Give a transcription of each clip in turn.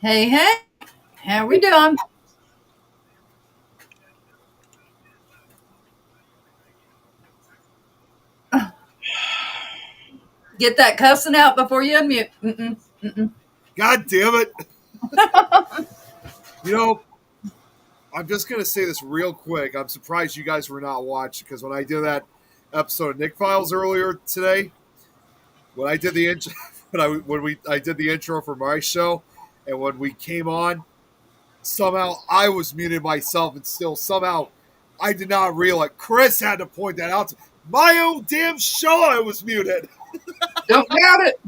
Hey, hey, how we doing? Get that cussing out before you unmute. Mm-mm, mm-mm. God damn it. You know, I'm just going to say this real quick. I'm surprised you guys were not watching because when I did that episode of Nick Files earlier today, when I did the intro, I did the intro for my show, and when we came on, somehow I was muted myself, and still somehow I did not realize. Chris had to point that out. My own damn show, I was muted. Don't doubt it.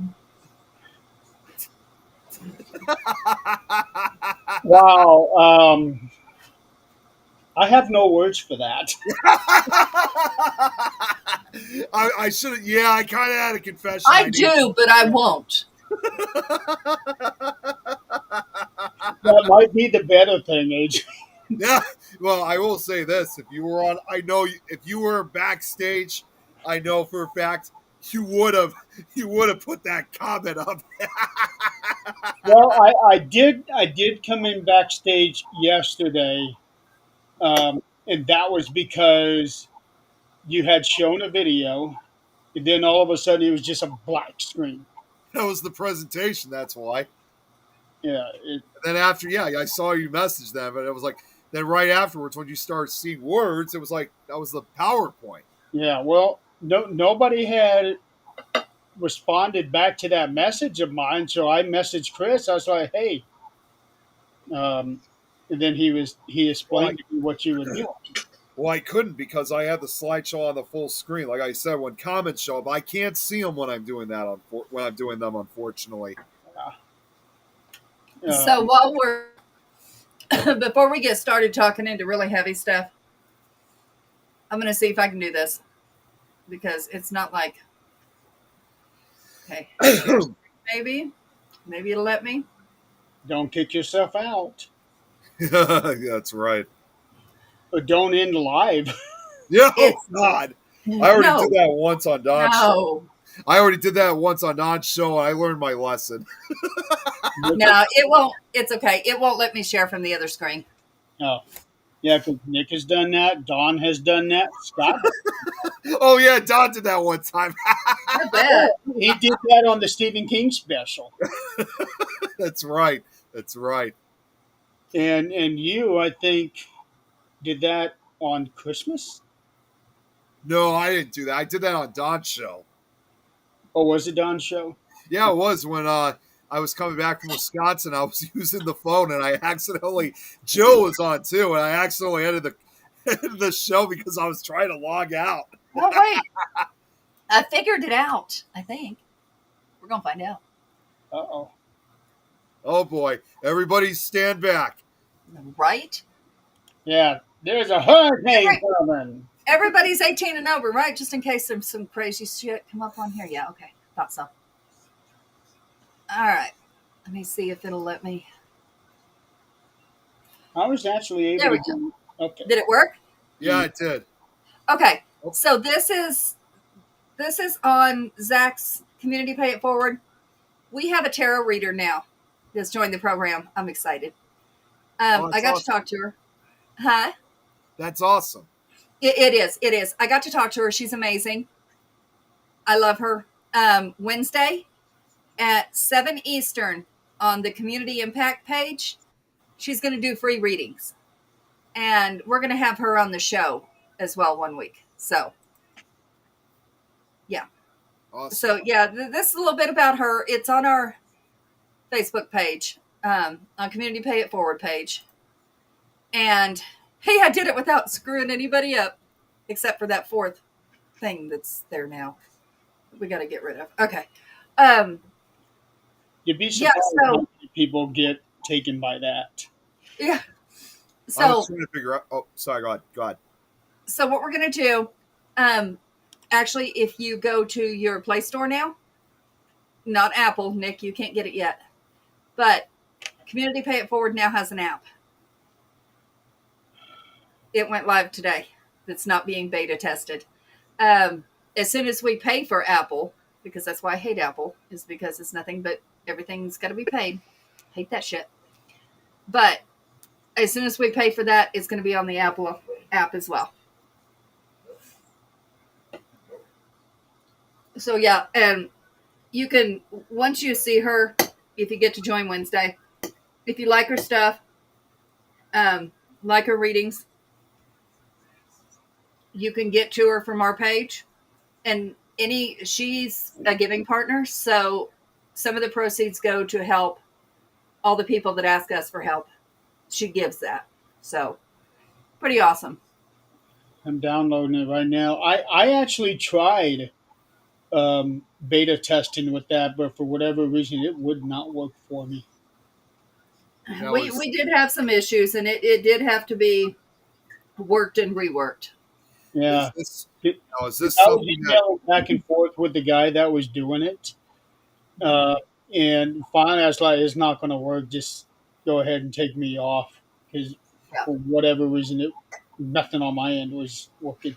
Wow. I have no words for that. I should have. Yeah, I kind of had a confession. I do, but I won't. That might be the better thing, Adrian. Yeah, well, I will say this: if you were on, I know if you were backstage, I know for a fact you would have put that comment up. Well, I did come in backstage yesterday, and that was because you had shown a video, and then all of a sudden it was just a black screen. That was the presentation. That's why. Yeah, And then after, yeah, I saw you message them, but it was like then right afterwards when you started seeing words, it was like that was the PowerPoint. yeah. Well, nobody had responded back to that message of mine, so I messaged Chris. I was like, "Hey," and then he Well, explained to me what you were doing. Well, I couldn't because I had the slideshow on the full screen. Like I said, when comments show up, I can't see them when I'm doing that. When I'm doing them, unfortunately. So while we're before we get started talking into really heavy stuff, I'm going to see if I can do this because it's not like okay, maybe it'll let me. Don't kick yourself out, That's right. but don't end live. Yeah, oh It's God. I already no, did that once on Don's show. no, I already did that once on Don's show, and I learned my lesson. no. It won't. It's okay. It won't let me share from the other screen. Oh, yeah, because Nick has done that. Don has done that. Scott, Oh yeah, Don did that one time. I bet. he did that on the Stephen King special. That's right. That's right. And you, I think, did that on Christmas, No, I didn't do that. I did that on Don's show. or was it Don's show? Yeah, it was when I was coming back from Wisconsin. I was using the phone, and I accidentally Joe was on too, and I accidentally ended the show because I was trying to log out. Well, wait. I figured it out. I think we're gonna find out. Uh-oh. Oh boy! Everybody stand back. Right? Yeah, there's a hurricane Right. coming. Everybody's 18 and over, right? Just in case there's some crazy shit come up on here. Yeah, okay. Thought so. All right. Let me see if it'll let me. I was actually able There we to do. Okay. Did it work? Yeah, I did. Okay. So this is on Zach's Community Pay It Forward. We have a tarot reader now that's joined the program. I'm excited. Oh, I got awesome. to talk to her. Huh? That's awesome. It is. It is. I got to talk to her. She's amazing. I love her. Wednesday at 7 Eastern on the Community Impact page, she's going to do free readings. And we're going to have her on the show as well one week. So, yeah. Awesome. So, yeah, this is a little bit about her. It's on our Facebook page, on Community Pay It Forward page. And, hey, I did it without screwing anybody up, except for that fourth thing that's there now. We got to get rid of. Okay. You'd be Yeah, surprised so- how many people get taken by that. Yeah. I So, was trying to figure out. Oh, sorry. Go ahead. Go ahead. so what we're going to do, actually, if you go to your Play Store now, not Apple, Nick, you can't get it yet, but Community Pay It Forward now has an app. It went live today. It's not being beta tested. As soon as we pay for Apple, because that's why I hate Apple, is because it's nothing but everything's got to be paid. Hate that shit. But as soon as we pay for that, it's going to be on the Apple app as well. So yeah, and you can, once you see her, if you get to join Wednesday, if you like her stuff, like her readings, you can get to her from our page. And she's a giving partner, so some of the proceeds go to help all the people that ask us for help. She gives that. So pretty awesome. I'm downloading it right now. I actually tried beta testing with that, but for whatever reason, it would not work for me. Now We did have some issues, and it did have to be worked and reworked. is Yeah. this It, now is 'Cause this I was something that emailing back and forth with the guy that was doing it. Uh, and finally, I was like, it's not going to work. Just go ahead and take me off. Because Yeah. for whatever reason, nothing on my end was working.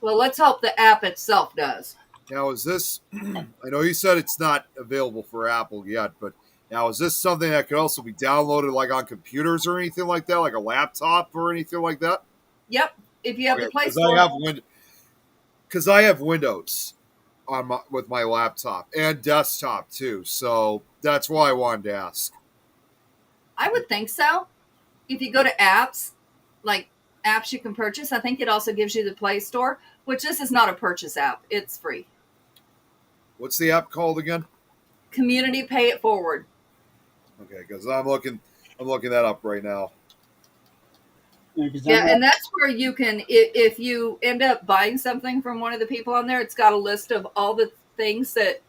Well, let's hope the app itself does. now is this? I know you said it's not available for Apple yet, but now is this something that could also be downloaded like on computers or anything like that, like a laptop or anything like that? Yep. If you have the Okay, Play because Store, I have Windows on with my laptop and desktop too, so that's why I wanted to ask. I would think so. If you go to apps, like apps you can purchase, I think it also gives you the Play Store, which this is not a purchase app. It's free. What's the app called again? Community Pay It Forward. Okay, because I'm looking that up right now. Yeah, 'cause Yeah, and that's where you can, if you end up buying something from one of the people on there, it's got a list of all the things that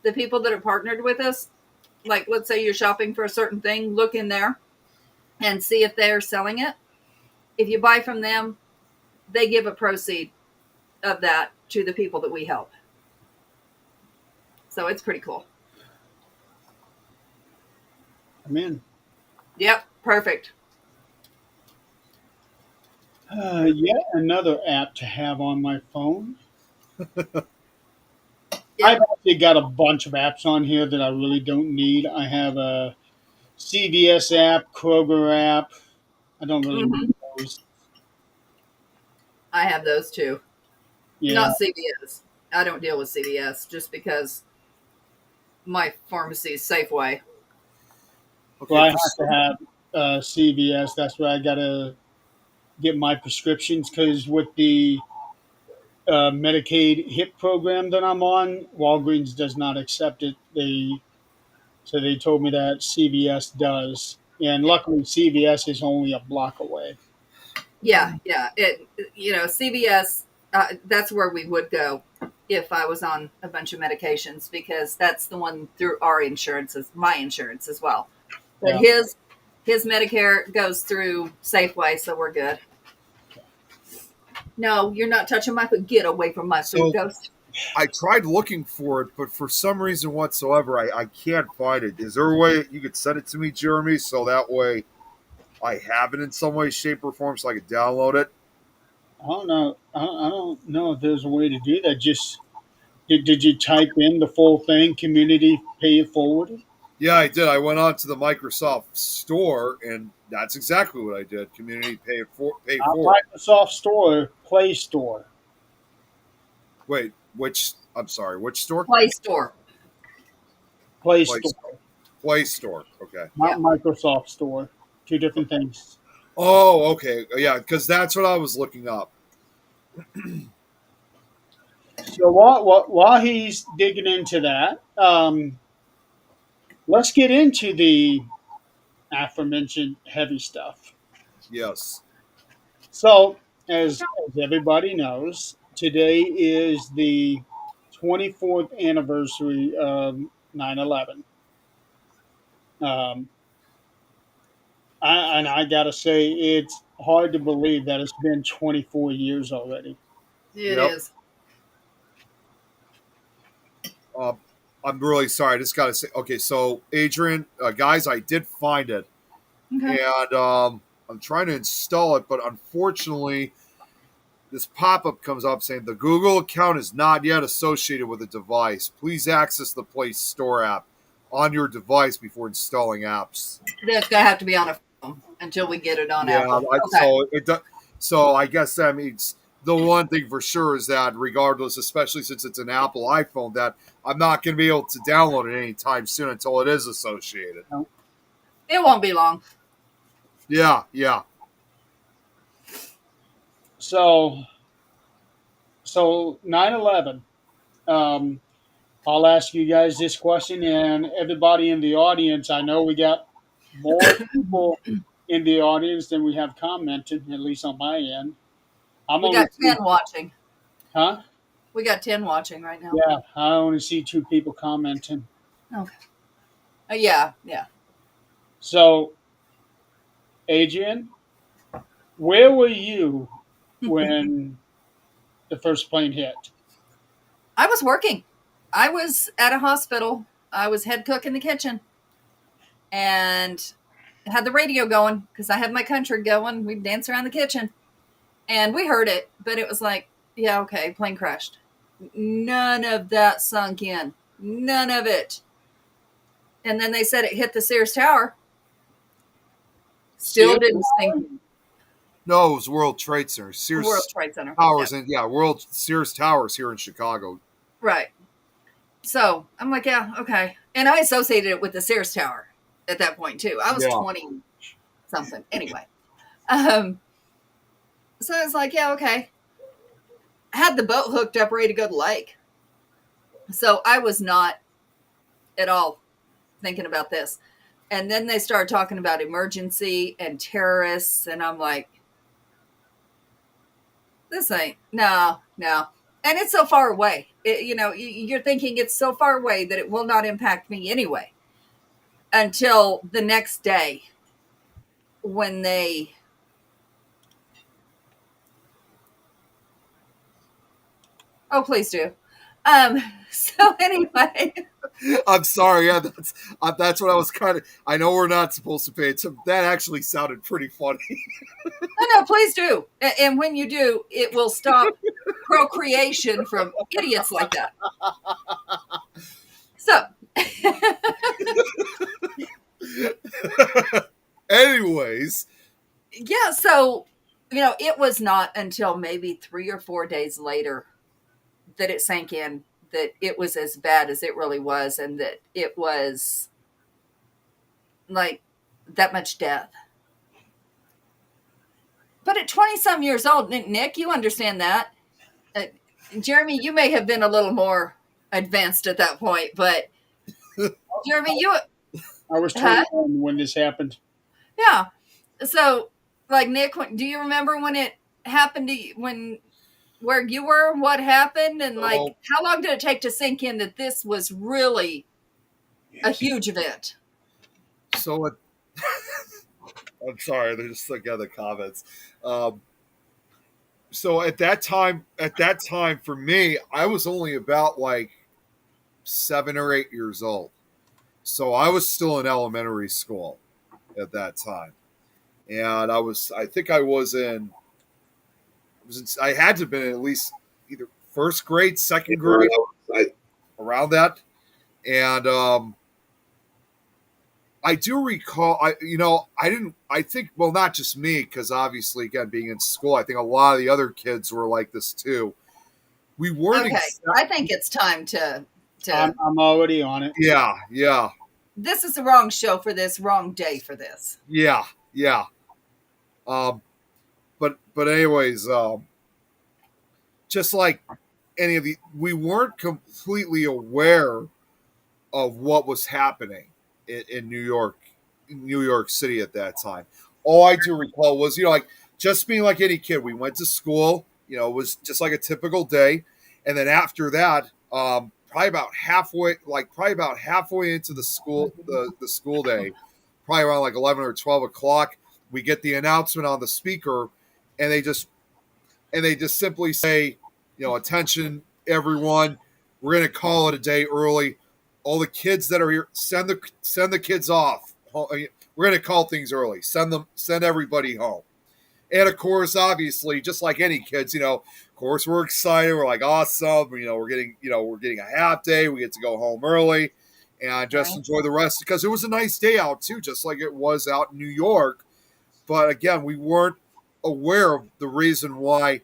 the people that are partnered with us, like let's say you're shopping for a certain thing, look in there and see if they're selling it. If you buy from them, they give a proceed of that to the people that we help. So it's pretty cool. I'm in. Yep, perfect. Yet another app to have on my phone. I've Yep. actually got a bunch of apps on here that I really don't need. I have a CVS app, Kroger app. I don't really Hmm. need those. I have those too. Yeah. Not CVS. I don't deal with CVS just because my pharmacy is Safeway. Well, Okay, I for have to some, have CVS. That's where I got to get my prescriptions because with the Medicaid HIP program that I'm on, Walgreens does not accept it. They told me that CVS does, and luckily CVS is only a block away. Yeah, yeah. CVS. That's where we would go if I was on a bunch of medications because that's the one through our insurance, is my insurance as well. But Yeah. his Medicare goes through Safeway, so we're good. No, you're not touching my food. Get away from my food, so ghost. I tried looking for it, but for some reason whatsoever, I can't find it. Is there a way you could send it to me, Jeremy, so that way I have it in some way, shape, or form, so I could download it? I don't know. I don't know if there's a way to do that. Just did you type in the full thing? Community pay it forward. Yeah, I did. I went on to the Microsoft Store, and that's exactly what I did. Community pay Not forward. Microsoft Store, Play Store. Wait, which? I'm sorry, which store? Play Store. Play Play Store, Store. Play Store. Okay. not Yeah. Microsoft Store. Two different things. Oh, okay. Yeah, because that's what I was looking up. So while he's digging into that, let's get into the aforementioned heavy stuff. Yes. So, as everybody knows, today is the 24th anniversary of 9/11. Um, and I gotta say, it's hard to believe that it's been 24 years already. It Yep. is. Uh, I'm really sorry. I just got to say. Okay, so Adrian, guys, I did find it, Okay. and I'm trying to install it, but unfortunately, this pop-up comes up saying the Google account is not yet associated with the device. Please access the Play Store app. on your device before installing apps. That's gonna have to be on a phone until we get it on Yeah, Apple. Okay. so it does. So I guess that means the one thing for sure is that regardless, especially since it's an Apple iPhone, that I'm not going to be able to download it anytime soon until it is associated. It won't be long. Yeah, yeah. So 9/11. I'll ask you guys this question, and everybody in the audience. I know we got more people in the audience than we have commented, at least on my end. We got 10 watching. Huh? We got 10 watching right now. Yeah, I only see 2 people commenting. Okay. Yeah. So, Adrian, where were you when the first plane hit? I was working. I was at a hospital. I was head cook in the kitchen and had the radio going because I had my country going. We'd dance around the kitchen and we heard it, but it was like, yeah, okay, plane crashed. None of that sunk in. None of it. And then they said it hit the Sears Tower. Still didn't sink. No, it was World Trade Center. Sears World Trade Center. Towers, World Sears Towers here in Chicago. Right. So I'm like, yeah, okay. And I associated it with the Sears Tower at that point too. I was 20 something. Anyway. So I was like, yeah, okay. I had the boat hooked up, ready to go to the lake. So I was not at all thinking about this. And then they started talking about emergency and terrorists. And I'm like, this ain't, no. And it's so far away. You're thinking it's so far away that it will not impact me anyway. Until the next day when they... Oh, please do. So anyway... I'm sorry. Yeah, that's what I was kind of... I know we're not supposed to pay it. So that actually sounded pretty funny. No, please do. And when you do, it will stop procreation from idiots like that. So... Anyways. Yeah, so, it was not until maybe 3 or 4 days later that it sank in that it was as bad as it really was and that it was like that much death. But at 20-some years old, Nick, you understand that. Jeremy, you may have been a little more advanced at that point, but Jeremy, I was 21 when this happened. Yeah. So, like, Nick, do you remember when it happened to you, where you were, what happened, and how long did it take to sink in that this was really a huge event? So, I'm sorry, there's just like other comments. So at that time, for me, I was only about like 7 or 8 years old. So I was still in elementary school at that time, and I had to have been at least either first grade, second grade, around that. And I do recall, not just me, because obviously, again, being in school, I think a lot of the other kids were like this too. We weren't. Okay, I think it's time to. I'm already on it. Yeah. This is the wrong show for this, wrong day for this. Yeah. But anyways, just like we weren't completely aware of what was happening in New York City at that time. All I do recall was, just being like any kid, we went to school, it was just like a typical day. And then after that, probably about halfway into the school day, probably around like 11 or 12 o'clock, we get the announcement on the speaker, and they just simply say, attention everyone, we're going to call it a day early. All the kids that are here, send the kids off. We're going to call things early. Send everybody home. And of course, obviously, just like any kids, of course, we're excited. We're like, awesome. We're getting a half day. We get to go home early. and just Right. enjoy the rest, because it was a nice day out too, just like it was out in New York. But again, we weren't aware of the reason why.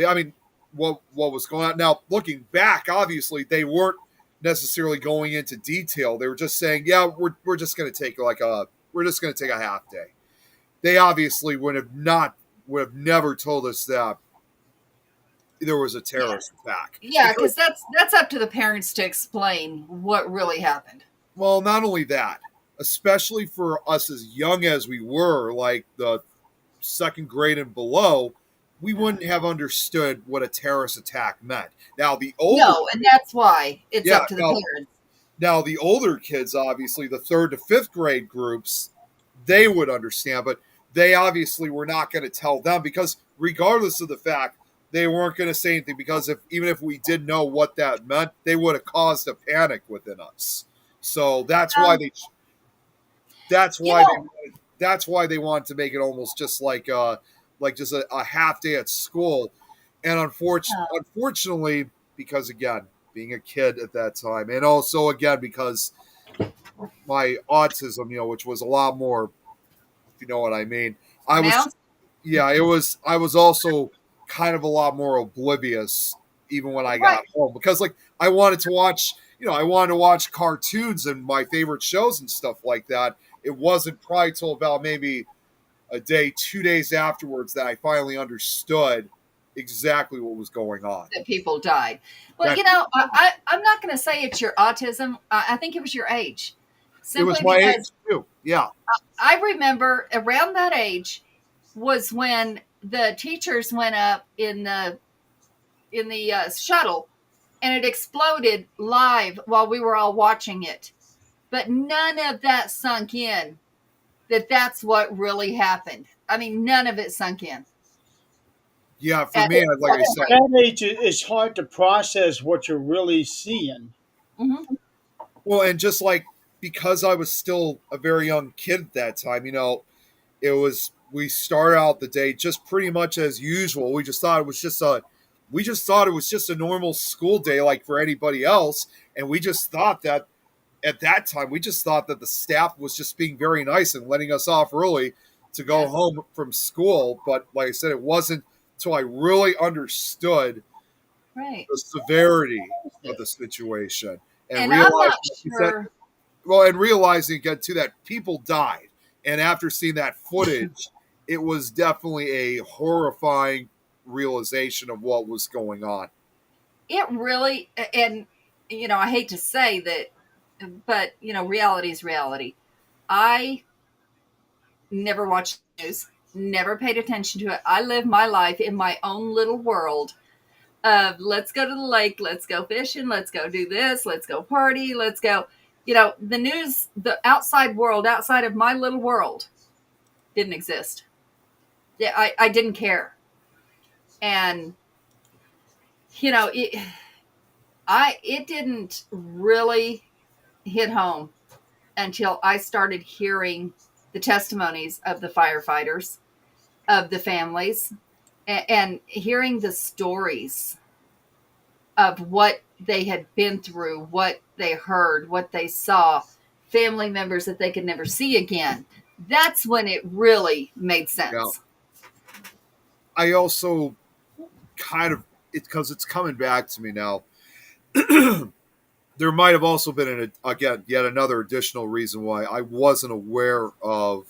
I mean, what was going on. Now, looking back, obviously they weren't necessarily going into detail. They were just saying, "Yeah, we're just going to take we're just going to take a half day." They obviously would have never told us that there was a Yeah. terrorist attack. Yeah, Because, because that's up to the parents to explain what really happened. well, not only that, especially for us as young as we were, like the second grade and below, we wouldn't have understood what a terrorist attack meant. Now the older, No, and that's why it's yeah, up to the parents. now the older kids, obviously the third to fifth grade groups, they would understand, but they obviously were not going to tell them, because regardless of the fact, they weren't going to say anything, because even if we did know what that meant, they would have caused a panic within us. So Um, that's you why know, that's why they wanted to make it almost just like just a half day at school. And unfortunately, because again, being a kid at that time, and also again because my autism, which was a lot more, if you know what I mean. I was pronounced. Yeah, it was. I was also kind of a lot more oblivious even when I Right. got home, because like I wanted to watch cartoons and my favorite shows and stuff like that. It wasn't probably till about maybe a day, 2 days afterwards that I finally understood exactly what was going on. That people died. Well, That I'm not going to say it's your autism. I think it was your age, it was simply my because age too. Yeah, I remember around that age was when the teachers went up in the shuttle and it exploded live while we were all watching it. But none of that sunk in that that's what really happened. I mean, none of it sunk in. yeah. For At me, like I At said, that age, it's hard to process what you're really seeing. Mhm. well, and just like because I was still a very young kid at that time, it was we started out the day just pretty much as usual. We just thought it was just a normal school day like for anybody else, and we just thought that at that time we just thought that the staff was just being very nice and letting us off early to go Yes. home from school. But like I said, it wasn't until I really understood Right. the severity of the situation and And I'm realized, not like you said, sure. well, and realizing again too that people died, and after seeing that footage, it was definitely a horrifying realization of what was going on. It really, and I hate to say that, but reality is reality. I never watched news, never paid attention to it. I live my life in my own little world of let's go to the lake, let's go fishing, let's go do this, let's go party, let's go. The news, the outside world, outside of my little world, didn't exist. Yeah, I didn't care, and it it didn't really hit home until I started hearing the testimonies of the firefighters, of the families, and hearing the stories of what they had been through, what they heard, what they saw, family members that they could never see again. That's when it really made Now, sense. I also kind of because it's coming back to me now. There might have also been again yet another additional reason why I wasn't aware of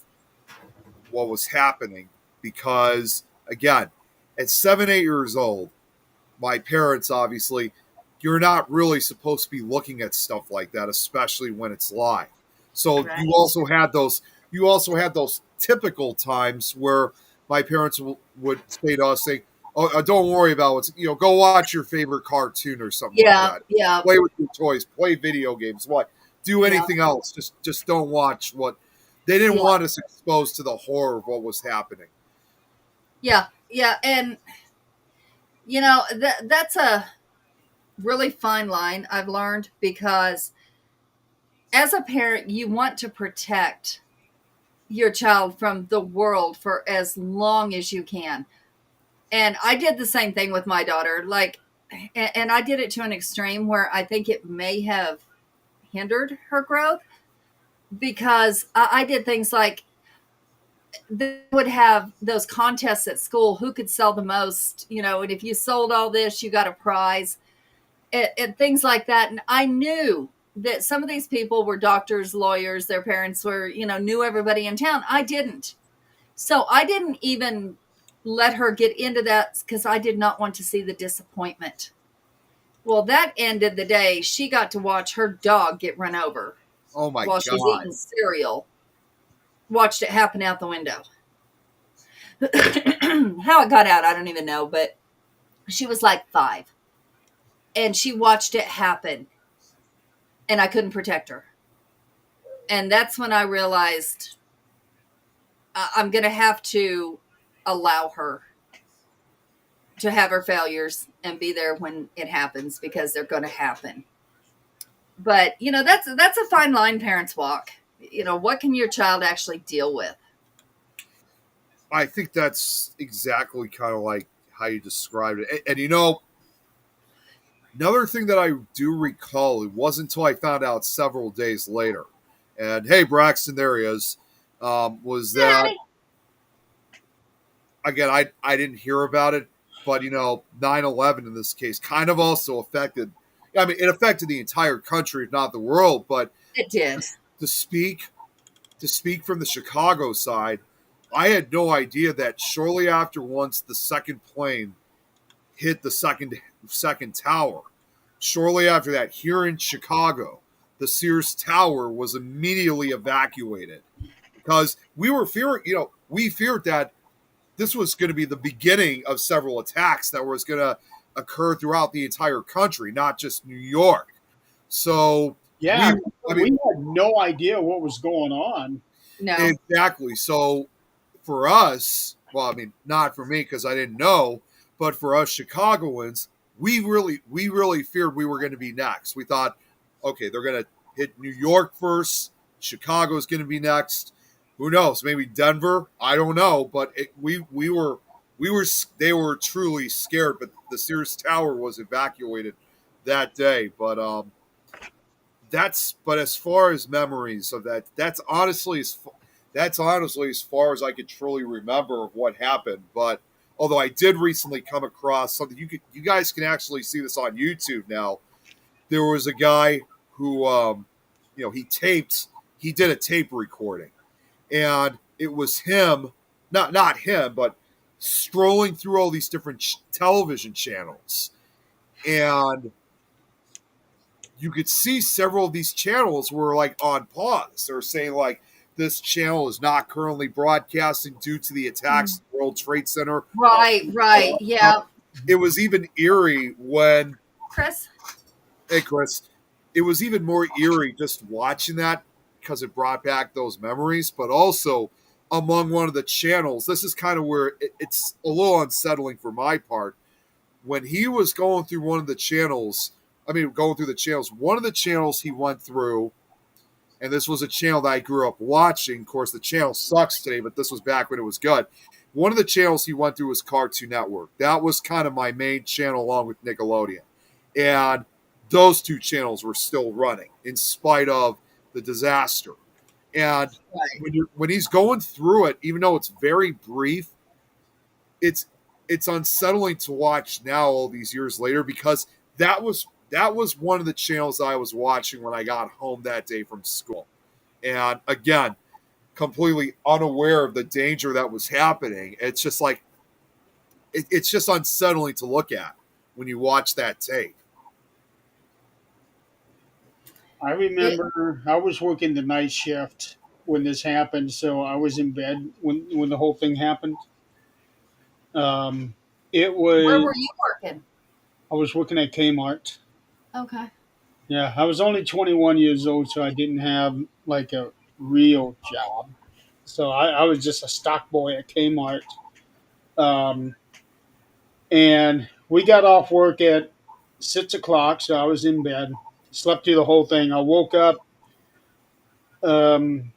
what was happening, because again, at 7, 8 years old, my parents obviously, you're not really supposed to be looking at stuff like that, especially when it's live. So Right. you also had those typical times where my parents would say to us, say, "Oh, don't worry about what's go watch your favorite cartoon or something like Yeah, that. yeah, Play with your toys, play video games, what do yeah, anything else. Just don't watch what." They didn't yeah, want us exposed to the horror of what was happening. yeah, yeah. And that's a really fine line I've learned, because as a parent, you want to protect your child from the world for as long as you can. And I did the same thing with my daughter. Like, and I did it to an extreme where I think it may have hindered her growth because I did things like they would have those contests at school, who could sell the most, and if you sold all this, you got a prize, and things like that. And I knew that some of these people were doctors, lawyers, their parents were, knew everybody in town. I didn't. So I didn't even let her get into that because I did not want to see the disappointment. Well, that ended the day she got to watch her dog get run over Oh my while God. she was eating cereal. Watched it happen out the window. How it got out, I don't even know, but she was like 5. And she watched it happen. And I couldn't protect her. And that's when I realized I'm going to have to allow her to have her failures and be there when it happens, because they're going to happen. But, that's a fine line parents walk. What can your child actually deal with? I think that's exactly kind of like how you described it. And another thing that I do recall, it wasn't until I found out several days later, and hey, Braxton, there he is, was that, again, I didn't hear about it, but 9/11 in this case kind of also affected, I mean, it affected the entire country, if not the world, but It did. to speak from the Chicago side, I had no idea that shortly after, once the second plane hit the second tower, shortly after that, here in Chicago, the Sears Tower was immediately evacuated because we feared that this was going to be the beginning of several attacks that was going to occur throughout the entire country, not just New York. So Yeah, I we mean, had no idea what was going on. No. exactly. So for us, well, I mean, not for me because I didn't know, but for us Chicagoans, we really feared we were going to be next. We thought, okay, they're going to hit New York first. Chicago's going to be next. Who knows? Maybe Denver. I don't know. But they were truly scared. But the Sears Tower was evacuated that day. But but as far as memories of that, that's honestly as far as I could truly remember of what happened. But although I did recently come across something, you guys can actually see this on YouTube now. There was a guy who he did a tape recording, and it was him, not him, but strolling through all these different television channels, and you could see several of these channels were like on pause. They're saying like, this channel is not currently broadcasting due to the attacks at the World Trade Center. Right. Yeah. It was even eerie when, Chris? hey Chris, it was even more eerie just watching that because it brought back those memories. But also among one of the channels, this is kind of where it's a little unsettling for my part. When he was going through one of the channels, one of the channels he went through, and this was a channel that I grew up watching. Of course, the channel sucks today, but this was back when it was good. One of the channels he went through was Cartoon Network. That was kind of my main channel along with Nickelodeon. And those two channels were still running in spite of the disaster. And when he's going through it, even though it's very brief, it's unsettling to watch now all these years later, because that was one of the channels I was watching when I got home that day from school. And again, completely unaware of the danger that was happening. It's just like, it's just unsettling to look at when you watch that tape. I remember I was working the night shift when this happened, so I was in bed when the whole thing happened. It Where was were you working? I was working at Kmart. Okay. Yeah, I was only 21 years old, so I didn't have like a real job. So I was just a stock boy at Kmart. Um, and we got off work at 6 o'clock, so I was in bed, slept through the whole thing. I woke up um,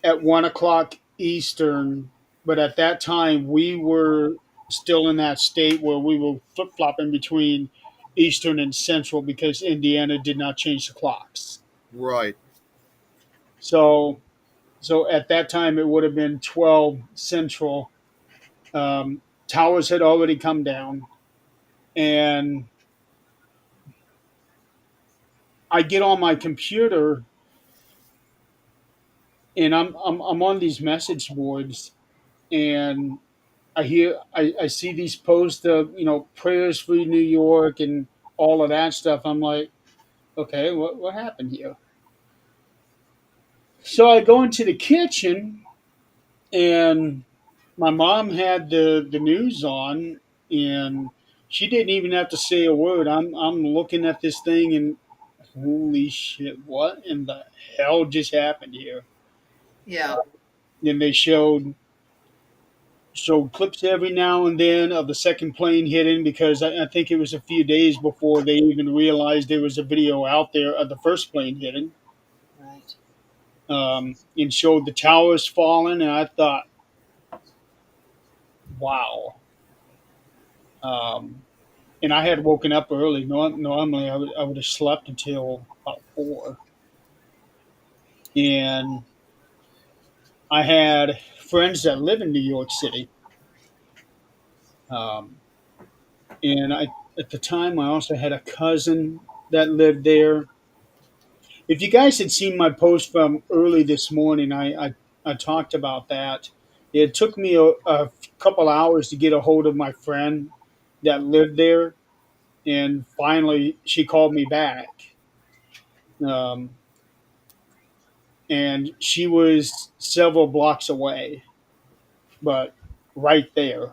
at 1 o'clock Eastern, but at that time we were still in that state where we were flip flopping between Eastern and Central because Indiana did not change the clocks. Right. So at that time it would have been 12 Central. Towers had already come down, and I get on my computer and I'm on these message boards, and I see these posts of prayers for New York and all of that stuff. I'm like, okay, what happened here? So I go into the kitchen, and my mom had the news on, and she didn't even have to say a word. I'm looking at this thing, and holy shit, what in the hell just happened here? Yeah. Then they showed clips every now and then of the second plane hitting, because I think it was a few days before they even realized there was a video out there of the first plane hitting, Right. and showed the towers falling. And I thought, wow. Um, and I had woken up early. Normally, I would have slept until about 4. And I had friends that live in New York City. Um, and at the time, I also had a cousin that lived there. If you guys had seen my post from early this morning, I talked about that. It took me a couple hours to get a hold of my friend that lived there, and finally she called me back. Um, and she was several blocks away, but right there.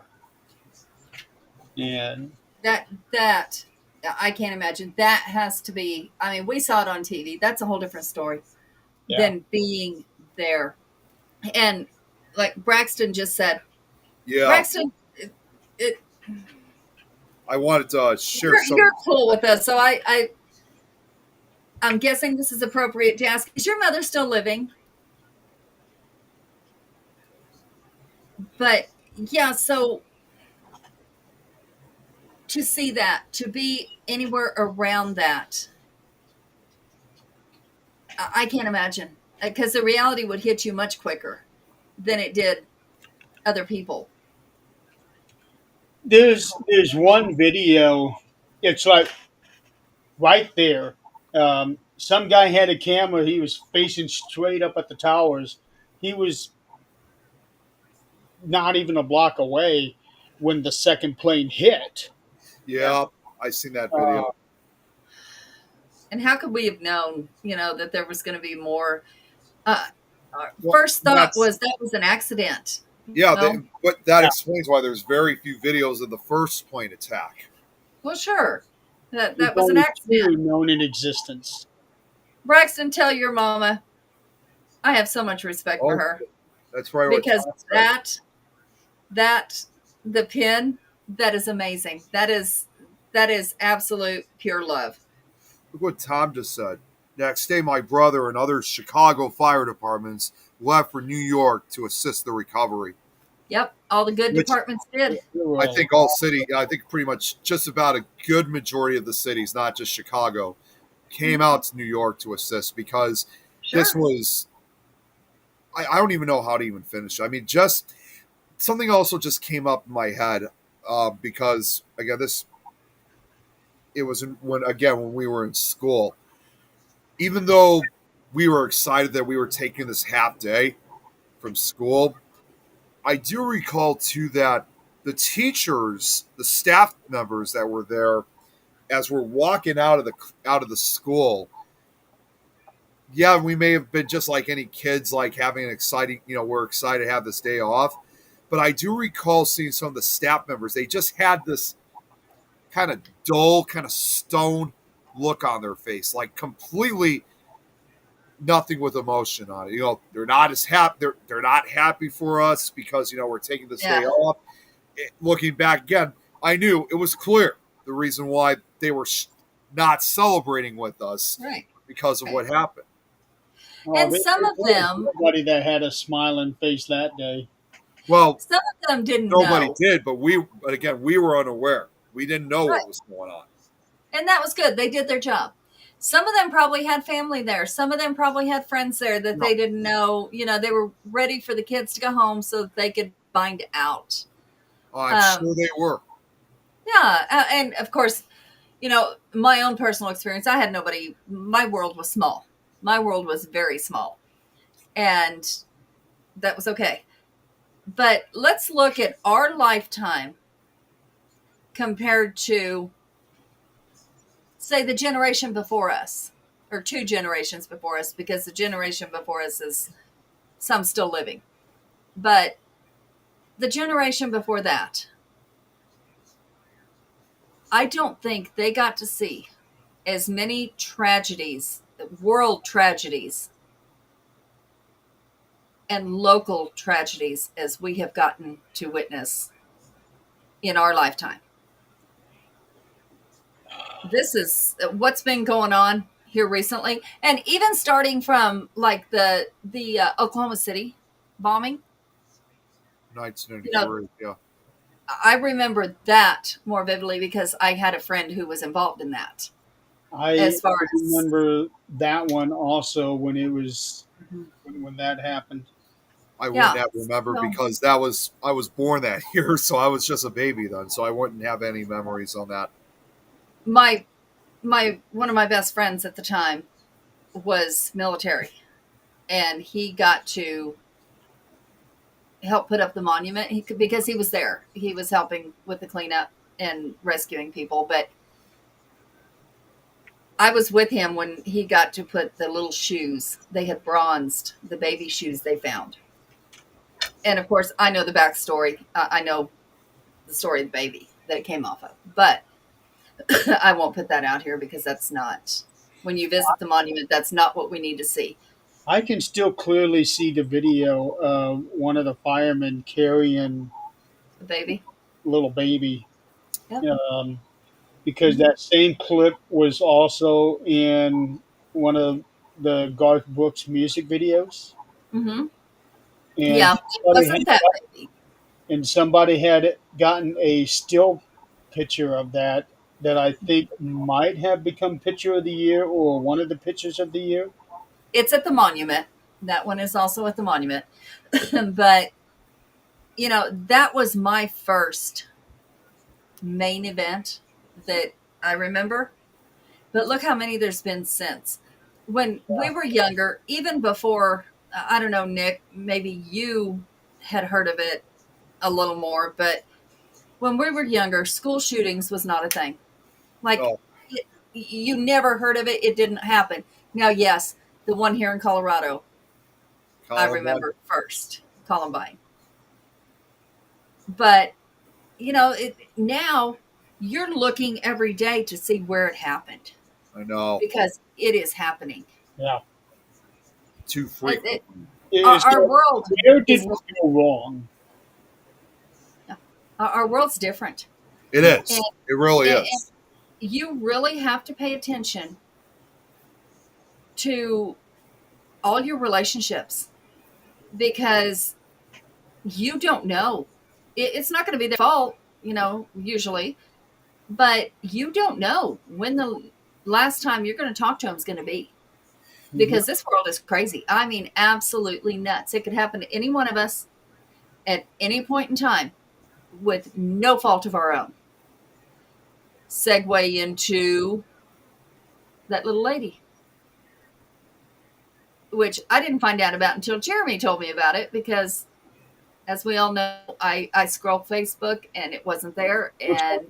And That I can't imagine. That has to be. I mean, we saw it on TV. That's a whole different story yeah, than being there. And like Braxton just said, Yeah. Braxton, it, I wanted to share some. you're cool with us. So I'm guessing this is appropriate to ask. Is your mother still living? But yeah, so to see that, to be anywhere around that, I can't imagine, because the reality would hit you much quicker than it did other people. there's one video. It's like right there. Some guy had a camera. He was facing straight up at the towers. He was not even a block away when the second plane hit. Yeah. Yeah, I seen that Uh, video. And how could we have known, that there was going to be more? Our Well, first thought that's was that was an accident. yeah. Well, But that yeah, explains why there's very few videos of the first plane attack. well, sure, there's that was an only accident. 2 known in existence. Braxton, tell your mama I have so much respect for Oh, her, that's right. What because Tom said. that the pin, that is amazing. That is absolute pure love. Look what Tom just said. Next day, my brother and other Chicago fire departments left for New York to assist the recovery. Yep, all the good Which departments did. There were I a think I think pretty much just about a good majority of the cities, not just Chicago, came out to New York to assist, because this Sure. was, I don't even know how to even finish it. I mean, just something also just came up in my head, because, again, it was when we were in school. Even though we were excited that we were taking this half day from school, I do recall too that the teachers, the staff members that were there, as we're walking out of the school, yeah, we may have been just like any kids, like having an exciting, we're excited to have this day off. But I do recall seeing some of the staff members, they just had this kind of dull, kind of stone look on their face, like completely nothing with emotion on it. They're not as happy. They're not happy for us because we're taking this Yeah. day off. Looking back again, I knew it was clear the reason why they were not celebrating with us, Right. because of Right. what happened. And there some of was them, nobody that had a smiling face that day. Well, didn't nobody know. did, but again, we were unaware. We didn't know Right. what was going on. And that was good. They did their job. Some of them probably had family there. Some of them probably had friends there that they didn't know. They were ready for the kids to go home so that they could find out. Oh, I'm sure they were. Yeah. And of course, my own personal experience, I had nobody. My world was small. My world was very small. And that was okay. But let's look at our lifetime compared to, say, the generation before us, or 2 generations before us, because the generation before us is some still living. But the generation before that, I don't think they got to see as many tragedies, world tragedies, and local tragedies as we have gotten to witness in our lifetime. This is what's been going on here recently, and even starting from like the Oklahoma City bombing. 1993, yeah. I remember that more vividly because I had a friend who was involved in that. I remember that one also when it was when that happened. I wouldn't have remembered because I was born that year, so I was just a baby then, so I wouldn't have any memories on that. My one of my best friends at the time was military, and he got to help put up the monument because he was there. He was helping with the cleanup and rescuing people, but I was with him when he got to put the little shoes. They had bronzed the baby shoes they found. And of course, I know the backstory. I know the story of the baby that it came off of, but I won't put that out here because that's not, when you visit the monument, that's not what we need to see. I can still clearly see the video of one of the firemen carrying The baby, little baby. yep. Because that same clip was also in one of the Garth Brooks music videos. Mm-hmm. And Yeah, it wasn't that baby. And somebody had gotten a still picture of that I think might have become picture of the year or one of the pictures of the year. It's at the monument. That one is also at the monument. But, that was my first main event that I remember. But look how many there's been since. When we were younger, even before, I don't know, Nick, maybe you had heard of it a little more, but when we were younger, school shootings was not a thing. Like, you never heard of it. It didn't happen. Now, yes, the one here in Colorado, I remember first, Columbine. But, now you're looking every day to see where it happened. I know. Because it is happening. Yeah. Too frequent. Our world. Where did we go wrong? Our world's different. It is. It really is. And you really have to pay attention to all your relationships because you don't know. It's not going to be their fault, usually, but you don't know when the last time you're going to talk to them is going to be, because this world is crazy. I mean, absolutely nuts. It could happen to any one of us at any point in time with no fault of our own. Segue into that little lady, which I didn't find out about until Jeremy told me about it, because as we all know, I scroll Facebook and it wasn't there. And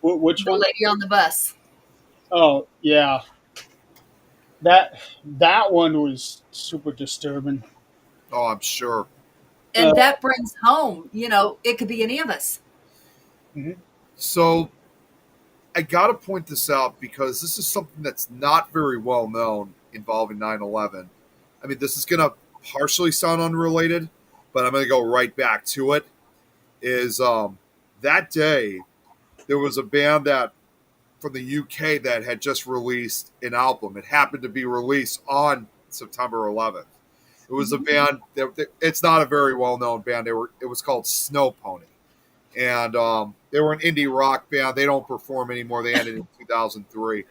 which the one? Lady on the Bus. Oh, yeah. That one was super disturbing. Oh, I'm sure. And that brings home, it could be any of us. Mm-hmm. So I got to point this out because this is something that's not very well known involving 9/11. I mean, this is going to partially sound unrelated, but I'm going to go right back to it. Is that day there was a band that from the UK that had just released an album. It happened to be released on September 11th. It was a band. It's not a very well known band. It was called Snow Pony, and they were an indie rock band. They don't perform anymore. They ended in 2003,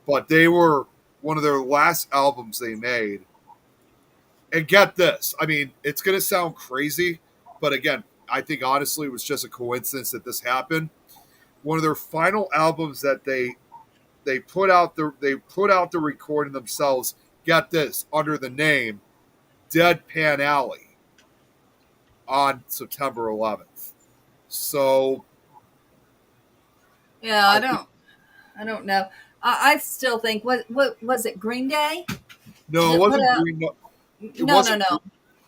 but they were one of their last albums they made. And get this, I mean, it's going to sound crazy, but again, I think honestly it was just a coincidence that this happened. One of their final albums that they put out the recording themselves. Get this, under the name Deadpan Alley on September 11th. So Yeah, I think, I don't know. I still think what was it? Green Day no, it that put wasn't out? Green. No, it No, no, wasn't. no.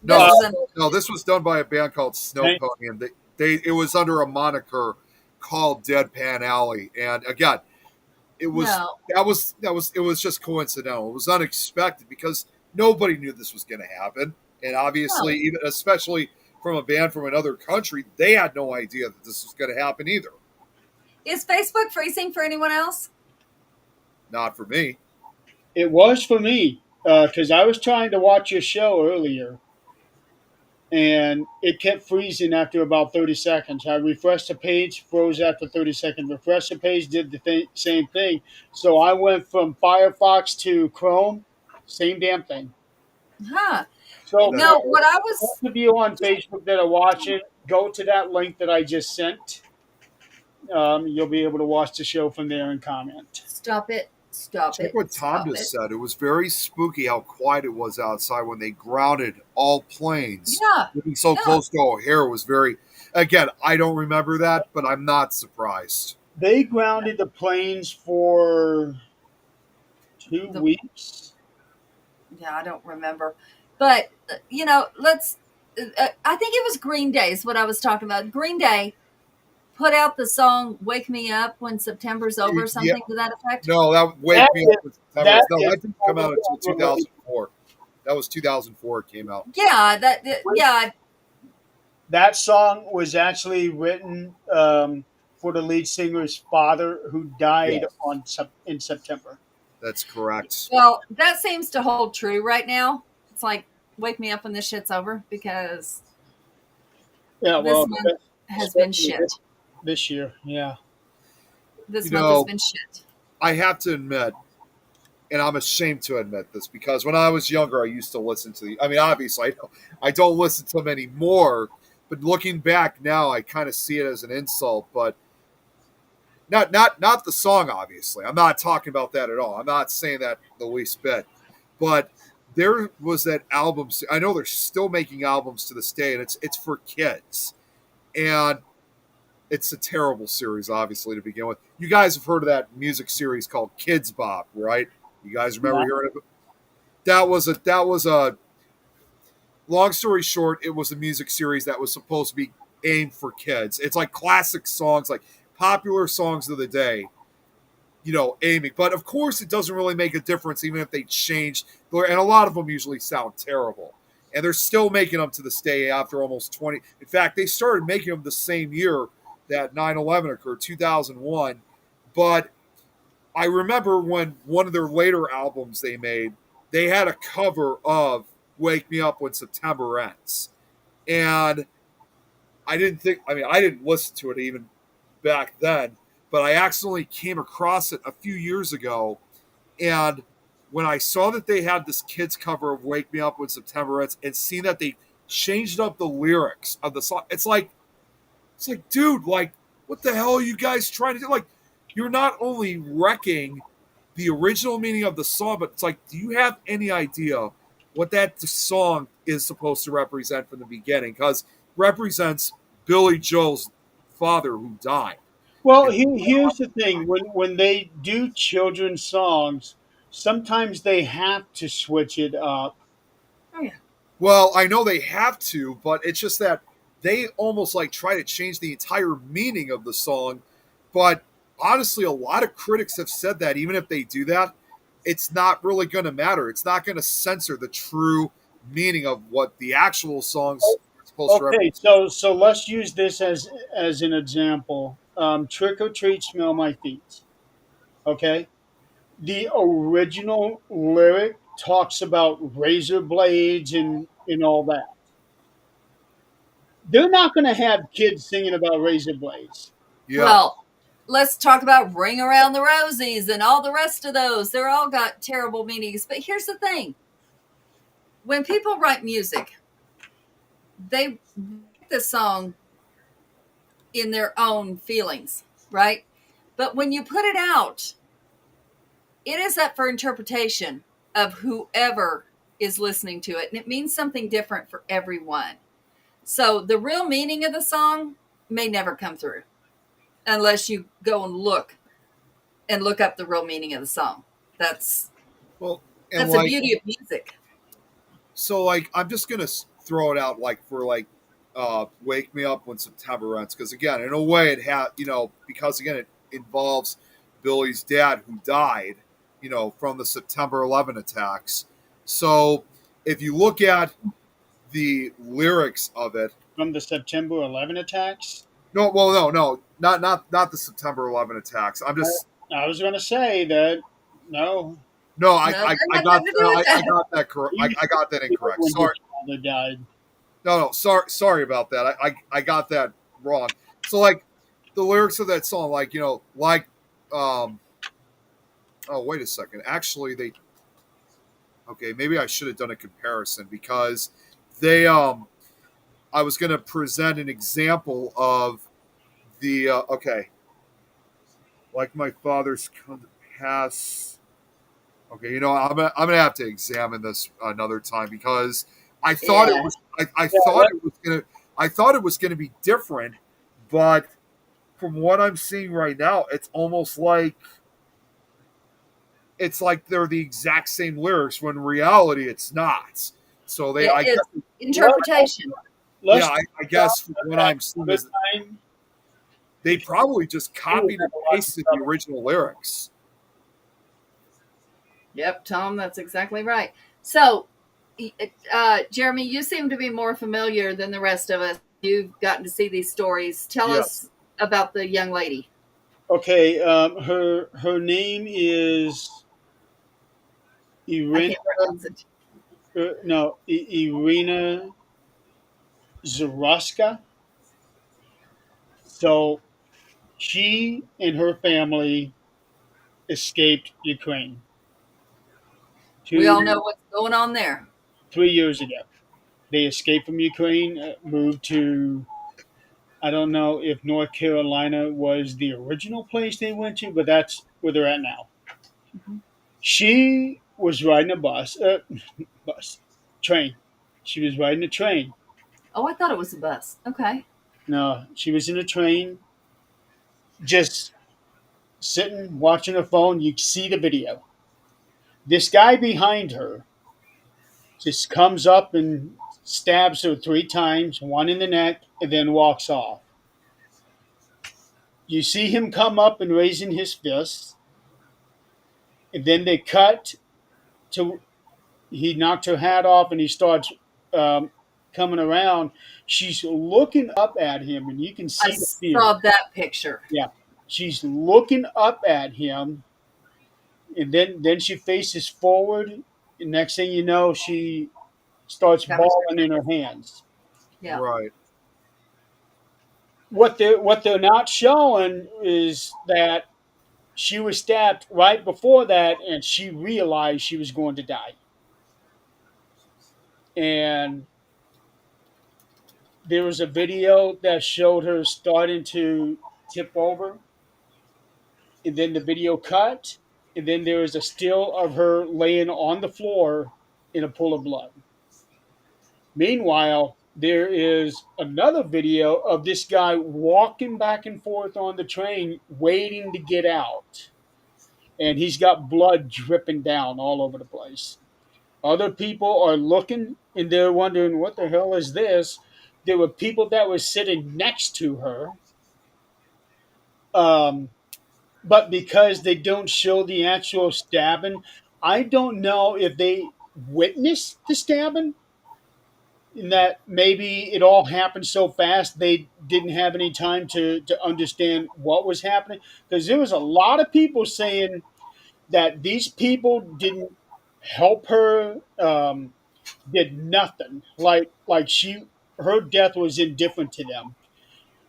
This No, is Uh, an no, this was done by a band called Snow Thank- Pony, and they it was under a moniker called Deadpan Alley. And again, it was no. it was just coincidental. It was unexpected because nobody knew this was going to happen, and obviously, No. even especially from a band from another country, they had no idea that this was going to happen either. Is Facebook freezing for anyone else? Not for me. it was for me because I was trying to watch your show earlier, and it kept freezing after about 30 seconds. I refreshed the page, froze after 30 seconds. Refreshed the page, did the same thing. So I went from Firefox to Chrome, same damn thing. Huh. So That's for No, what I those was of you on Facebook that are watching, go to that link that I just sent. You'll be able to watch the show from there and comment. stop it, stop Check it, what Tom stop just it. said. It was very spooky how quiet it was outside when they grounded all planes. Yeah, Living so yeah. close to O'Hare was very. Again, I don't remember that, but I'm not surprised. They grounded the planes for two The, weeks. yeah, I don't remember. But let's. I think it was Green Day is what I was talking about. Green Day put out the song "Wake Me Up When September's Over," Yeah, something to that effect. no, that Wake That Me is, Up with September. that No, is that didn't come out until totally 2004. That was 2004. It came out. Yeah, yeah. that song was actually written for the lead singer's father, who died Yes, in September. that's correct. Well, that seems to hold true right now. It's like wake me up when this shit's over because Yeah, this well, month has been especially shit. this year. Yeah, This You month has know, been shit. I have to admit, and I'm ashamed to admit this because when I was younger, I used to listen to the. I mean, obviously, I don't listen to them anymore. But looking back now, I kind of see it as an insult. But not the song. Obviously, I'm not talking about that at all. I'm not saying that the least bit. But there was that album. I know they're still making albums to this day, and it's for kids, and it's a terrible series, obviously to begin with. You guys have heard of that music series called Kids Bop, right? You guys remember yeah. hearing of it? That was a long story short, it was a music series that was supposed to be aimed for kids. It's like classic songs, like popular songs of the day, aiming. But of course, it doesn't really make a difference, even if they change. And a lot of them usually sound terrible. And they're still making them to this day after almost 20. In fact, they started making them the same year that 9/11 occurred, 2001. But I remember when one of their later albums they made, they had a cover of Wake Me Up When September Ends. And I didn't listen to it even back then, but I accidentally came across it a few years ago. And when I saw that they had this kids cover of Wake Me Up When September Ends and seen that they changed up the lyrics of the song, it's like, dude, like, what the hell are you guys trying to do? Like, you're not only wrecking the original meaning of the song, but it's like, do you have any idea what that song is supposed to represent from the beginning? Because represents Billy Joel's father who died. Well, And here's the thing: when they do children's songs, sometimes they have to switch it up. Oh yeah. well, I know they have to, but it's just that they almost like try to change the entire meaning of the song. But honestly, a lot of critics have said that even if they do that, it's not really going to matter. It's not going to censor the true meaning of what the actual songs are supposed to Okay, represent. so let's use this as an example. Trick or treat, smell my feet. Okay, the original lyric talks about razor blades and all that. they're not going to have kids singing about razor blades. Yeah. Well, let's talk about Ring Around the Rosies and all the rest of those. They're all got terrible meanings. But here's the thing: when people write music, they write the song in their own feelings, right? But when you put it out, it is up for interpretation of whoever is listening to it. And it means something different for everyone. So the real meaning of the song may never come through unless you go and look up the real meaning of the song. That's Well, and that's the like, beauty of music. so like, I'm just gonna throw it out like for like, "Wake Me Up When September Ends," because again, in a way, it had because again, it involves Billy's dad who died, from the September 11 attacks. So if you look at the lyrics of it, From the September 11 attacks. no, well, no, not the September 11 attacks. I'm just I was going to say that no, no, No, that had nothing to do with I that. got that correct. he was I got that incorrect. when his Sorry, father died. no, sorry about that. I got that wrong. So like the lyrics of that song, like um, oh wait a second, actually they okay, maybe I should have done a comparison because they I was going to present an example of the okay, like my father's come to pass. Okay, I'm gonna have to examine this another time because I thought it Yeah. was I Yeah, thought it was gonna be different, but from what I'm seeing right now, it's almost like they're the exact same lyrics when in reality it's not. So they I guess It's interpretation. yeah, let's I guess from what back I'm seeing another is time. they probably just We would copied have and a lot of pasted the trouble. original lyrics. Yep, Tom, that's exactly right. So, Jeremy, you seem to be more familiar than the rest of us. You've gotten to see these stories. Tell Yes. us about the young lady. Okay, her name is I Irina. can't pronounce it. No, Irina Zaroska. So she and her family escaped Ukraine We two, all know what's going on there. 3 years ago. They escaped from Ukraine, moved to, I don't know if North Carolina was the original place they went to, but that's where they're at now. Mhm. She was riding a bus, train. She was riding a train. Oh, I thought it was a bus. Okay. No, she was in a train, just sitting, watching her phone. You see the video. This guy behind her just comes up and stabs her 3 times, one in the neck, and then walks off. You see him come up and raising his fists, and then they cut to he knocked her hat off and he starts um, coming around. She's looking up at him, and you can I see the fear. saw that picture. Yeah, she's looking up at him, and then she faces forward. And next thing you know, she starts Got me. bawling in her hands. Yeah. Right. What they're not showing is that she was stabbed right before that, and she realized she was going to die. And there was a video that showed her starting to tip over, and then the video cut, and then there was a still of her laying on the floor in a pool of blood. Meanwhile, there is another video of this guy walking back and forth on the train, waiting to get out, and he's got blood dripping down all over the place. Other people are looking and they're wondering, what the hell is this? There were people that were sitting next to her, um, but because they don't show the actual stabbing, I don't know if they witnessed the stabbing, in that maybe it all happened so fast they didn't have any time to understand what was happening. Because there was a lot of people saying that these people didn't help her, did nothing. Like she her death was indifferent to them.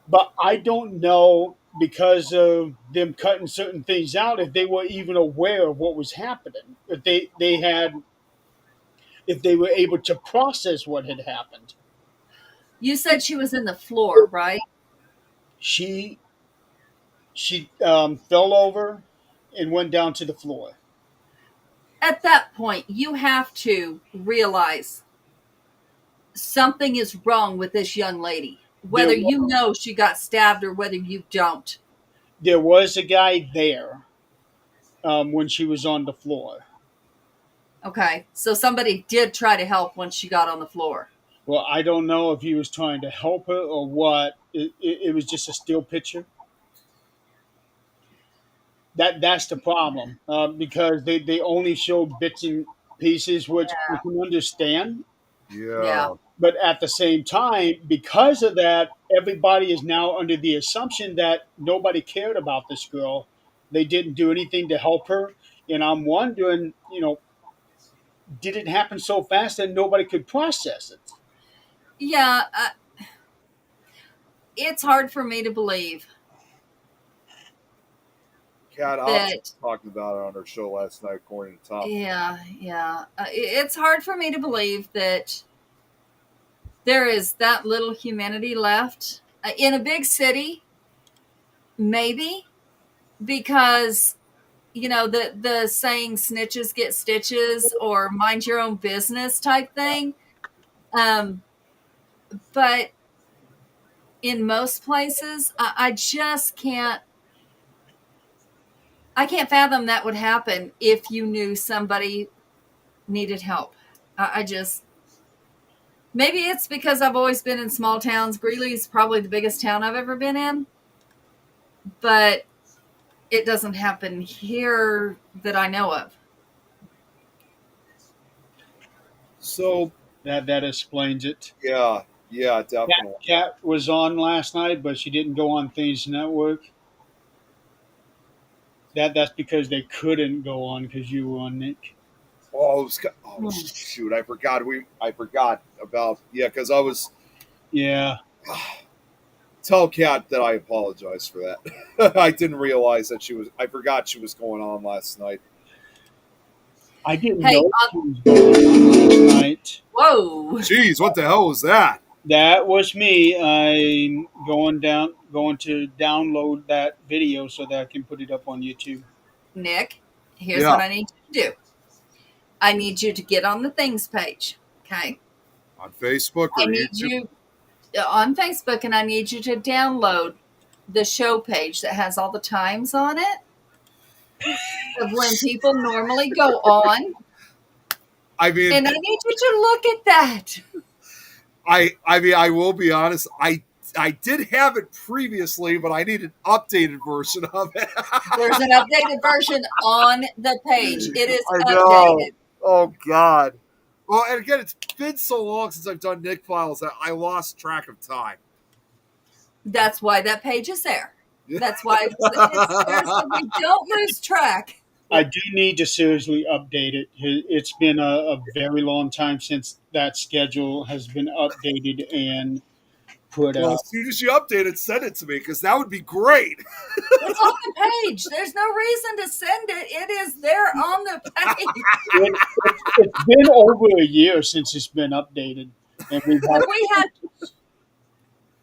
But I don't know, because of them cutting certain things out, if they were even aware of what was happening. If they had, if they were able to process what had happened. You said she was in the floor, right? She fell over and went down to the floor. At that point, you have to realize something is wrong with this young lady, There, whether you know she got stabbed or whether you don't. there was a guy there when she was on the floor. Okay, so somebody did try to help once she got on the floor. Well, I don't know if he was trying to help her or what. It was just a still picture. That's the problem, because they only show bits and pieces, which I can understand. Yeah. Yeah. But at the same time, because of that, everybody is now under the assumption that nobody cared about this girl. They didn't do anything to help her. And I'm wondering, did it happen so fast that nobody could process it? Yeah, it's hard for me to believe Kat Ops that. talking about it on her show last night, according to Tom. Yeah. It's hard for me to believe that there is that little humanity left in a big city. Maybe because the saying "snitches get stitches" or "mind your own business" type thing. Um, but in most places, I just can't. I can't fathom that would happen if you knew somebody needed help. I just maybe it's because I've always been in small towns. Greeley's probably the biggest town I've ever been in, but it doesn't happen here that I know of. So That explains it. yeah, Cat, definitely. Cat was on last night, but she didn't go on Things Network. That's because they couldn't go on because you were on, Nick. Hmm. Shoot! I forgot about because I was Yeah, tell Kat that I apologize for that. I didn't realize that I forgot she was going on last night. I didn't Hey, know she was going on last night. whoa, Jeez, what the hell was that? That was me. I'm going to download that video so that I can put it up on YouTube. Nick, here's Yeah, what I need you to do. I need you to get on the things page. Okay. on Facebook I or need YouTube. you on Facebook, and I need you to download the show page that has all the times on it of when people normally go on. I mean, And I need you to look at that. I will be honest. I did have it previously, but I need an updated version of it. There's an updated version on the page. It is I know. updated. Oh God. Well, and again, it's been so long since I've done Nick Files that I lost track of time. That's why that page is there. That's why it's there so we don't lose track. I do need to seriously update it. It's been a very long time since that schedule has been updated and put Well, out. as soon as you update it, send it to me because that would be great. It's on the page. There's no reason to send it. It is there on the page. It's been over a year since it's been updated, and we've had. Have we had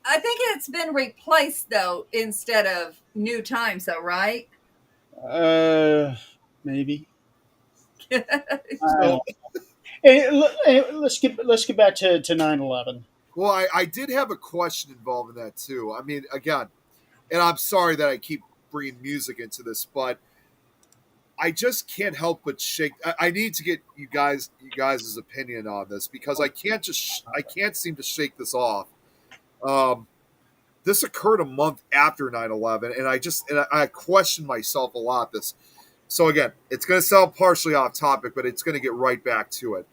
I think it's been replaced though instead of new times though, right? Maybe. I don't So, know. Hey, let's get back to 9/11. well, I did have a question involved in that too. I mean, again, and I'm sorry that I keep bringing music into this, but I just can't help but shake. I need to get you guys' opinion on this because I can't seem to shake this off. Um, this occurred a month after 9/11, and I question myself a lot. So again, it's going to sound partially off topic, but it's going to get right back to it.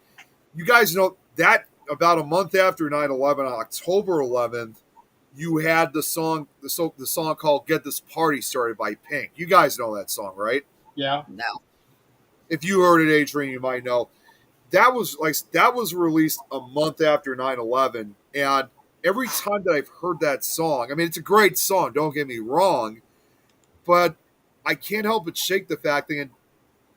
You guys know that about a month after 9/11, on October 11th, you had the song called "Get This Party Started" by Pink. You guys know that song, right? Yeah. No. If you heard it, Adrian, you might know that was released a month after 9/11, and every time that I've heard that song, I mean, it's a great song, don't get me wrong, but I can't help but shake the fact that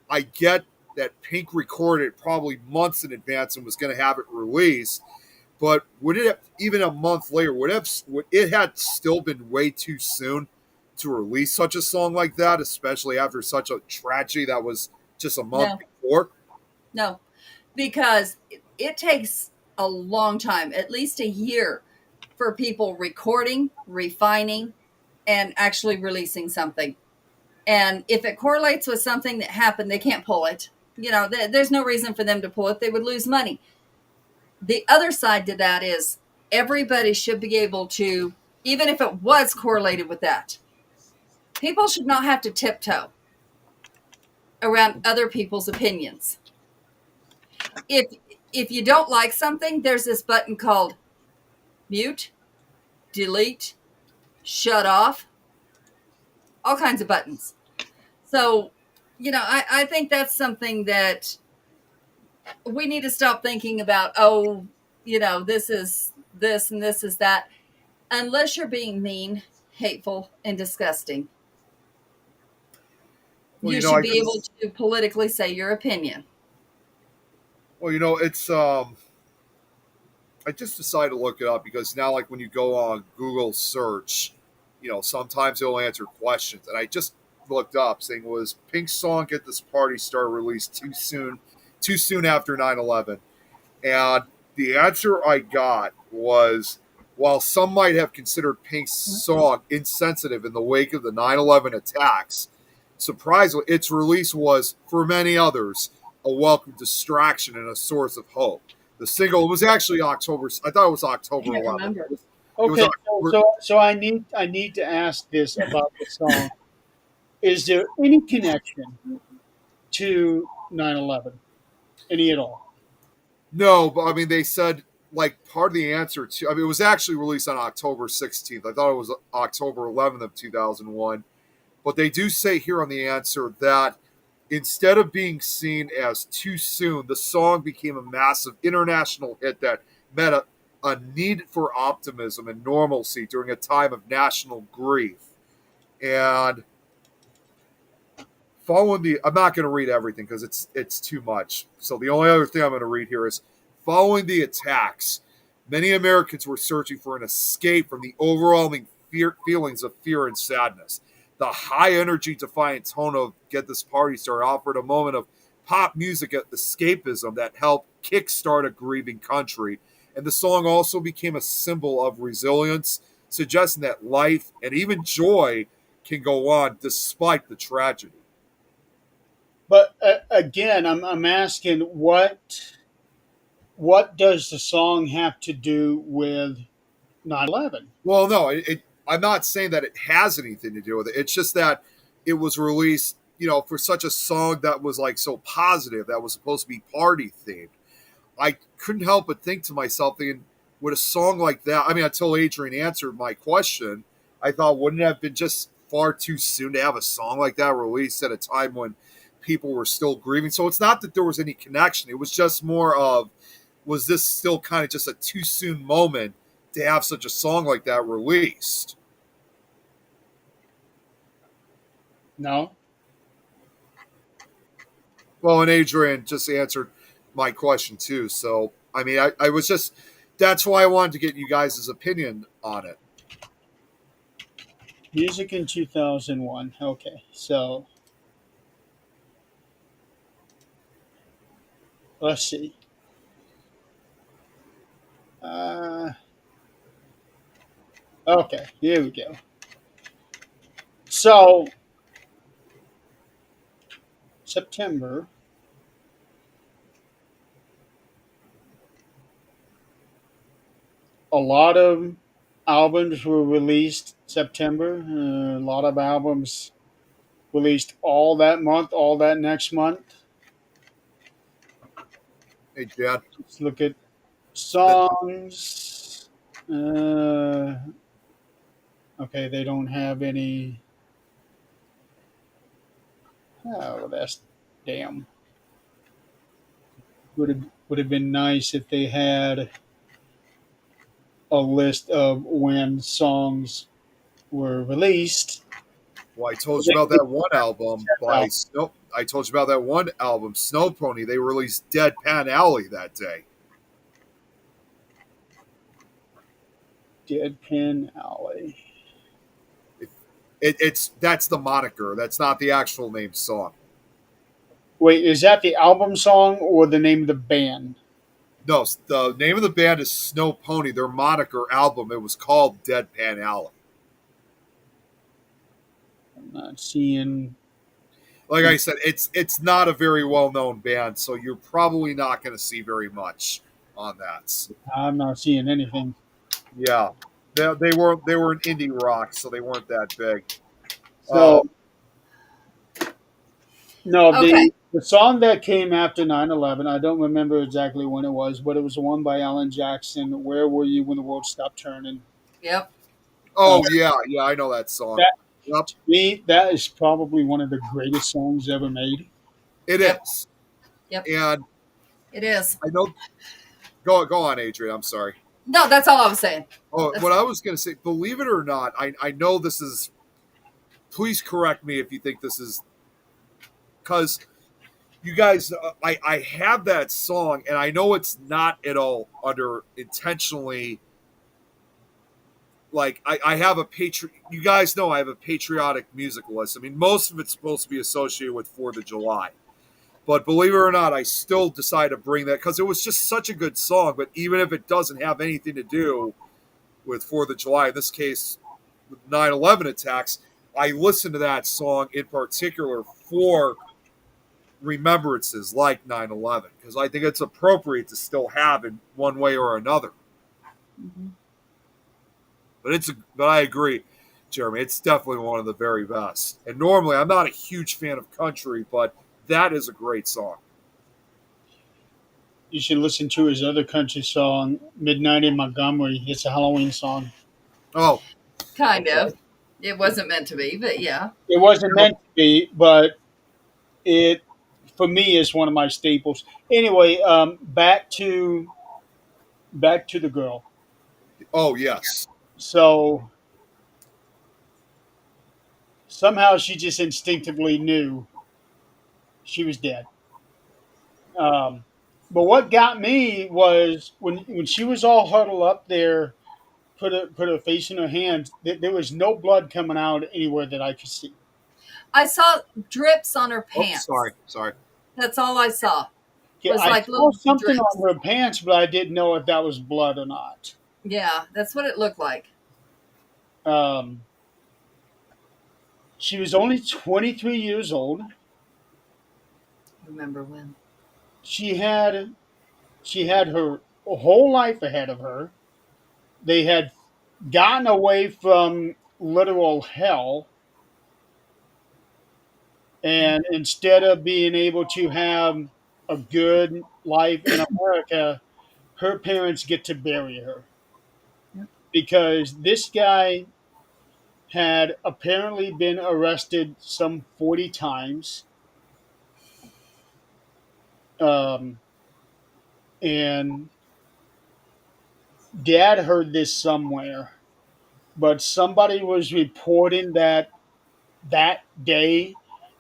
I get that Pink recorded it probably months in advance and was going to have it released. But would it have, even a month later, would it had still been way too soon to release such a song like that, especially after such a tragedy that was just a month No, before? no, because it takes a long time, at least a year, for people recording, refining, and actually releasing something. And if it correlates with something that happened, they can't pull it. There's no reason for them to pull it. They would lose money. The other side to that is everybody should be able to, even if it was correlated with that, people should not have to tiptoe around other people's opinions. If if you don't like something, there's this button called mute, delete, shut off, all kinds of buttons. So, I think that's something that we need to stop thinking about. Oh, this is this and this is that, unless you're being mean, hateful, and disgusting. Well, You you know, should I be able just to politically say your opinion. it's I just decided to look it up because now, like when you go on Google search, sometimes it'll answer questions, and I just looked up saying was Pink's song "Get This Party Started" released too soon after 9/11, and the answer I got was while some might have considered Pink's song insensitive in the wake of the 9/11 attacks, surprisingly, its release was, for many others, a welcome distraction and a source of hope. The single was actually October. I thought it was I October can't 11th. remember. It was Okay, October. so I need to ask this about the song. Is there any connection to 9/11? Any at all? No, but I mean, they said like part of the answer to. I mean, it was actually released on October 16th. I thought it was October 11th of 2001. But they do say here on the answer that instead of being seen as too soon, the song became a massive international hit that met a need for optimism and normalcy during a time of national grief. And following the, I'm not going to read everything because it's too much. So the only other thing I'm going to read here is following the attacks, many Americans were searching for an escape from the overwhelming feelings of fear and sadness. The high energy, defiant tone of "Get This Party Started" offered a moment of pop music escapism that helped kickstart a grieving country. And the song also became a symbol of resilience, suggesting that life and even joy can go on despite the tragedy. But again, I'm asking what does the song have to do with 9/11? Well, no, I'm not saying that it has anything to do with it. It's just that it was released, for such a song that was like so positive, that was supposed to be party themed. I couldn't help but think to myself, thinking, with a song like that, I mean, until Adrian answered my question, I thought, wouldn't it have been just far too soon to have a song like that released at a time when people were still grieving? So it's not that there was any connection. It was just more of, was this still kind of just a too soon moment to have such a song like that released? No. Well, and Adrian just answered my question too. So, I mean, I was just, that's why I wanted to get you guys' opinion on it. Music in 2001. Okay, so let's see. Uh, okay, here we go. So September, a lot of albums were released September. A lot of albums released all that month, all that next month. Hey, Jan, Let's look at that, songs. Uh, okay, they don't have any. Oh, that's damn. Would have been nice if they had a list of when songs were released. Well, I told you about that one album by Snow. I told you about that one album, Snow Pony. They released Deadpan Alley that day. Deadpan Alley. It's that's the moniker. That's not the actual name song. Wait, is that the album song or the name of the band? No, the name of the band is Snow Pony. Their moniker album, it was called Deadpan Alley. I'm not seeing. Like I said, it's not a very well known band, so you're probably not going to see very much on that. I'm not seeing anything. Yeah, they were an indie rock, so they weren't that big. So no, Okay. the song that came after 9/11, I don't remember exactly when it was, but it was the one by Alan Jackson. Where were you when the world stopped turning? Yep. Oh yeah, I know that song. That Yep, to me, that is probably one of the greatest songs ever made. it Yep. is. Yep. And It is. I know. Go on, Adrian. I'm sorry. No, that's all I was saying. Oh, That's- what I was going to say, believe it or not, I know this is. Please correct me if you think this is because you guys, I have that song, and I know it's not at all under intentionally. Like I have a you guys know I have a patriotic music list. I mean, most of it's supposed to be associated with 4th of July. But believe it or not, I still decided to bring that because it was just such a good song. But even if it doesn't have anything to do with 4th of July, in this case, with 9/11 attacks, I listened to that song in particular for remembrances like 9/11 because I think it's appropriate to still have in one way or another. Mhm. But I agree, Jeremy. It's definitely one of the very best. And normally, I'm not a huge fan of country, but that is a great song. You should listen to his other country song, "Midnight in Montgomery." It's a Halloween song. Oh, Kind okay. of. It wasn't meant to be, but yeah. It wasn't meant to be, but it for me is one of my staples. Anyway, back to the girl. Oh, yes. So somehow she just instinctively knew she was dead. Um, but what got me was when she was all huddled up there, put her face in her hands. There was no blood coming out anywhere that I could see. I saw drips on her Oh, pants. sorry. That's all I saw. Yeah, Was I like saw little something drips. on her pants, but I didn't know if that was blood or not. Yeah, that's what it looked like. Um, she was only 23 years old. Remember when? She had her whole life ahead of her. They had gotten away from literal hell, and instead of being able to have a good life in America, her parents get to bury her Yep. because this guy had apparently been arrested some 40 times. Um, and dad heard this somewhere, but somebody was reporting that day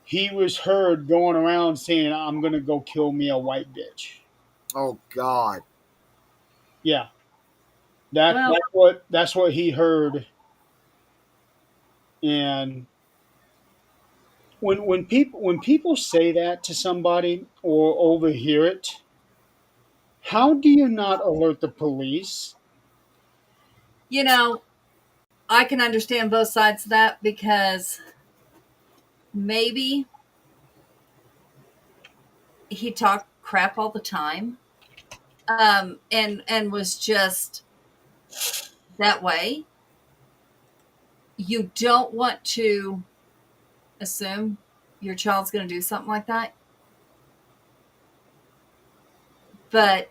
he was heard going around saying, "I'm going to go kill me a white bitch." Oh, God. Yeah, Well, that's what he heard. And when people say that to somebody or overhear it, how do you not alert the police? you know, I can understand both sides of that because maybe he talked crap all the time, and was just that way. You don't want to assume your child's going to do something like that, but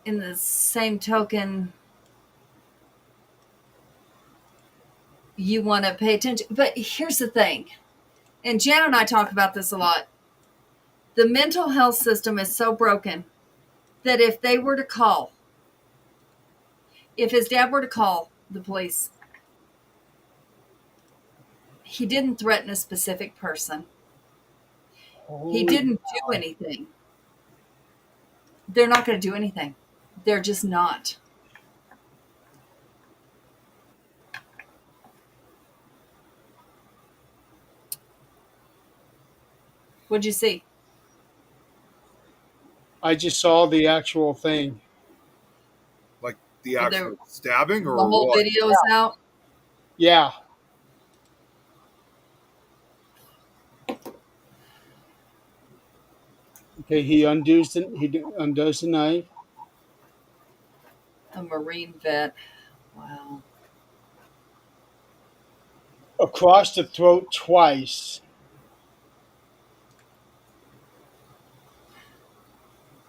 in the same token, you want to pay attention. But here's the thing, and Jan and I talk about this a lot. The mental health system is so broken that if they were to call, If his dad were to call the police, he didn't threaten a specific person. He didn't do anything. They're not going to do anything. They're just not. What'd you see? I just saw the actual thing. Like the The actual stabbing or whole what? video is out. Yeah. Okay, he undoes the knife. A Marine vet. Wow. Across the throat twice.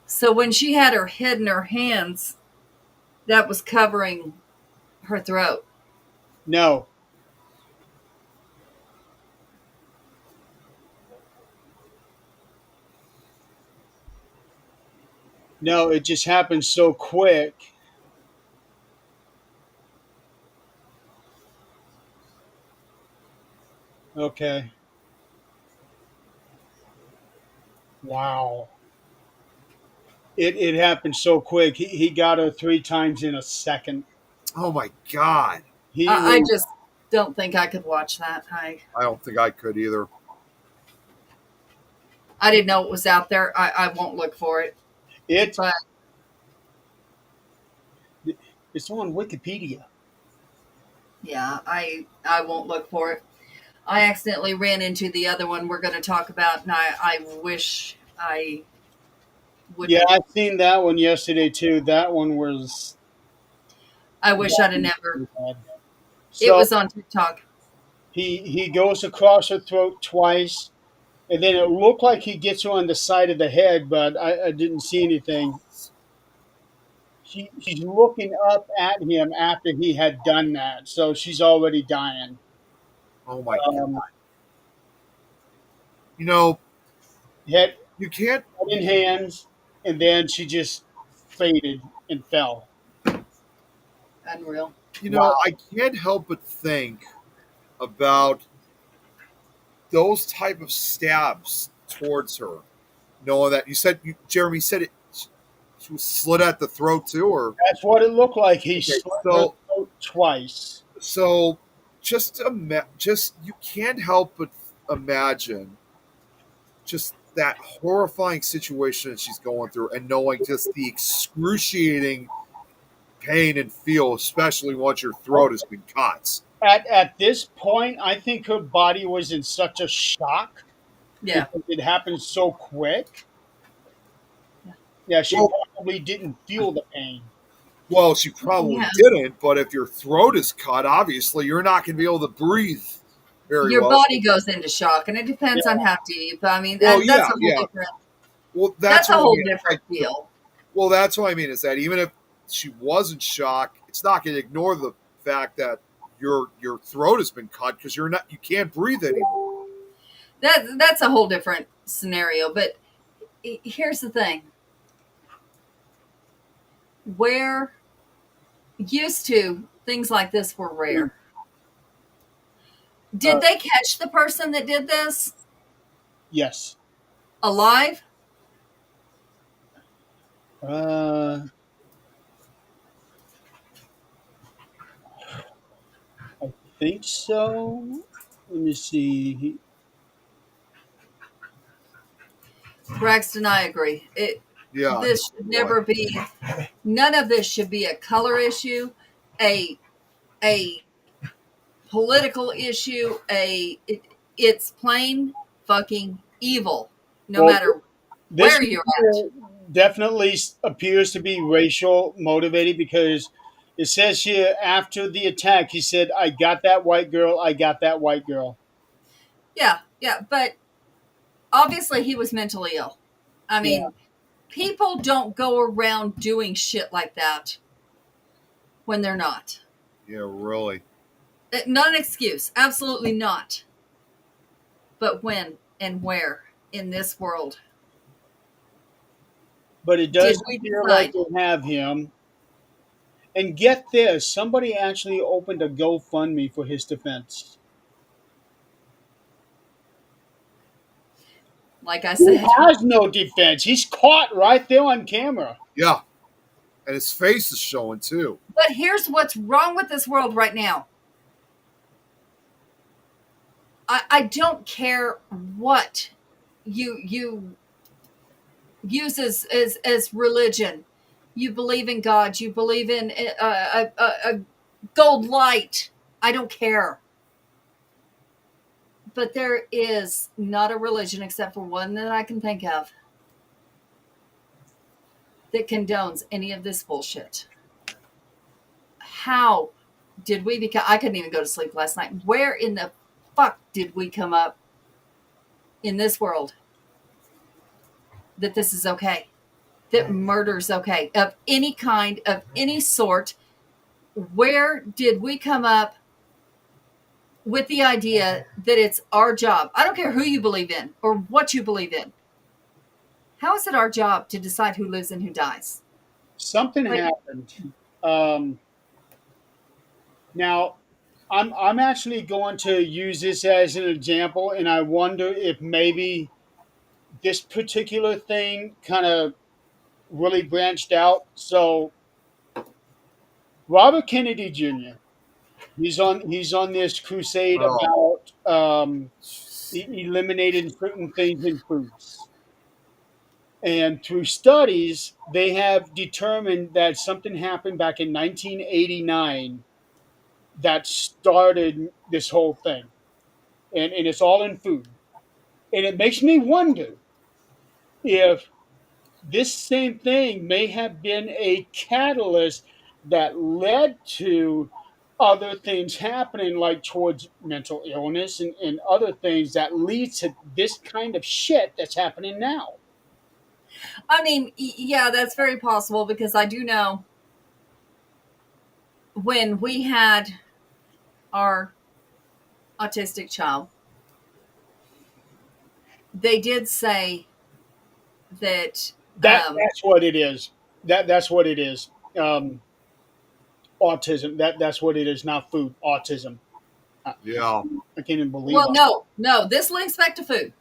So when she had her head in her hands, that was covering her throat. No. No, it just happened so quick. Okay. Wow. It happened so quick. He got her 3 times in a second. Oh my God. He I was, just don't think I could watch that. I don't think I could either. I didn't know it was out there. I won't look for it. it But it's on Wikipedia. yeah, I won't look for it. I accidentally ran into the other one we're going to talk about, and I wish I would. Yeah, I've seen that one yesterday too. That one was I wish I'd have never. bad. It So was on TikTok. he goes across her throat twice, and then it looked like he gets her on the side of the head, but I didn't see anything. She's looking up at him after he had done that, so she's already dying. Oh my God. Um, You know, Head you can't. in hands, and then she just faded and fell. Unreal. You know, Wow. I can't help but think about those type of stabs towards her, knowing that Jeremy said it. She was slit at the throat too, or That's what it looked like. He okay. slit her throat twice. So just you can't help but imagine just that horrifying situation that she's going through, and knowing just the excruciating pain and feel, especially once your throat has been cut. At this point, I think her body was in such a shock Yeah. because it happened so quick. Yeah, she Well, probably didn't feel the pain. well, she probably Yeah. didn't, but if your throat is cut, obviously you're not going to be able to breathe very Your well. body goes into shock, and it depends on how deep. I mean, Well, that's a yeah, whole yeah. different. Well, That's a what I whole mean. different Like, deal. well, that's what I mean is that even if she was in shock, it's not going to ignore the fact that your throat has been cut because you can't breathe anymore. That's a whole different scenario. But here's the thing: where used to things like this were rare. Did they catch the person that did this Yes. alive? I think so. Let me see. Braxton, I agree. Yeah. This should never be. None of this should be a color issue, a political issue. It's plain fucking evil. No Well, matter This where you're at. definitely appears to be racial motivated because it says here after the attack, he said, "I got that white girl. I got that white girl." Yeah, yeah, but obviously he was mentally ill. I Yeah. mean, people don't go around doing shit like that when they're not. Yeah, really. Not an excuse. Absolutely not. But when and where in this world? But it does Did we appear like decide? they have him. And get this, somebody actually opened a GoFundMe for his defense. Like I He said, has no defense. He's caught right there on camera. Yeah, and his face is showing too. but here's what's wrong with this world right now. I don't care what you use as religion. You believe in God. You believe in a gold light. I don't care. But there is not a religion except for one that I can think of that condones any of this bullshit. How did we become? I couldn't even go to sleep last night. Where in the fuck did we come up in this world that this is okay? That murder's okay of any kind, of any sort? Where did we come up with the idea that it's our job? I don't care who you believe in or what you believe in. How is it our job to decide who lives and who dies? Something Like, happened. Um, Now, I'm actually going to use this as an example, and I wonder if maybe this particular thing kind of really branched out. So, Robert Kennedy Jr. He's on this crusade Oh, about eliminating certain things in foods. And through studies, they have determined that something happened back in 1989 that started this whole thing. And it's all in food. And it makes me wonder if this same thing may have been a catalyst that led to other things happening, like towards mental illness and other things that lead to this kind of shit that's happening now. I mean, yeah, that's very possible because I do know when we had our autistic child, they did say that, That's what it is. That's what it is. Autism. That's what it is. Not food. Autism. I, yeah. I can't even believe well, I. no, this links back to food.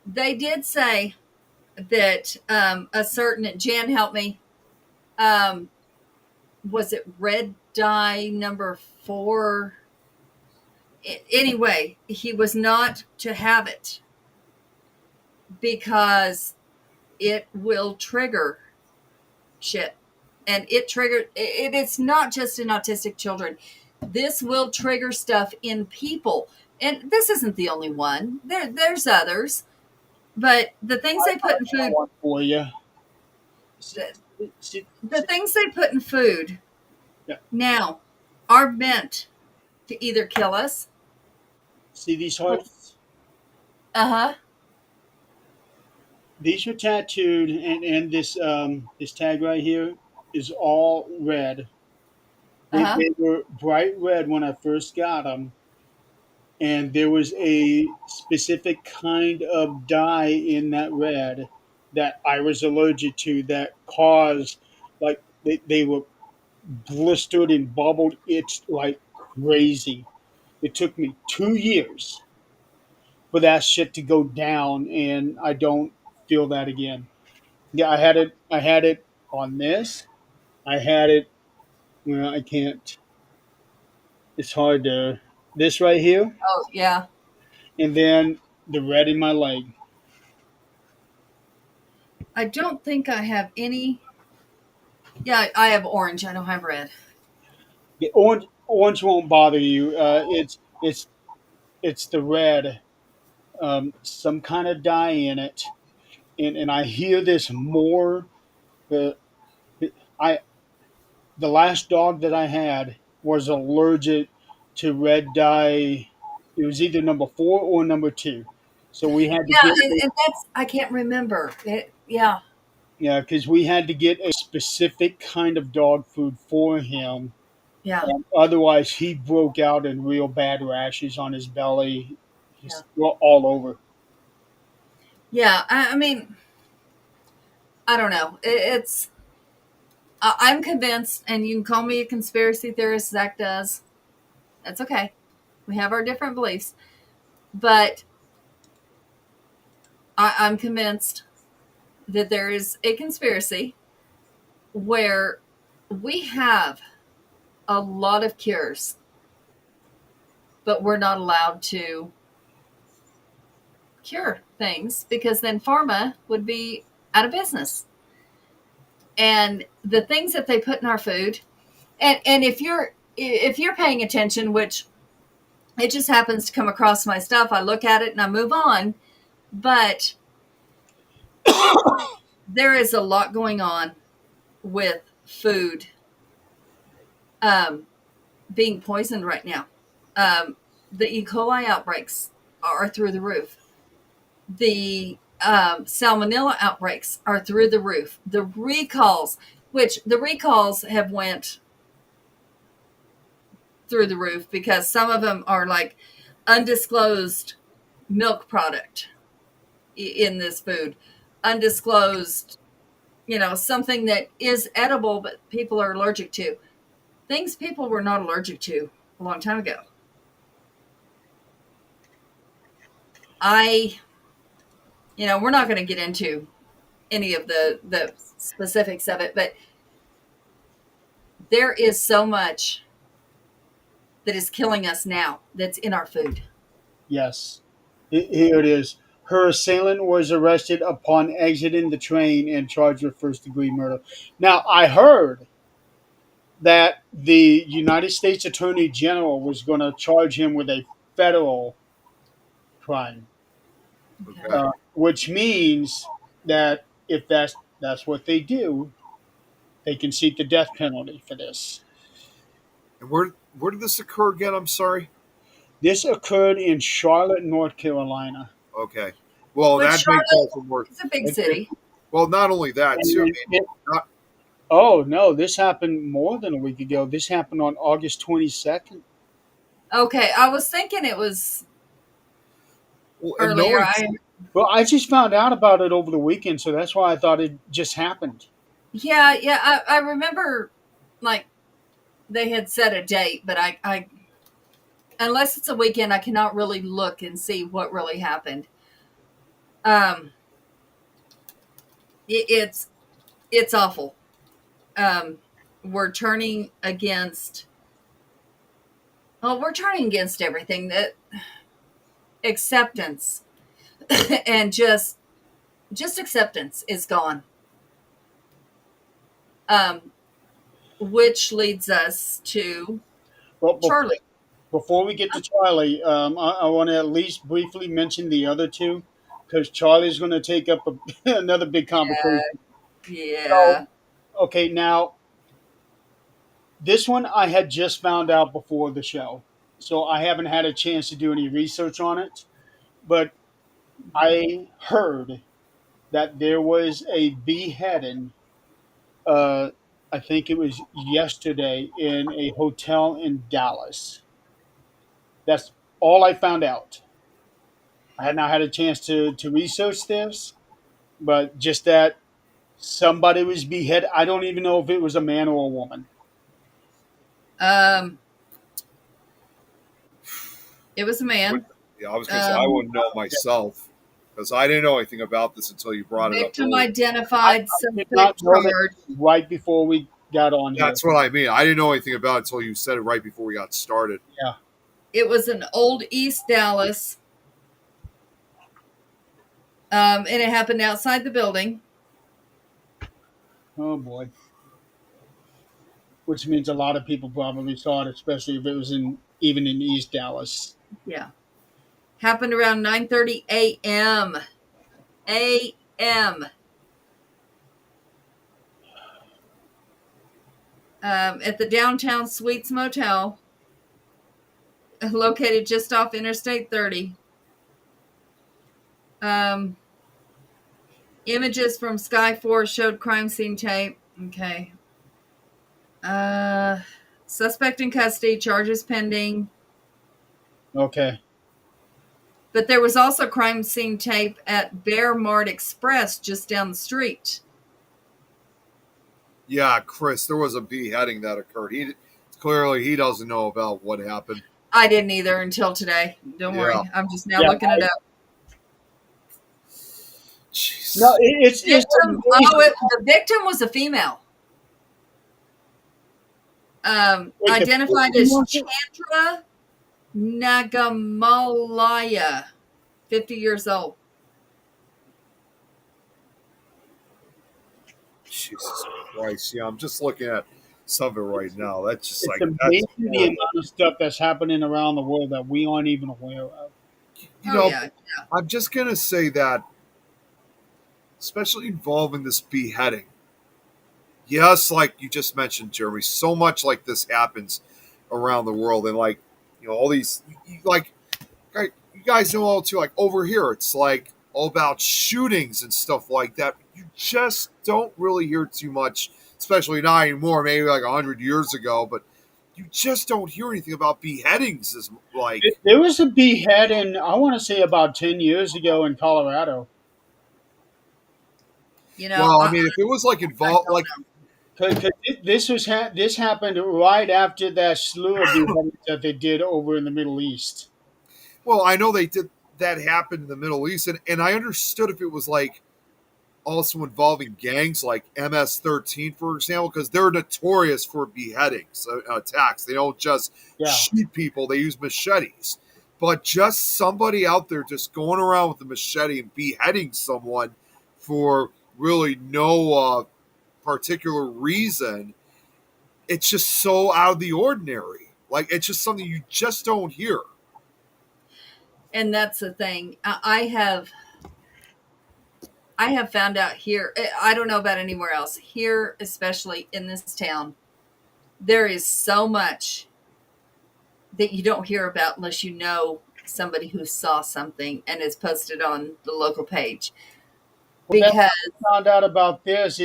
They did say that a certain, Jan helped me, um, was it red dye number 4? Anyway, he was not to have it because it will trigger shit. And it triggered it's not just in autistic children. This will trigger stuff in people. And this isn't the only one. There's others. But the things they put in I food, want for you. See, the, see, the things they put in food yeah. now are meant to either kill us. See these hearts? Uh-huh. These are tattooed, and this tag right here is all red. Uh-huh. They were bright red when I first got them, and there was a specific kind of dye in that red that I was allergic to that caused, like, they were blistered and bubbled itched like crazy. It took me 2 years for that shit to go down, and I don't feel that again. Yeah, I had it. I had it on this. I had it. Well, I can't. It's hard to. This right here, Oh, yeah. and then the red in my leg. I don't think I have any. Yeah, I have orange. I don't have red. The orange won't bother you. It's the red. Some kind of dye in it, and I hear this more. The I the last dog that I had was allergic to red dye. It was either number 4 or number 2. So we had to Yeah, get and that's, I can't remember. Yeah. yeah, because we had to get a specific kind of dog food for him. Yeah. Otherwise, he broke out in real bad rashes on his belly. Yeah. He's all over. Yeah. I mean, I don't know. It's, I'm convinced, and you can call me a conspiracy theorist, Zach does. That's okay. We have our different beliefs. But I'm convinced that there is a conspiracy where we have a lot of cures, but we're not allowed to cure things because then pharma would be out of business. And the things that they put in our food, and if you're paying attention, which it just happens to come across my stuff, I look at it and I move on. But there is a lot going on with food being poisoned right now. The E. coli outbreaks are through the roof. The salmonella outbreaks are through the roof. The recalls, which the recalls have went through the roof because some of them are like undisclosed milk product in this food, undisclosed, something that is edible but people are allergic to. Things people were not allergic to a long time ago. We're not going to get into any of the specifics of it, but there is so much that is killing us now that's in our food. Yes. Here it is. Her assailant was arrested upon exiting the train and charged with first-degree murder. Now, I heard that the United States Attorney General was going to charge him with a federal crime, Okay. which means that if that's what they do, they can seek the death penalty for this. And where did this occur again? I'm sorry. This occurred in Charlotte, North Carolina. Okay. Well, But that makes Charlotte, also more. it's a big and- city. Well, not only that, And too. I it- mean, it- not, oh no, this happened more than a week ago. This happened on August 22nd. Okay, I was thinking it was well, and earlier. knowing, Well, I just found out about it over the weekend, so that's why I thought it just happened. Yeah. I remember, like, they had set a date, but I unless it's a weekend, I cannot really look and see what really happened. Um, it's awful. We're turning against. Well, we're turning against everything that acceptance and just acceptance is gone. Which leads us to Well, Charlie. before we get to Charlie, I want to at least briefly mention the other two because Charlie's going to take up another big conversation. Yeah. Okay, now this one I had just found out before the show, so I haven't had a chance to do any research on it. But I heard that there was a beheading. Uh, I think it was yesterday in a hotel in Dallas. That's all I found out. I had not had a chance to research this, but just that somebody was beheaded. I don't even know if it was a man or a woman. It was a man. yeah, I was going to say I wouldn't know myself because I didn't know anything about this until you brought it up. Victim earlier. identified, Did not subject know that charged. right before we got on here. That's what I mean. I didn't know anything about it until you said it right before we got started. Yeah. It was an old East Dallas. And it happened outside the building. Oh boy. Which means a lot of people probably saw it, especially if it was even in East Dallas. Yeah. Happened around 9:30 a.m. a.m. At the Downtown Suites Motel, located just off Interstate 30. Images from Sky 4 showed crime scene tape. Okay. Suspect in custody, charges pending. Okay. But there was also crime scene tape at Bear Mart Express just down the street. Yeah, Chris, there was a beheading that occurred. He doesn't know about what happened. I didn't either until today. Don't Yeah. worry. I'm just now Yeah, looking it up. no, Jeez. it's Victim. amazing. The victim was a female. Like the Identified victim as was it? Chandra Nagamalaya, 50 years old. Jesus Christ. Yeah, I'm just looking at some of it right now. That's just It's like, that's amazing the horrible. amount of stuff that's happening around the world that we aren't even aware of. You Oh know, yeah. I'm just going to say that, especially involving this beheading, yes, like you just mentioned, Jeremy, so much like this happens around the world. And like, all these, like, you guys know all too, like over here, it's like all about shootings and stuff like that. You just don't really hear too much, especially not anymore, maybe like 100 years ago, but you just don't hear anything about beheadings as like, There was a beheading, I want to say about 10 years ago in Colorado. You know, well, I mean, if it was like I involved, don't like, know. Because this happened right after that slew of beheadings that they did over in the Middle East. well, I know they did that happen in the Middle East, and I understood if it was like also involving gangs like MS-13, for example, because they're notorious for beheadings, attacks. They don't just Yeah. shoot people; they use machetes. But just somebody out there just going around with a machete and beheading someone for really no particular reason, it's just so out of the ordinary. Like it's just something you just don't hear. And that's the thing. I have found out here. I don't know about anywhere else. Here, especially in this town, there is so much that you don't hear about unless you know somebody who saw something and is posted on the local page. Well, that's Because how I found out about this.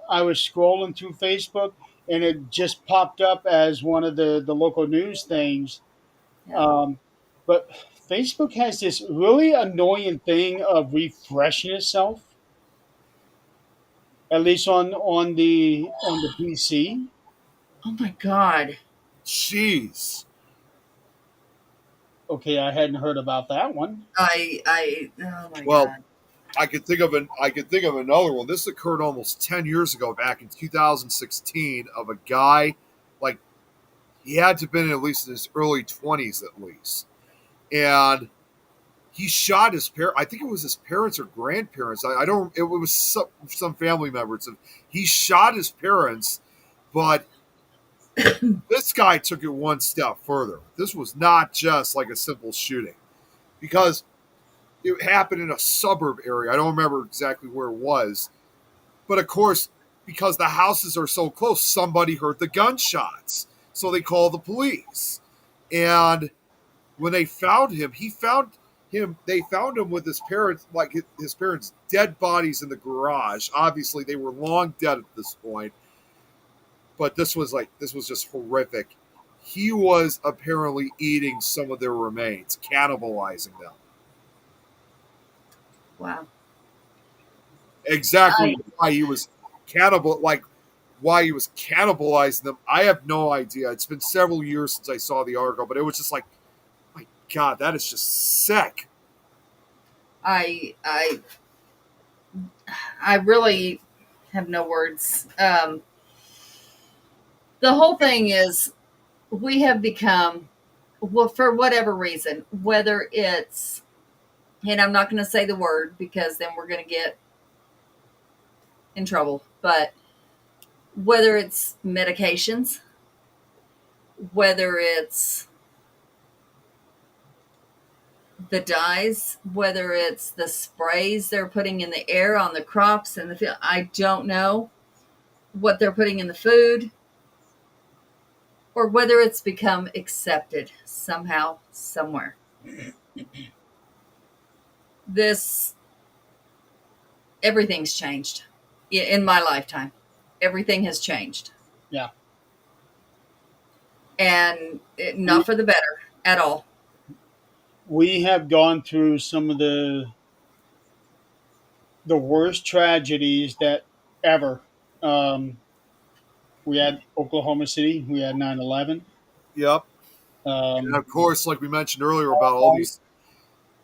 I was scrolling through Facebook and it just popped up as one of the local news things. yeah, Um, but Facebook has this really annoying thing of refreshing itself, at least on the PC. oh my god, Jeez. Okay, I hadn't heard about that one. oh my Well, god, I could think of another one. This occurred almost 10 years ago, back in 2016, of a guy like he had to have been at least in his early 20s at least, and he shot his parent. I think it was his parents or grandparents. I don't. It was some family members. He shot his parents, but this guy took it one step further. This was not just like a simple shooting because it happened in a suburb area. I don't remember exactly where it was. But of course, because the houses are so close, somebody heard the gunshots. So they called the police. And when they found him, they found him with his parents, like his parents' dead bodies in the garage. Obviously, they were long dead at this point. But this was just horrific. He was apparently eating some of their remains, cannibalizing them. wow. Exactly I why he was cannibal, like why he was cannibalizing them, I have no idea. It's been several years since I saw the article, but it was just like, my God, that is just sick. I I I really have no words. The whole thing is we have become, well, for whatever reason, whether it's, and I'm not going to say the word because then we're going to get in trouble, but whether it's medications, whether it's the dyes, whether it's the sprays they're putting in the air on the crops and the field, I don't know what they're putting in the food, or whether it's become accepted somehow, somewhere. This, everything's changed in my lifetime. Everything has changed, Yeah. and not for the better at all. We have gone through some of the worst tragedies that ever. Um, We had Oklahoma City. We had 9/11. Yep. And Um, of course, like we mentioned earlier about all these,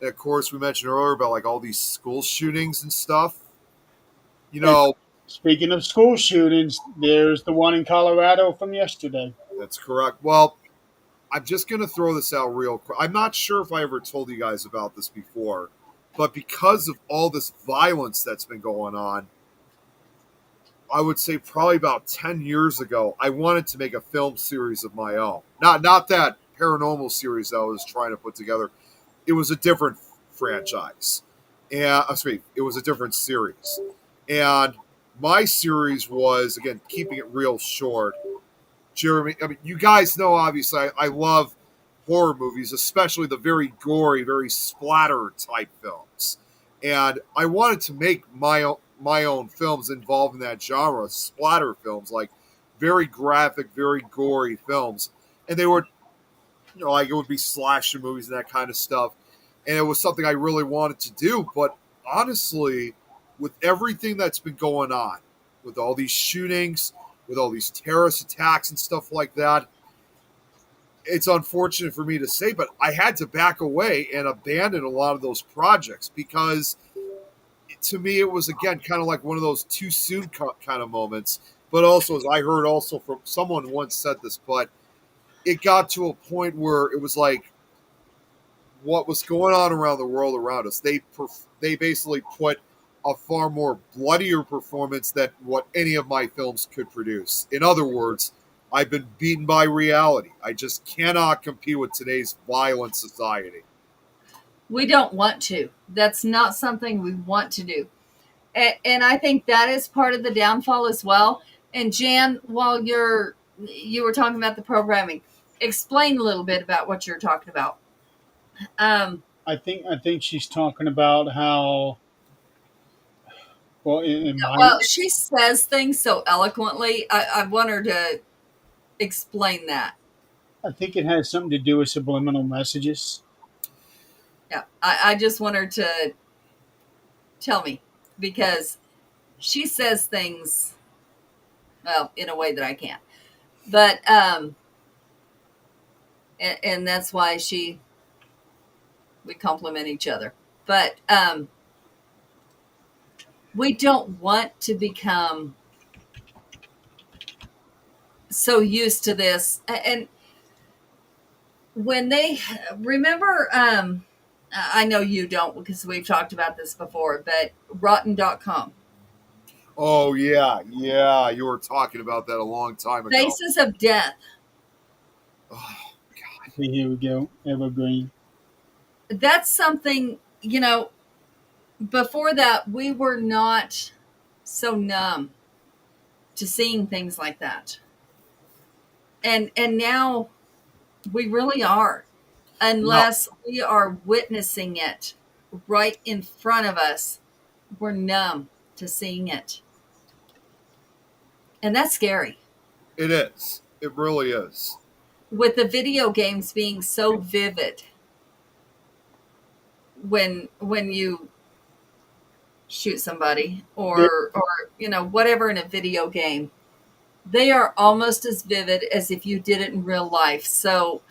of course, we mentioned earlier about like all these school shootings and stuff. You and know, speaking of school shootings, there's the one in Colorado from yesterday. that's correct. Well, I'm just going to throw this out real quick. I'm not sure if I ever told you guys about this before, but because of all this violence that's been going on, I would say probably about 10 years ago, I wanted to make a film series of my own. Not that paranormal series that I was trying to put together. It was a different franchise. And excuse me, it was a different series. And my series was, again, keeping it real short. Jeremy, I mean, you guys know, obviously, I love horror movies, especially the very gory, very splatter type films. And I wanted to make my own films involved in that genre, splatter films, like very graphic, very gory films. And they were, like it would be slasher movies and that kind of stuff. And it was something I really wanted to do. But honestly, with everything that's been going on, with all these shootings, with all these terrorist attacks and stuff like that, it's unfortunate for me to say, but I had to back away and abandon a lot of those projects because to me it was, again, kind of like one of those too soon kind of moments. But also, as I heard also from someone once said this, but it got to a point where it was like what was going on around the world around us. They basically put a far more bloodier performance than what any of my films could produce. In other words, I've been beaten by reality. I just cannot compete with today's violent society. We don't want to. That's not something we want to do. And I think that is part of the downfall as well. And Jan, while you were talking about the programming, explain a little bit about what you're talking about. Um, I think she's talking about how, well, in my, well, she says things so eloquently. I want her to explain that. I think it has something to do with subliminal messages. Yeah, I just want her to tell me because she says things, well, in a way that I can't. But and that's why we compliment each other. But we don't want to become so used to this. And when they remember, I know you don't because we've talked about this before, but rotten.com, Oh yeah, yeah. You were talking about that a long time ago. Faces of Death. Oh, Okay, here we go. Evergreen. That's something, before that, we were not so numb to seeing things like that. And now we really are, no, unless we are witnessing it right in front of us. We're numb to seeing it. And that's scary. it is. It really is. With the video games being so vivid when you shoot somebody There, or whatever in a video game, they are almost as vivid as if you did it in real life. So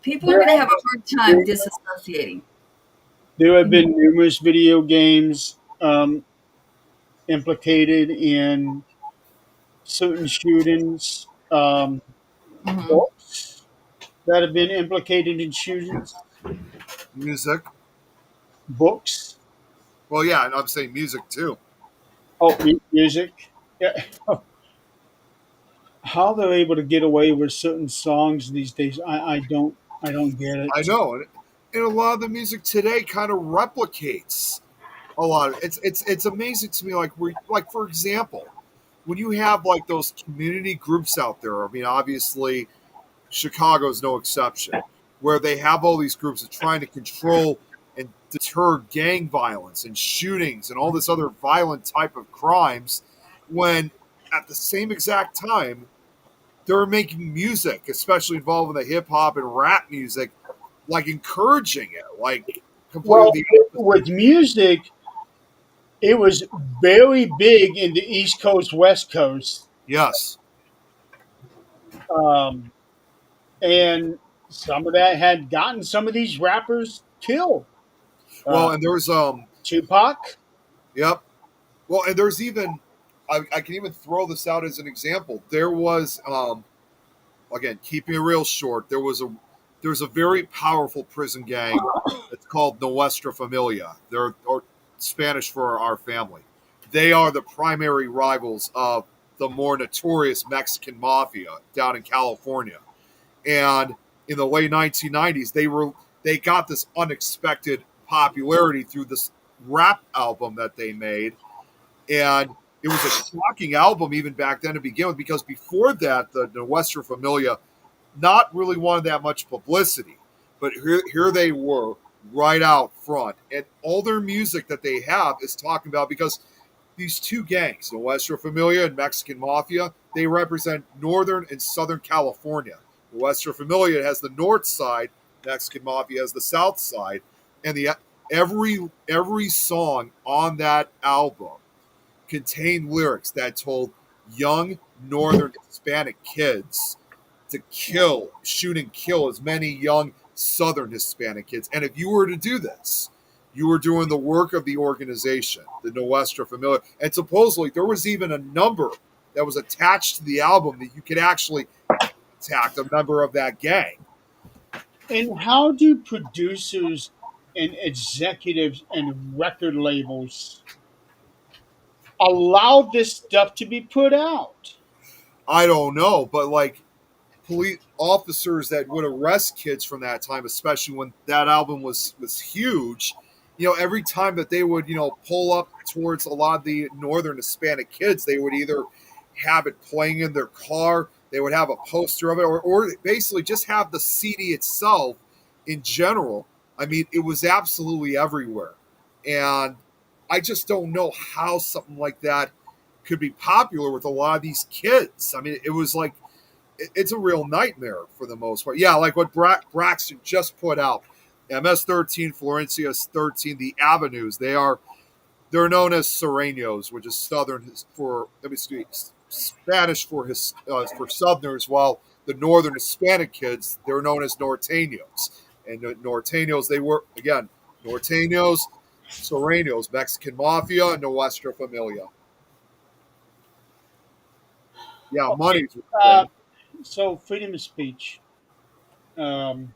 people are there, going to have a hard time there, disassociating. there have been numerous video games implicated in certain shootings. Mm-hmm. Books that have been implicated in shootings. Music. Books. Well, yeah, and I'm saying music too. Oh, music. Yeah. How they're able to get away with certain songs these days, I don't get I it. know, and a lot of the music today kind of replicates a lot of it's amazing to me. Like for example, when you have like those community groups out there. I mean, obviously, Chicago's no exception, where they have all these groups that are trying to control and deter gang violence and shootings and all this other violent type of crimes, when at the same exact time they're making music, especially involving the hip hop and rap music, like encouraging it, like completely Well, the with music, it was very big in the East Coast, West Coast. yes, Um, and some of that had gotten some of these rappers killed. Well, Uh, and there's Tupac. yep. Well, and there's even I can even throw this out as an example. There was again, keeping it real short, there's a very powerful prison gang that's called Nuestra Familia. They're or Spanish for our family. They are the primary rivals of the more notorious Mexican mafia down in California. And in the late 1990s, they got this unexpected popularity through this rap album that they made, and it was a shocking album even back then to begin with, because before that, the Western Familia not really wanted that much publicity. But here they were right out front. And all their music that they have is talking about, because these two gangs, the Western Familia and Mexican Mafia, they represent Northern and Southern California. The Western Familia has the north side, Mexican Mafia has the south side. And every song on that album contained lyrics that told young Northern Hispanic kids to shoot and kill as many young Southern Hispanic kids. And if you were to do this, you were doing the work of the organization, the Nuestra Familia. And supposedly there was even a number that was attached to the album that you could actually contact a member of that gang. And how do producers and executives and record labels allow this stuff to be put out? I don't know, but like police officers that would arrest kids from that time, especially when that album was huge. Every time that they would pull up towards a lot of the Northern Hispanic kids, they would either have it playing in their car, they would have a poster of it, or basically just have the CD itself in general. I mean, it was absolutely everywhere, and I just don't know how something like that could be popular with a lot of these kids. I mean, it was like it's a real nightmare for the most part. Yeah, like what Braxton just put out. MS-13, Florencia's 13, the Avenues. They're known as Serenos, which is Southern for Spanish for Southerners, while the Northern Hispanic kids, they're known as Norteños. And the Norteños, they were again Norteños, Serenos, Mexican Mafia, and Nuestra Familia. Yeah, Okay. money's the Uh, thing. so freedom of speech. Um,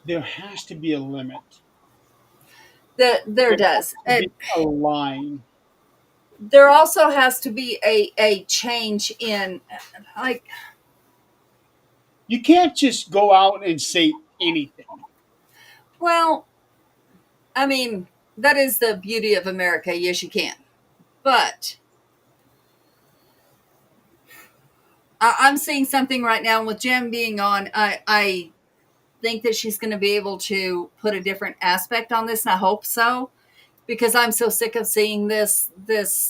there has to be a limit. There There does. has to be a line. There also has to be a change in, like, You can't just go out and say anything. well, I mean, that is the beauty of America. Yes, you can. But I'm seeing something right now with Jem being on. I think that she's going to be able to put a different aspect on this, and I hope so, because I'm so sick of seeing this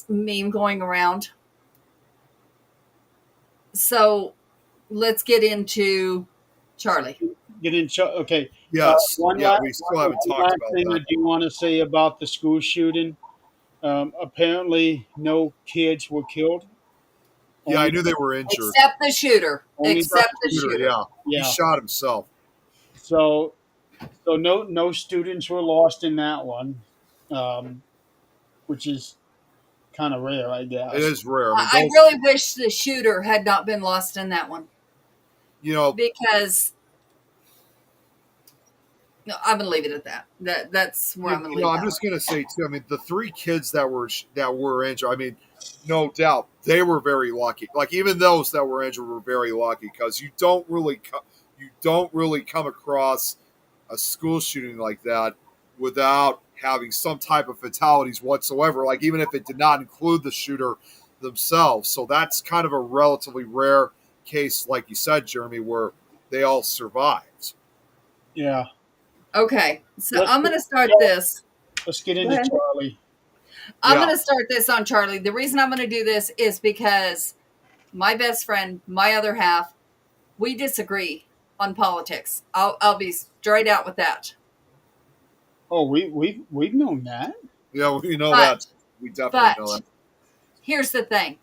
meme going around. So let's get into Charlie. Get in. Okay. Yes, yeah, we still haven't One talked last about thing I that. do want to say about the school shooting. Apparently, no kids were killed. Yeah, I Only, knew they were injured. Except the shooter. only Except the Shooter, shooter. yeah, he yeah. shot himself. So, no students were lost in that one, um, which is kind of rare, I It guess. is rare. I mean, I those, really wish the shooter had not been lost in that one, you know, because no, I'm going to leave it at that. That's where I'm going to leave I'm that just one. gonna say too. I mean, the three kids that were injured. I mean, no doubt they were very lucky. Like even those that were injured were very lucky, because you don't really come across a school shooting like that without having some type of fatalities whatsoever. Like even if it did not include the shooter themselves. So that's kind of a relatively rare case, like you said, Jeremy, where they all survived. Yeah. Okay, so Let's I'm get, going to start this. let's get Go into ahead. Charlie. I'm Yeah. going to start this on Charlie. The reason I'm going to do this is because my best friend, my other half, we disagree on politics. I'll be straight out with that. Oh, we've known that. Yeah, we know that. But We definitely know but that. here's the thing.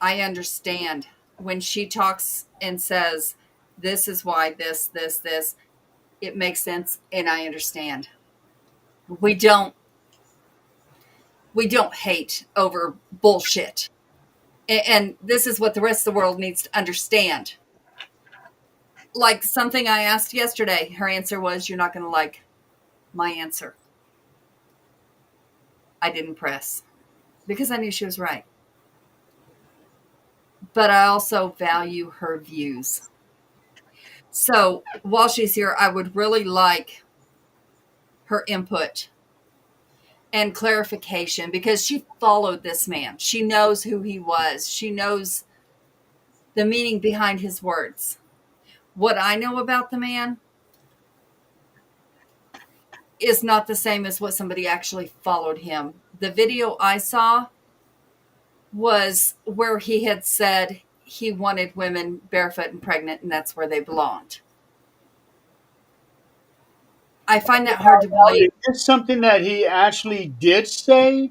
I understand when she talks and says, this is why this, it makes sense and I understand. We don't hate over bullshit. And this is what the rest of the world needs to understand. Like something I asked yesterday, her answer was, you're not going to like my answer. I didn't press because I knew she was right. But I also value her views. So while she's here, I would really like her input and clarification because she followed this man. She knows who he was. She knows the meaning behind his words. What I know about the man is not the same as what somebody actually followed him. The video I saw was where he had said he wanted women barefoot and pregnant, and that's where they belonged. I find that hard to believe. Is this something that he actually did say,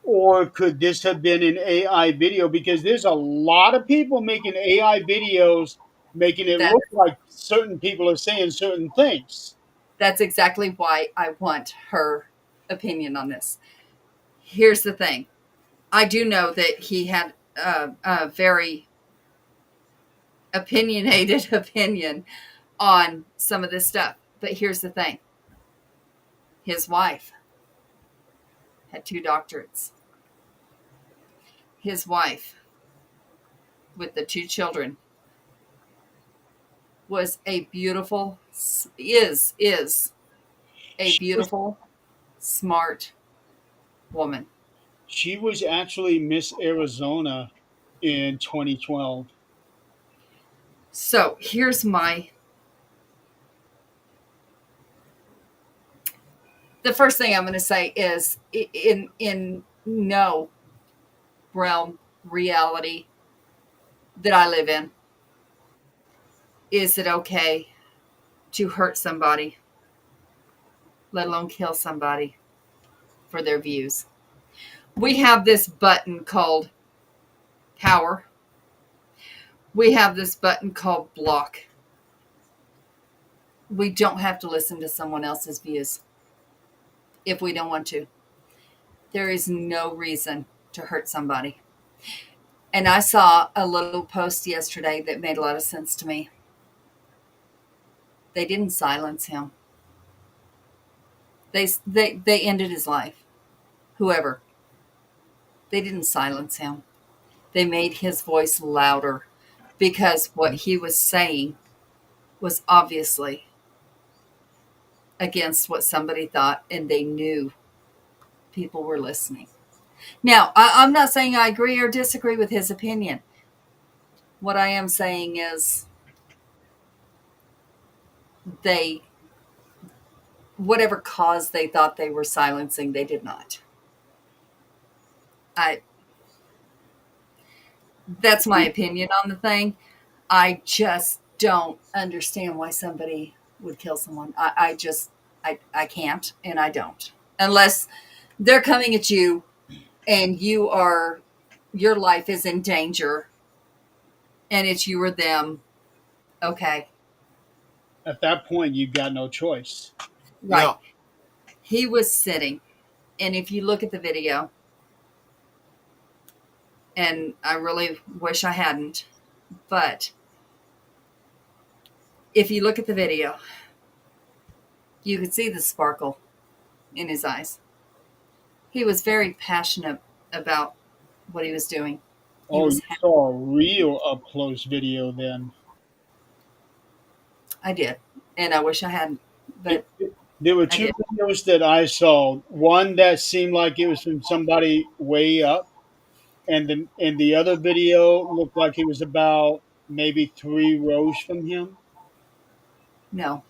or could this have been an AI video? Because there's a lot of people making AI videos, making it That look like certain people are saying certain things. that's exactly why I want her opinion on this. Here's the thing. I do know that he had a very opinionated opinion on some of this stuff. But here's the thing. His wife had 2 doctorates. His wife, with the 2 children, was a beautiful, is a She was, beautiful, smart woman. she was actually Miss Arizona in 2012. So here's the first thing I'm going to say is in no realm reality that I live in, is it okay to hurt somebody, let alone kill somebody for their views? We have this button called power. We have this button called block. We don't have to listen to someone else's views if we don't want to. There is no reason to hurt somebody. And I saw a little post yesterday that made a lot of sense to me. They didn't silence him. They ended his life. Whoever. They didn't silence him. They made his voice louder because what he was saying was obviously against what somebody thought, and they knew people were listening. Now, I'm not saying I agree or disagree with his opinion. What I am saying is they, whatever cause they thought they were silencing, they did not. That's my opinion on the thing. I just don't understand why somebody would kill someone. I can't, and I don't. Unless they're coming at you and your life is in danger and it's you or them. Okay. At that point, you've got no choice. Right. Yeah. He was sitting, and if you look at the video, and I really wish I hadn't, but if you look at the video, you could see the sparkle in his eyes. He was very passionate about what he was doing. He Oh, was you saw a real up close video then. I did, and I wish I hadn't, but There were I two did. videos that I saw. One that seemed like it was from somebody way up, and the other video looked like it was about maybe 3 rows from him. No.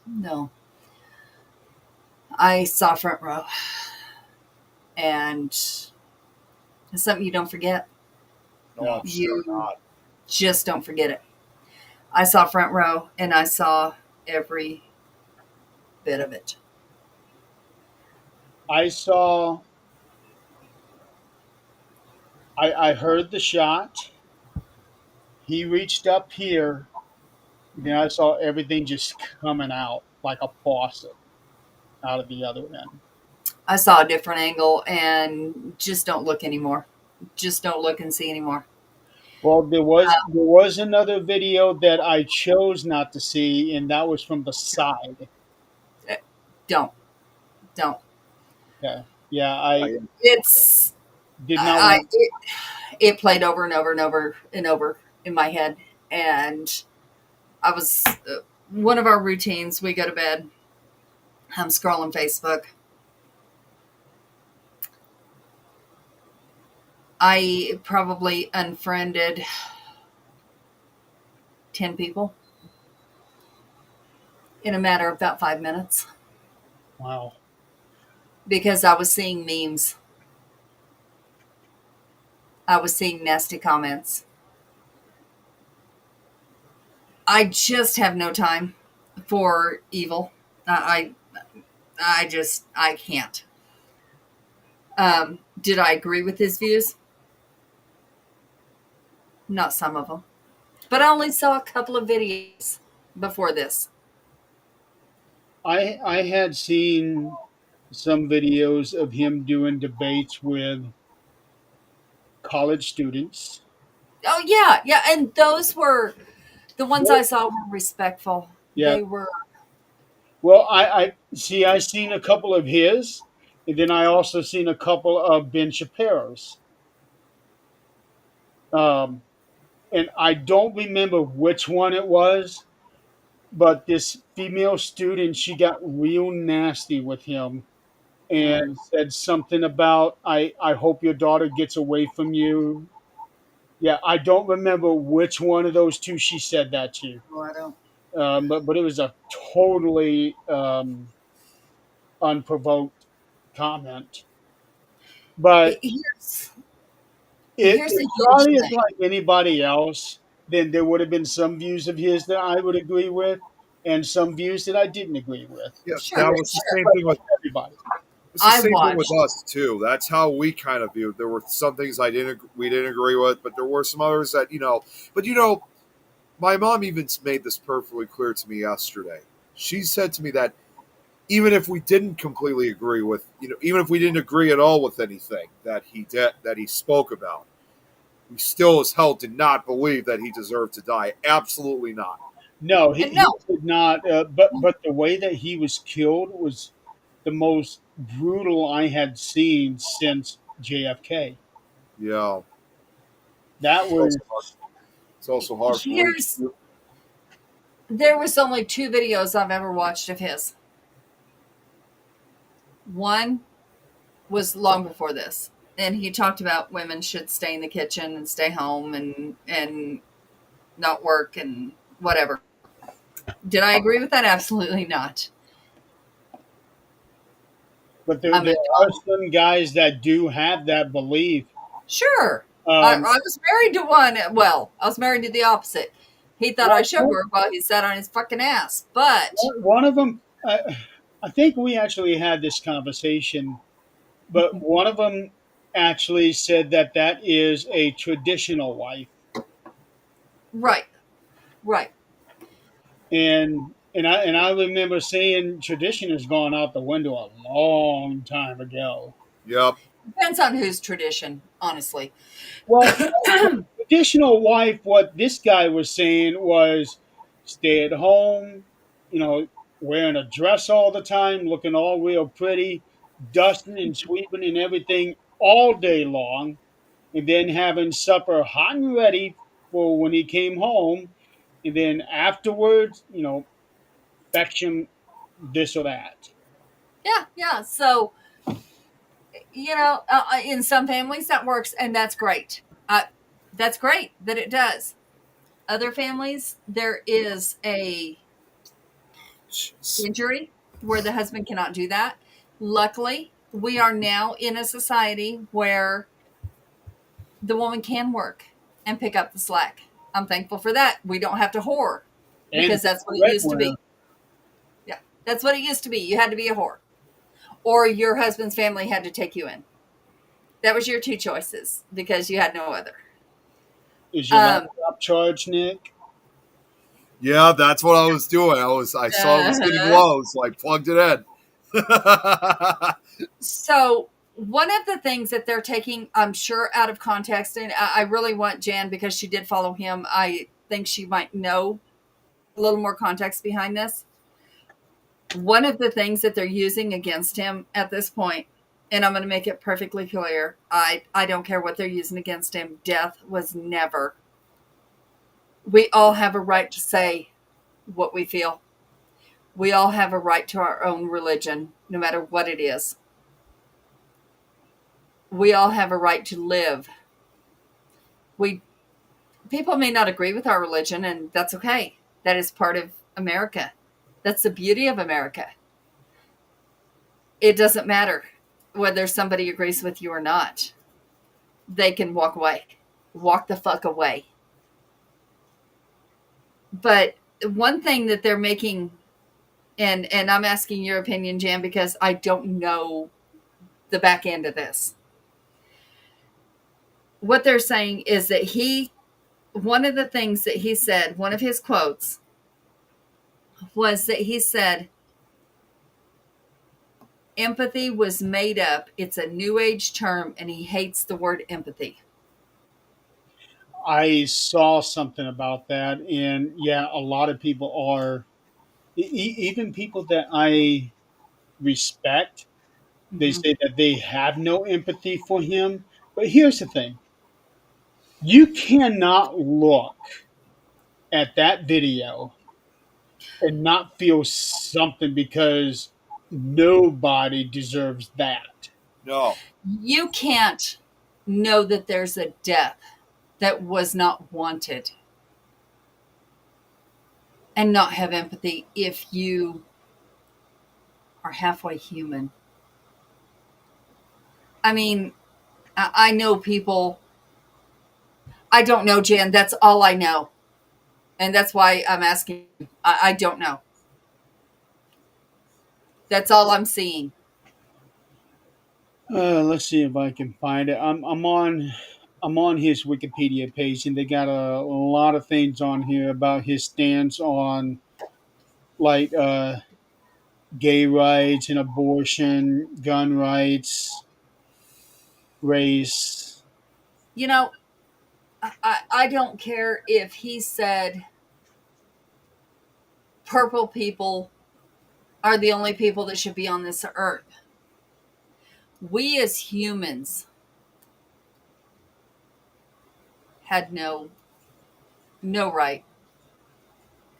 I saw front row, and it's something you don't forget. No, I'm sure You not. just don't forget it. I saw front row, and I saw every bit of it. I saw. I heard the shot. He reached up here, then I saw everything just coming out like a faucet out of the other end. I saw a different angle, and just don't look anymore. Just don't look and see anymore. Well, there was another video that I chose not to see, and that was from the side. Uh, Don't, don't. Yeah, yeah, I It's did not I want. it played over and over and over and over in my head, and I was one of our routines. We go to bed. I'm scrolling Facebook. I probably unfriended 10 people in a matter of about 5 minutes Wow. because I was seeing memes. I was seeing nasty comments. I just have no time for evil. I can't. Did I agree with his views? Not some of them, but I only saw a couple of videos before this. I had seen some videos of him doing debates with college students. Oh yeah, yeah, and those were the ones I Well, saw were respectful. yeah. They were. Well, I see. I seen a couple of his, and then I also seen a couple of Ben Shapiro's. Um, and I don't remember which one it was, but this female student, she got real nasty with him and said something about I hope your daughter gets away from you. Yeah, I don't remember which one of those two she said that to. Oh, I don't. But it was a totally unprovoked comment. But Here's if here's a huge Charlie is thing. like anybody else, then there would have been some views of his that I would agree with, and some views that I didn't agree with. Yeah, Sure, that was the sure. same But thing with everybody. it's the I same thing with watched. us too. That's how we kind of viewed. There were some things we didn't agree with, but there were some others that But my mom even made this perfectly clear to me yesterday. She said to me that even if we didn't completely agree with, even if we didn't agree at all with anything that he spoke about, we still as hell did not believe that he deserved to die. Absolutely not. No, And he no, did not. But the way that he was killed was the most brutal I had seen since JFK. Yeah, That it's also hard, was it's also hard for me. here's there was only two videos I've ever watched of his. One was long before this, and he talked about women should stay in the kitchen and stay home and not work and whatever. Did I agree with that? Absolutely not. but I'm there a are some guys that do have that belief. Sure. Um, I was married to one. Well, I was married to the opposite. He thought I should one, work while he sat on his fucking ass. But one of them, I think we actually had this conversation, but one of them actually said that that is a traditional wife, right, right. and I remember saying tradition has gone out the window a long time ago. Yep. Depends on whose tradition, honestly. Well, traditional wife, what this guy was saying was stay at home, you know, wearing a dress all the time, looking all real pretty, dusting and sweeping and everything all day long, and then having supper hot and ready for when he came home, and then afterwards, fetch him this or that. Yeah, yeah. So, in some families that works, and that's great. That's great that it does. Other families, there is a Jeez. injury where the husband cannot do that. Luckily, we are now in a society where the woman can work and pick up the slack. I'm thankful for that. We don't have to whore And because that's what it used to breadwinner. be. Yeah, that's what it used to be. You had to be a whore, or your husband's family had to take you in. That was your two choices because you had no other. Is your laptop charged, Nick? Yeah, that's what I was doing. I saw it was getting low, so I plugged it in. So one of the things that they're taking, I'm sure, out of context, and I really want Jan, because she did follow him, I think she might know a little more context behind this. One of the things that they're using against him at this point, and I'm going to make it perfectly clear, I don't care what they're using against him. Death was never. We all have a right to say what we feel. We all have a right to our own religion, no matter what it is. We all have a right to live. People may not agree with our religion, and that's okay. That is part of America. That's the beauty of America. It doesn't matter whether somebody agrees with you or not. They can walk away. Walk the fuck away. But one thing that they're making, and I'm asking your opinion, Jan, because I don't know the back end of this. What they're saying is that one of the things that he said, one of his quotes, was that he said, empathy was made up. It's a new age term, and he hates the word empathy. I saw something about that, and yeah, a lot of people are, even people that I respect, they Mm-hmm. say that they have no empathy for him. But here's the thing: you cannot look at that video and not feel something, because nobody deserves that. No. You can't know that there's a death that was not wanted and not have empathy if you are halfway human. I mean, I know people. I don't know, Jan. That's all I know. And that's why I'm asking. I don't know. That's all I'm seeing. Let's see if I can find it. I'm on his Wikipedia page, and they got a lot of things on here about his stance on, like, gay rights and abortion, gun rights, race. You know, I don't care if he said purple people are the only people that should be on this earth. We as humans had no right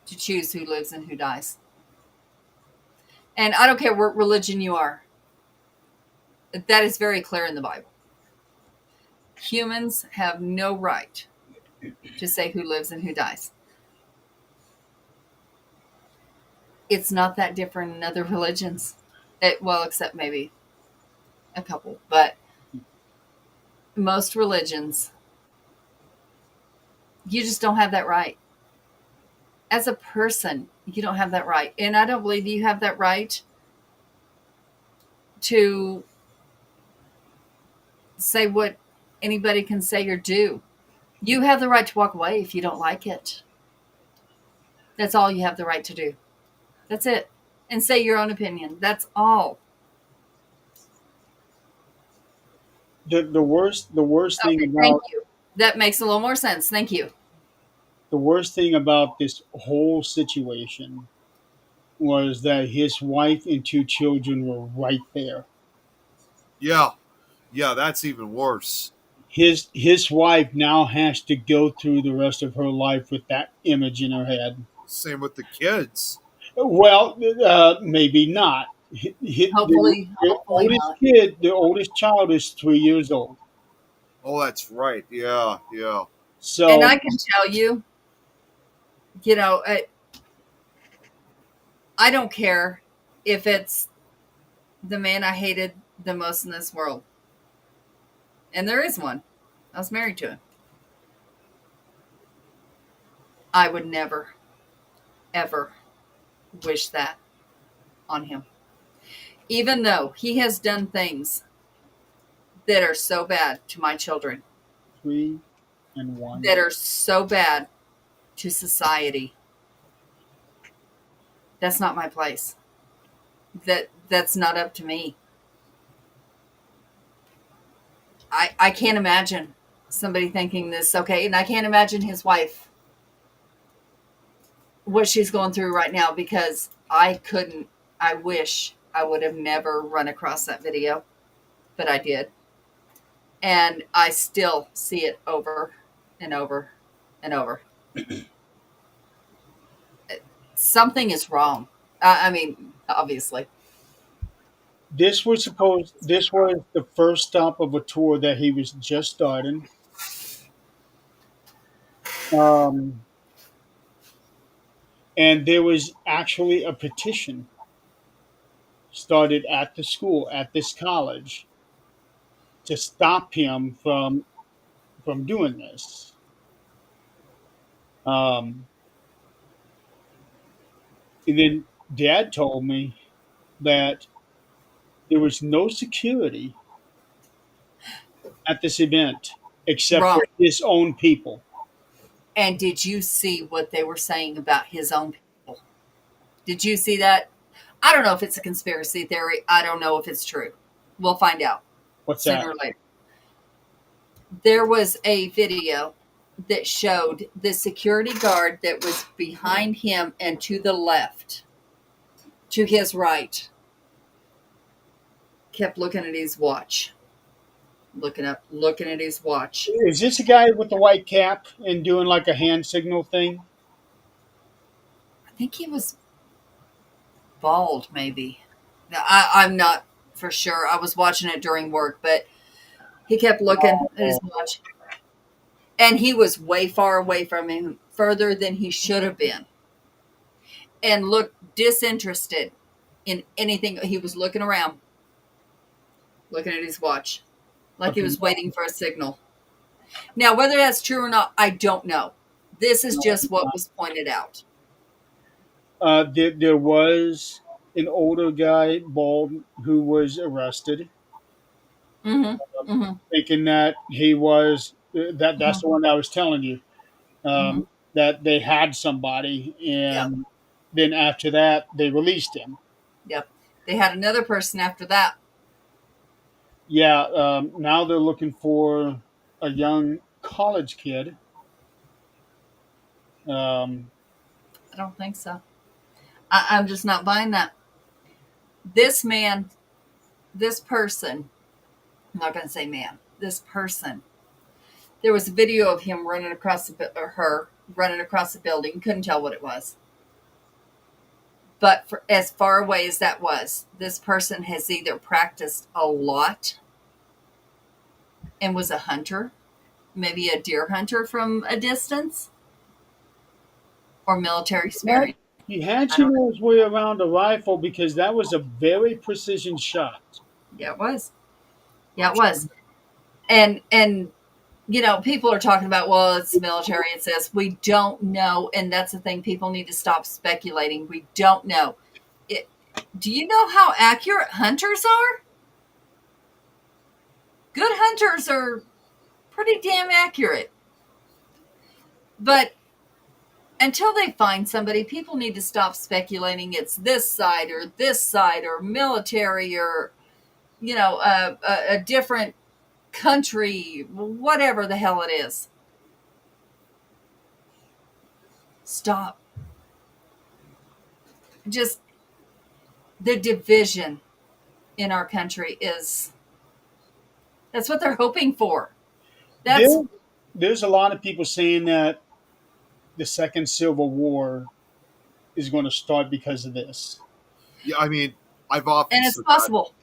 to choose who lives and who dies. And I don't care what religion you are. That is very clear in the Bible. Humans have no right to say who lives and who dies. It's not that different in other religions. Well, except maybe a couple. But most religions, you just don't have that right. As a person, you don't have that right. And I don't believe you have that right to say what anybody can say or do. You have the right to walk away if you don't like it. That's all you have the right to do. That's it. And say your own opinion. That's all. The worst thing Okay, thank about you. That makes a little more sense. Thank you. the worst thing about this whole situation was that his wife and two children were right there. Yeah. Yeah, that's even worse. His wife now has to go through the rest of her life with that image in her head. Same with the kids. Well, maybe not. Hopefully The oldest not. kid, the oldest child, is 3 years old. Oh, that's right. Yeah, yeah. And So I can tell you, you know, I don't care if it's the man I hated the most in this world. And there is one. I was married to him. I would never, ever wish that on him. Even though he has done things that are so bad to my children. three. and one. that are so bad to society. That's not my place. That's not up to me. I can't imagine somebody thinking this, okay, and I can't imagine his wife what she's going through right now, because I wish I would have never run across that video, but I did. And I still see it over and over and over. Something is wrong. I mean, obviously. This was the first stop of a tour that he was just starting. Um, and there was actually a petition started at the school, at this college, to stop him from doing this. Um, and then Dad told me that there was no security at this event except Wrong. for his own people. And did you see what they were saying about his own people? Did you see that? I don't know if it's a conspiracy theory. I don't know if it's true. We'll find out What's sooner that? or later. There was a video that showed the security guard that was behind him and to the left, to his right, kept looking at his watch. Looking at his watch. Is this a guy with the white cap and doing like a hand signal thing? I think he was bald, maybe. I'm not for sure. I was watching it during work, but he kept looking at his watch. And he was way far away from him, further than he should have been. And looked disinterested in anything. He was looking around, looking at his watch, like he was waiting for a signal. Now, whether that's true or not, I don't know. This is just what was pointed out. There was an older guy, bald, who was arrested, Mm-hmm. Mm-hmm. thinking that he was that's the Mm-hmm. one that I was telling you, Mm-hmm. that they had somebody, Yep. and then after that they released him. Yep. They had another person after that. Yeah, now they're looking for a young college kid. Um, I don't think so. I'm just not buying that. This man, this person, I'm not going to say man, this person, there was a video of him running across or her running across the building. Couldn't tell what it was. But for as far away as that was, this person has either practiced a lot and was a hunter, maybe a deer hunter from a distance, or military experience. he had I to don't know. know his way around a rifle because that was a very precision shot. Yeah, it was. Yeah, it was. And you know, people are talking about, well, it's military. It says we don't know, and that's the thing. People need to stop speculating. We don't know. It, do you know how accurate hunters are? Good hunters are pretty damn accurate. But until they find somebody, people need to stop speculating. It's this side or military or, you know, a different country, whatever the hell it is. Stop. Just the division in our country that's what they're hoping for. That's There's a lot of people saying that the second Civil War is going to start because of this. Yeah, I mean, I've often and it's said possible.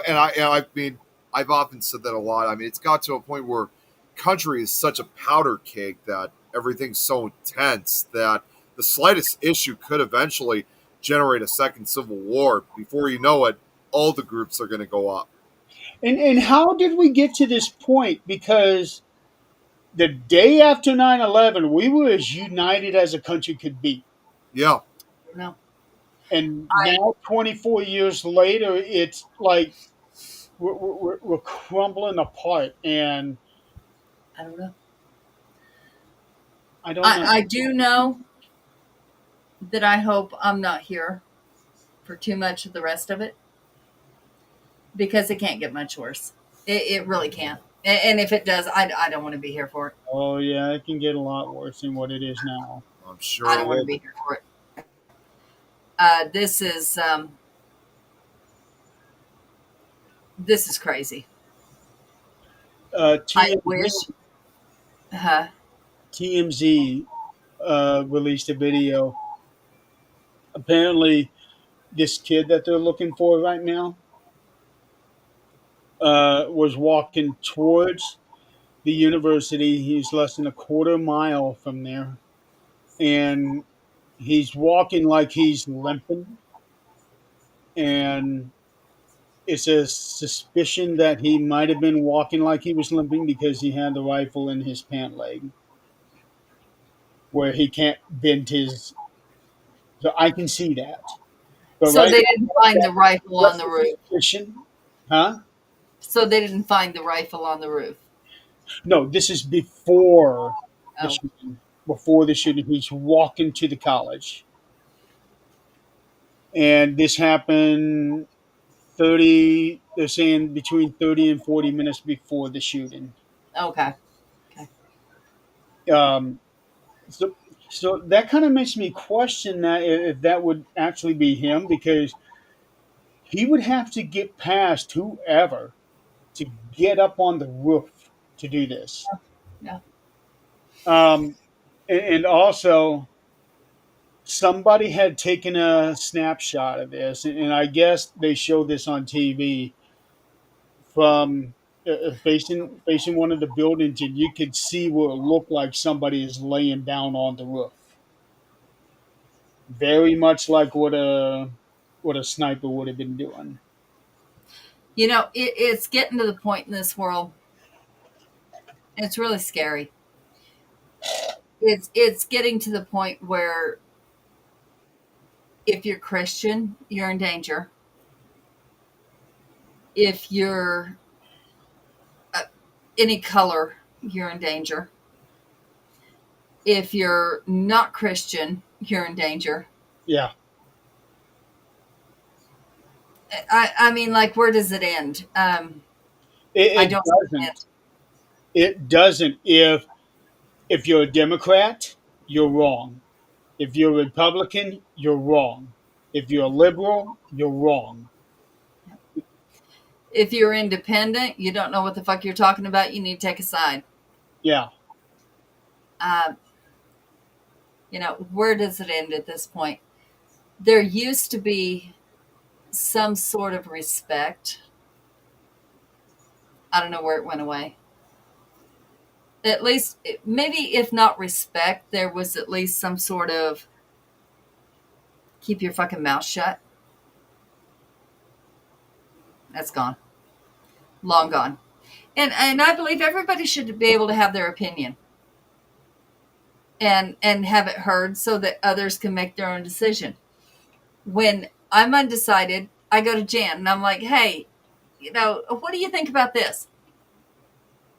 that, I mean, I've often said that a lot. I mean, it's got to a point where country is such a powder keg that everything's so intense that the slightest issue could eventually generate a second civil war. Before you know it, all the groups are going to go up. And how did we get to this point? Because the day after 9/11, we were as united as a country could be. Yeah. No, And I now, 24 years later, it's like we're crumbling apart. And I don't know. I don't know. I do know that I hope I'm not here for too much of the rest of it, because it can't get much worse. It really can't. And if it does, I don't want to be here for it. Oh yeah, it can get a lot worse than what it is now. I'm sure I it don't want to will. be here for it. This is crazy. I wish. TMZ, Uh, TMZ released a video. Apparently, this kid that they're looking for right now was walking towards the university. He's less than a quarter mile from there, and he's walking like he's limping. And it's a suspicion that he might have been walking like he was limping because he had the rifle in his pant leg, where he can't bend his. So I can see that. But so right they now, didn't find the rifle on just the a roof. suspicion, huh? So they didn't find the rifle on the roof. No, this is before the Oh, shooting. Before the shooting, he's walking to the college, and this happened 30. They're saying between 30 and 40 minutes before the shooting. okay. Okay. Um, so, so that kind of makes me question that if that would actually be him, because he would have to get past whoever to get up on the roof to do this. Yeah. Um, and also, somebody had taken a snapshot of this, and I guess they showed this on TV from facing one of the buildings, and you could see where it looked like somebody is laying down on the roof, very much like what a sniper would have been doing. You know, it's getting to the point in this world. It's really scary. It's getting to the point where if you're Christian, you're in danger. If you're uh, any color, you're in danger. If you're not Christian, you're in danger. Yeah, I mean, like, where does it end? it, I it don't doesn't. understand. It doesn't. If you're a Democrat, you're wrong. If you're a Republican, you're wrong. If you're a liberal, you're wrong. If you're independent, you don't know what the fuck you're talking about. You need to take a side. Yeah. Uh, where does it end at this point? There used to be some sort of respect. I don't know where it went away. At least, maybe if not respect, there was at least some sort of keep your fucking mouth shut. That's gone. Long gone. And I believe everybody should be able to have their opinion and have it heard so that others can make their own decision. When I'm undecided, I go to Jan and I'm like, hey, what do you think about this?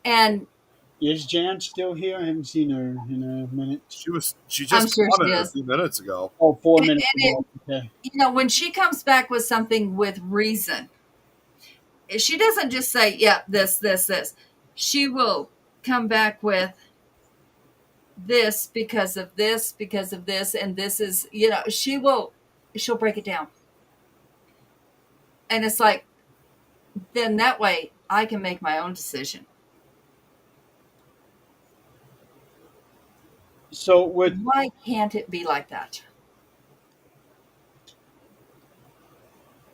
And Is Jan still here? I haven't seen her in a minute. She I'm just sure she commented a is. few minutes ago. Oh, 4 minutes And ago. Okay. when she comes back with something with reason, she doesn't just say, yeah, this. She will come back with this because of this, and this is, she'll break it down. And it's like, then that way I can make my own decision. So with Why can't it be like that?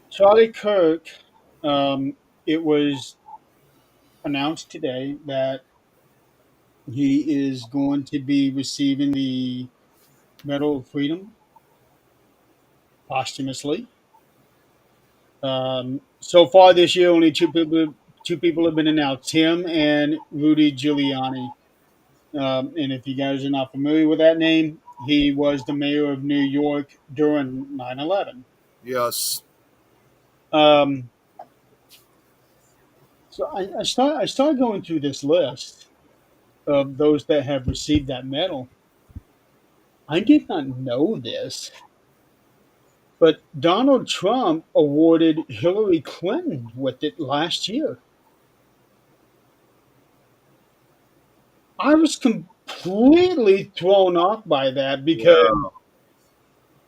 Charlie Kirk, it was announced today that he is going to be receiving the Medal of Freedom posthumously. So far this year, only two people have been announced: him and Rudy Giuliani. And if you guys are not familiar with that name, he was the mayor of New York during 9/11. Yes. Um, so I started going through this list of those that have received that medal. I did not know this, but Donald Trump awarded Hillary Clinton with it last year. I was completely thrown off by that because Yeah.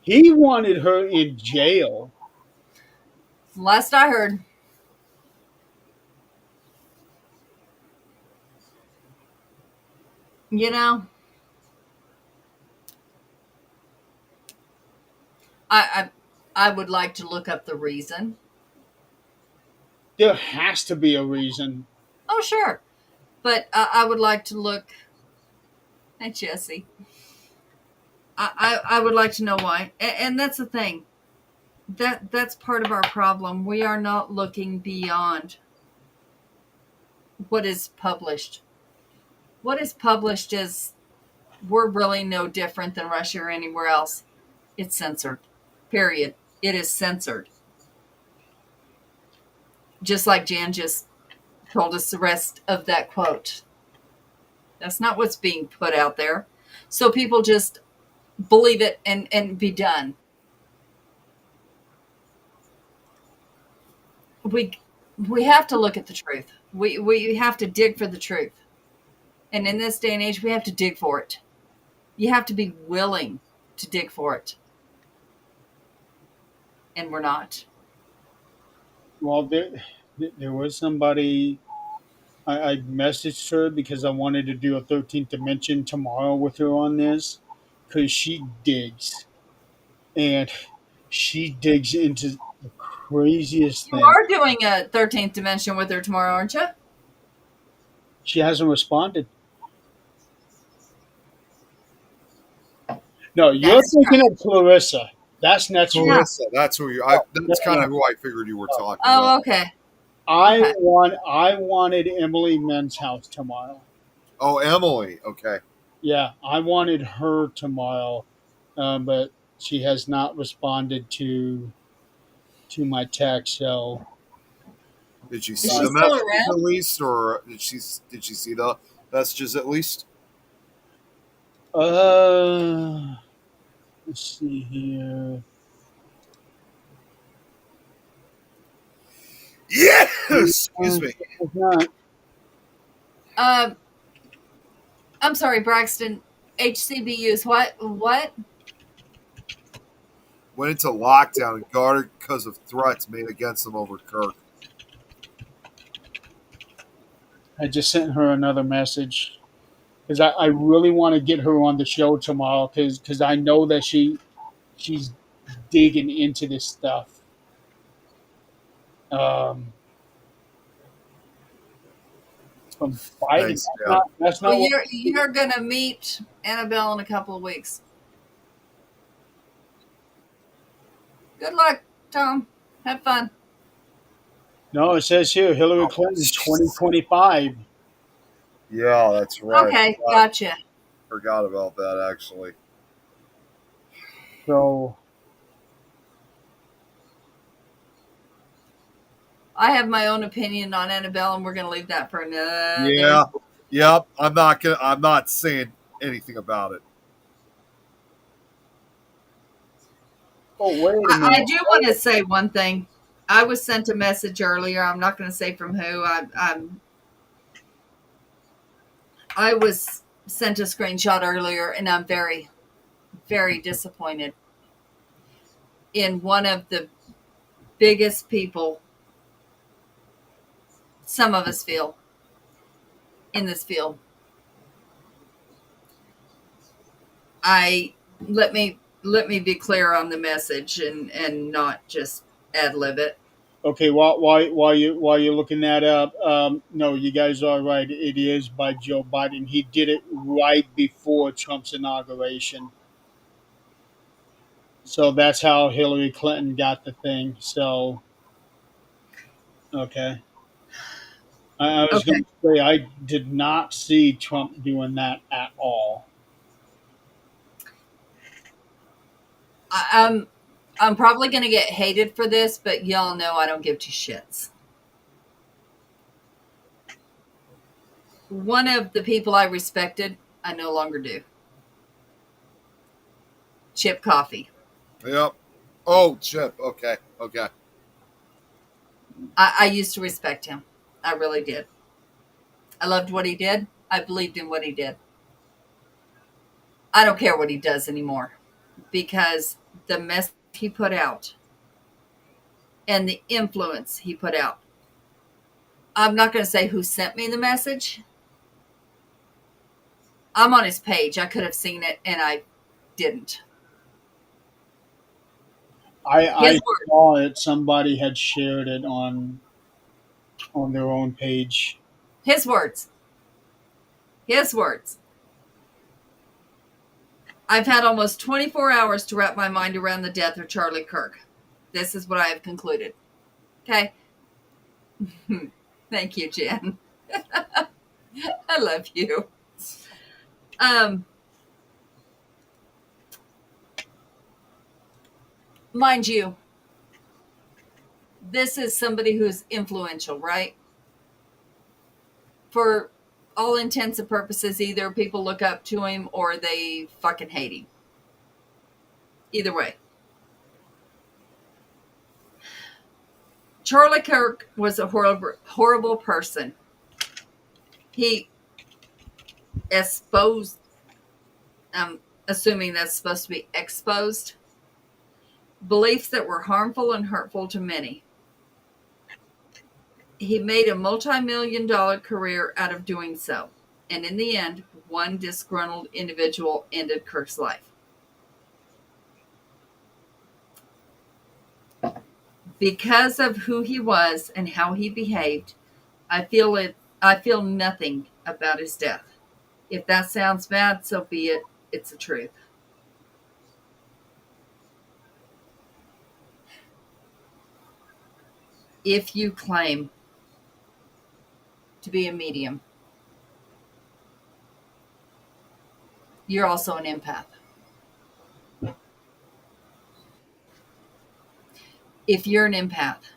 he wanted her in jail. Last I heard. You know, I I would like to look up the reason. There has to be a reason. Oh, sure. But I would like to look at Jesse. I would like to know why. And that's the thing. That's part of our problem. We are not looking beyond what is published. What is published is we're really no different than Russia or anywhere else. It's censored. Period. It is censored. Just like Jan just told us the rest of that quote. That's not what's being put out there. So people just believe it and be done. We we have to look at the truth. We have to dig for the truth. And in this day and age, we have to dig for it. You have to be willing to dig for it. And we're not. Well, there was somebody. I messaged her because I wanted to do a 13th dimension tomorrow with her on this because she digs and she digs into the craziest You thing. are doing a 13th dimension with her tomorrow, aren't you? She hasn't responded. No, you're That's thinking of Clarissa. That's next week. yeah. Clarissa, that's who you. No, no, That's kind no. of who I figured you were talking about. Oh, okay. Okay. I wanted Emily Men's house tomorrow. Oh, Emily. Okay. Yeah, I wanted her tomorrow, but she has not responded to my text. So Did you Is see she the still messages around? at least, or did she see the messages at least? uh, let's see here. Yeah. Excuse me. It's not. Um, I'm sorry, Braxton. HCBUs. What? What? Went into lockdown and guarded because of threats made against them over Kirk. I just sent her another message because I really want to get her on the show tomorrow because I know that she's digging into this stuff. Um, from Biden. Thanks. Yeah. That's Well, not what. you're gonna meet Annabelle in a couple of weeks. Good luck, Tom. Have fun. No, it says here Hillary Oh, Clinton Jesus. 2025. Yeah, that's right. Okay, gotcha. Forgot about that actually. So I have my own opinion on Annabelle, and we're gonna leave that for another. Yeah. Yep. I'm not saying anything about it. oh wait a I minute. do want to say one thing. I was sent a message earlier. I'm not going to say from who. I was sent a screenshot earlier, and I'm very, very disappointed in one of the biggest people some of us feel in this field. I let me be clear on the message and not just ad lib it. Okay, while you're looking that up, no, you guys are right. It is by Joe Biden. He did it right before Trump's inauguration. So that's how Hillary Clinton got the thing. So okay. I was Okay. going to say I did not see Trump doing that at all. I, I'm probably going to get hated for this, but y'all know I don't give two shits. One of the people I respected, I no longer do. Chip Coffee. Yep. Oh, Chip. Okay. Okay. I used to respect him. I really did. I loved what he did. I believed in what he did. I don't care what he does anymore because the mess he put out and the influence he put out. I'm not going to say who sent me the message. I'm on his page. I could have seen it and I didn't. I saw it. Somebody had shared it on their own page. His words. His words. I've had almost 24 hours to wrap my mind around the death of Charlie Kirk. This is what I have concluded. Okay? Thank you, Jen. I love you. Mind you, this is somebody who's influential, right? For all intents and purposes, either people look up to him or they fucking hate him. Either way. Charlie Kirk was a horrible person. He exposed, I'm assuming that's supposed to be exposed, beliefs that were harmful and hurtful to many. He made a multi-million-dollar career out of doing so. And in the end, one disgruntled individual ended Kirk's life. Because of who he was and how he behaved, I feel nothing about his death. If that sounds bad, so be it. It's the truth. If you claim to be a medium, you're also an empath. If you're an empath,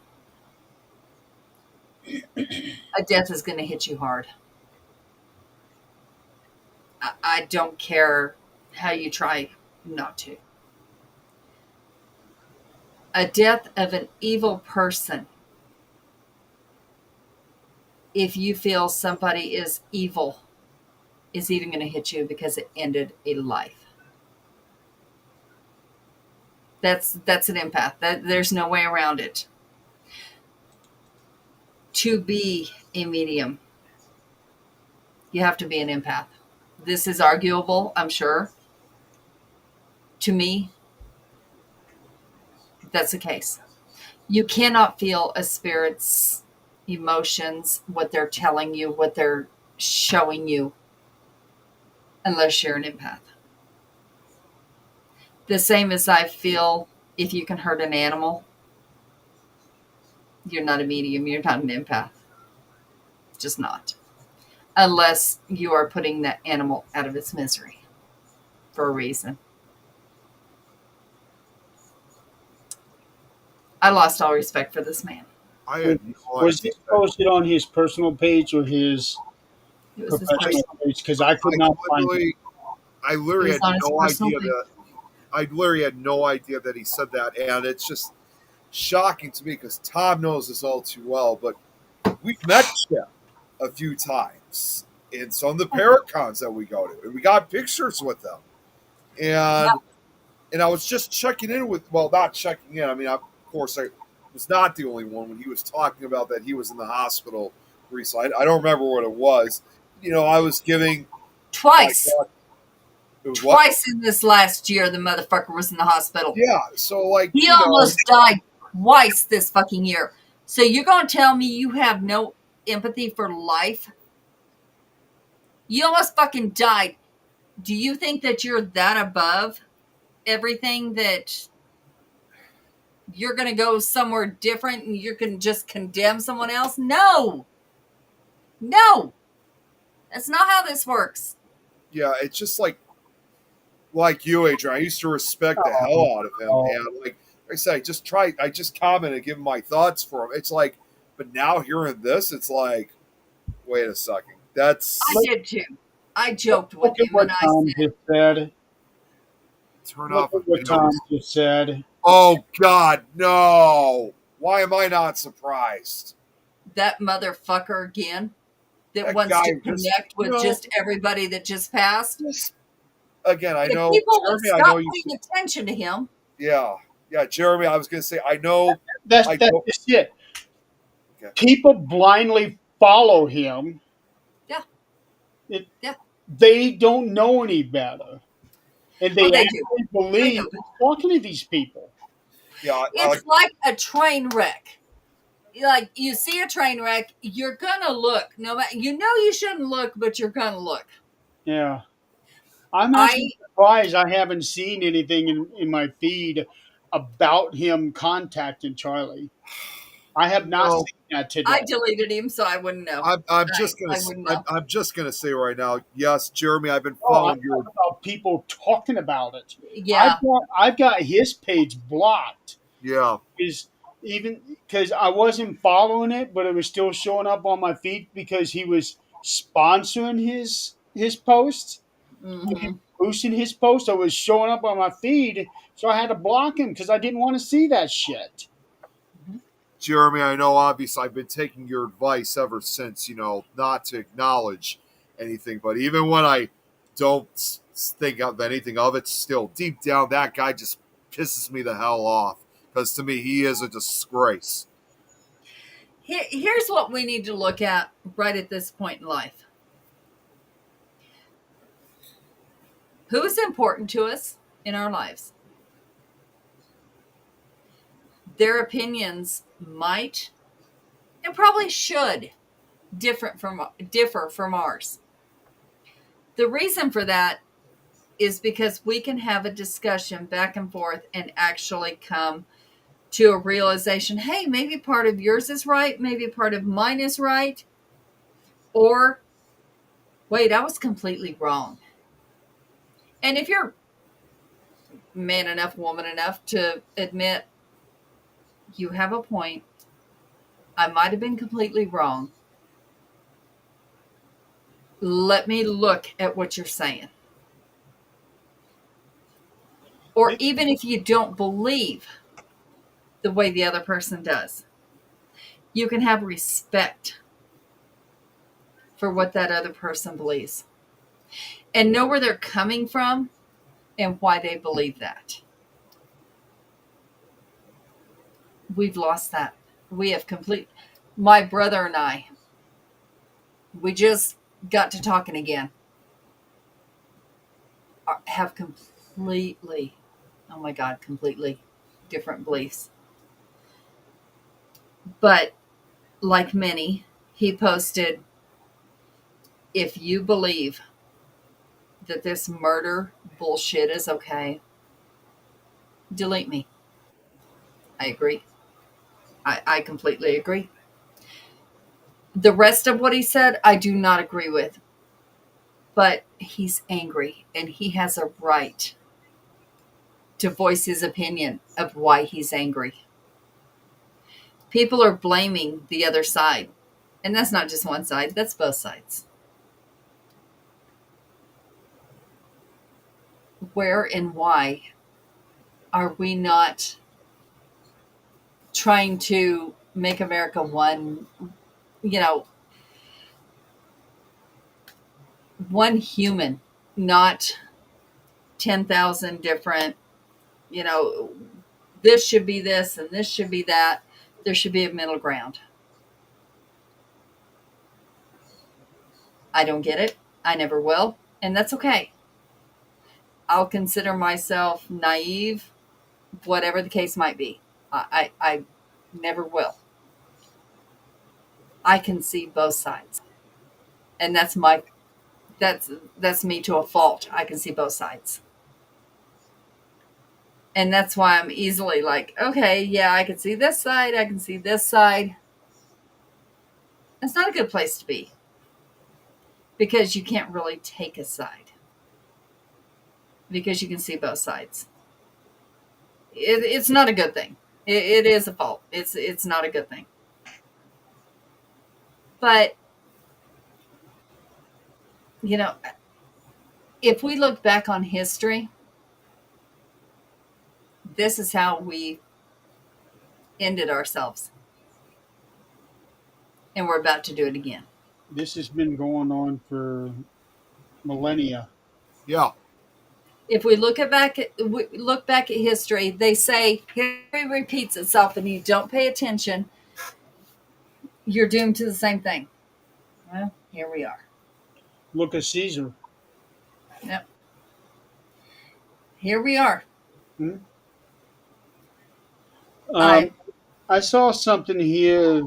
a death is going to hit you hard. I don't care how you try not to. A death of an evil person, if you feel somebody is evil, is even going to hit you because it ended a life. That's an empath. There's no way around it. To be a medium, you have to be an empath. This is arguable, I'm sure. To me, that's the case. You cannot feel a spirit's emotions, what they're telling you, what they're showing you, unless you're an empath. The same as I feel if you can hurt an animal, you're not a medium, you're not an empath. Just not. Unless you are putting that animal out of its misery for a reason. I lost all respect for this man. I had no Was idea. this posted on his personal page or his It was his professional personal. page? Because I could not find it. I It literally was had on his no personal idea page. that. I literally had no idea that he said that, and it's just shocking to me because Tom knows this all too well. But we've met Chip a few times in some of the Paracons that we go to, and we got pictures with them. And I was just checking in with, well, not checking in. I mean, of course, I was not the only one when he was talking about that he was in the hospital recently. I don't remember what it was. I was giving Twice. It was what? Twice in this last year, the motherfucker was in the hospital. Yeah, so He almost died twice this fucking year. So you're going to tell me you have no empathy for life? You almost fucking died. Do you think that you're that above everything that you're going to go somewhere different and you can just condemn someone else? No. No. That's not how this works. Yeah, it's just like you, Adrian. I used to respect the hell out of him, and like I said, I just commented, give him my thoughts for him. It's like, but now hearing this, it's like, wait a second, I did too. I joked with Look at him and what I Tom said, just said. Turn Look off a at what video. Tom just said. Oh God, no! Why am I not surprised? That motherfucker again that That wants guy to just, connect with just everybody that just passed. just again. I If know, people would Jeremy. I know stop you. paying attention to him, Yeah, yeah, Jeremy. I was gonna say, I know. That's I that's don't. just it. Okay. People blindly follow him. yeah, It, yeah. they don't know any better, and Oh, they they do. actually They believe do. he's talking to these people. Yeah, I like. It's like a train wreck. Like you see a train wreck, you're gonna look. No matter you know you shouldn't look, but you're gonna look. Yeah, I'm I actually surprised I haven't seen anything in my feed about him contacting Charlie. I have You not know, seen that today. I deleted him, so I wouldn't know. I wouldn't know. I'm just gonna say right now. Yes, Jeremy. I've been Oh, I'm following your. talking about people talking about it. Yeah. I've got his page blocked. Yeah, Is even because I wasn't following it, but it was still showing up on my feed because he was sponsoring his posts. He Hmm. was boosting his post, so it was showing up on my feed. So I had to block him because I didn't want to see that shit. Jeremy. I know. Obviously, I've been taking your advice ever since. Not to acknowledge anything, but even when I don't think of anything of it, still deep down, that guy just pisses me the hell off because to me, he is a disgrace. Here's what we need to look at right at this point in life. Who is important to us in our lives? Their opinions might and probably should differ from ours. The reason for that is because we can have a discussion back and forth and actually come to a realization, hey, maybe part of yours is right, maybe part of mine is right, or wait, I was completely wrong. And if you're man enough, woman enough to admit you have a point, I might have been completely wrong. Let me look at what you're saying. Or even if you don't believe the way the other person does, you can have respect for what that other person believes and know where they're coming from and why they believe that. We've lost that. We have my brother and I, we just got to talking again, have completely, oh my God, completely different beliefs. But like many, he posted, if you believe that this murder bullshit is okay, delete me. I agree. I completely agree. The rest of what he said, I do not agree with. But he's angry and he has a right to voice his opinion of why he's angry. People are blaming the other side. And that's not just one side, that's both sides. Where and why are we not trying to make America one, you know, one human, not 10,000 different, you know, this should be this and this should be that. There should be a middle ground. I don't get it. I never will. And that's okay. I'll consider myself naive, whatever the case might be. I never will. I can see both sides. And that's me to a fault. I can see both sides. And that's why I'm easily like, okay, yeah, I can see this side, I can see this side. It's not a good place to be because you can't really take a side because you can see both sides. It's not a good thing. It is a fault. It's not a good thing. But you know, if we look back on history, this is how we ended ourselves. And we're about to do it again. This has been going on for millennia. Yeah. If we look back at history, they say history repeats itself, and you don't pay attention, you're doomed to the same thing. Well, here we are. Look at Caesar. Yep. Here we are. Hmm? I I saw something here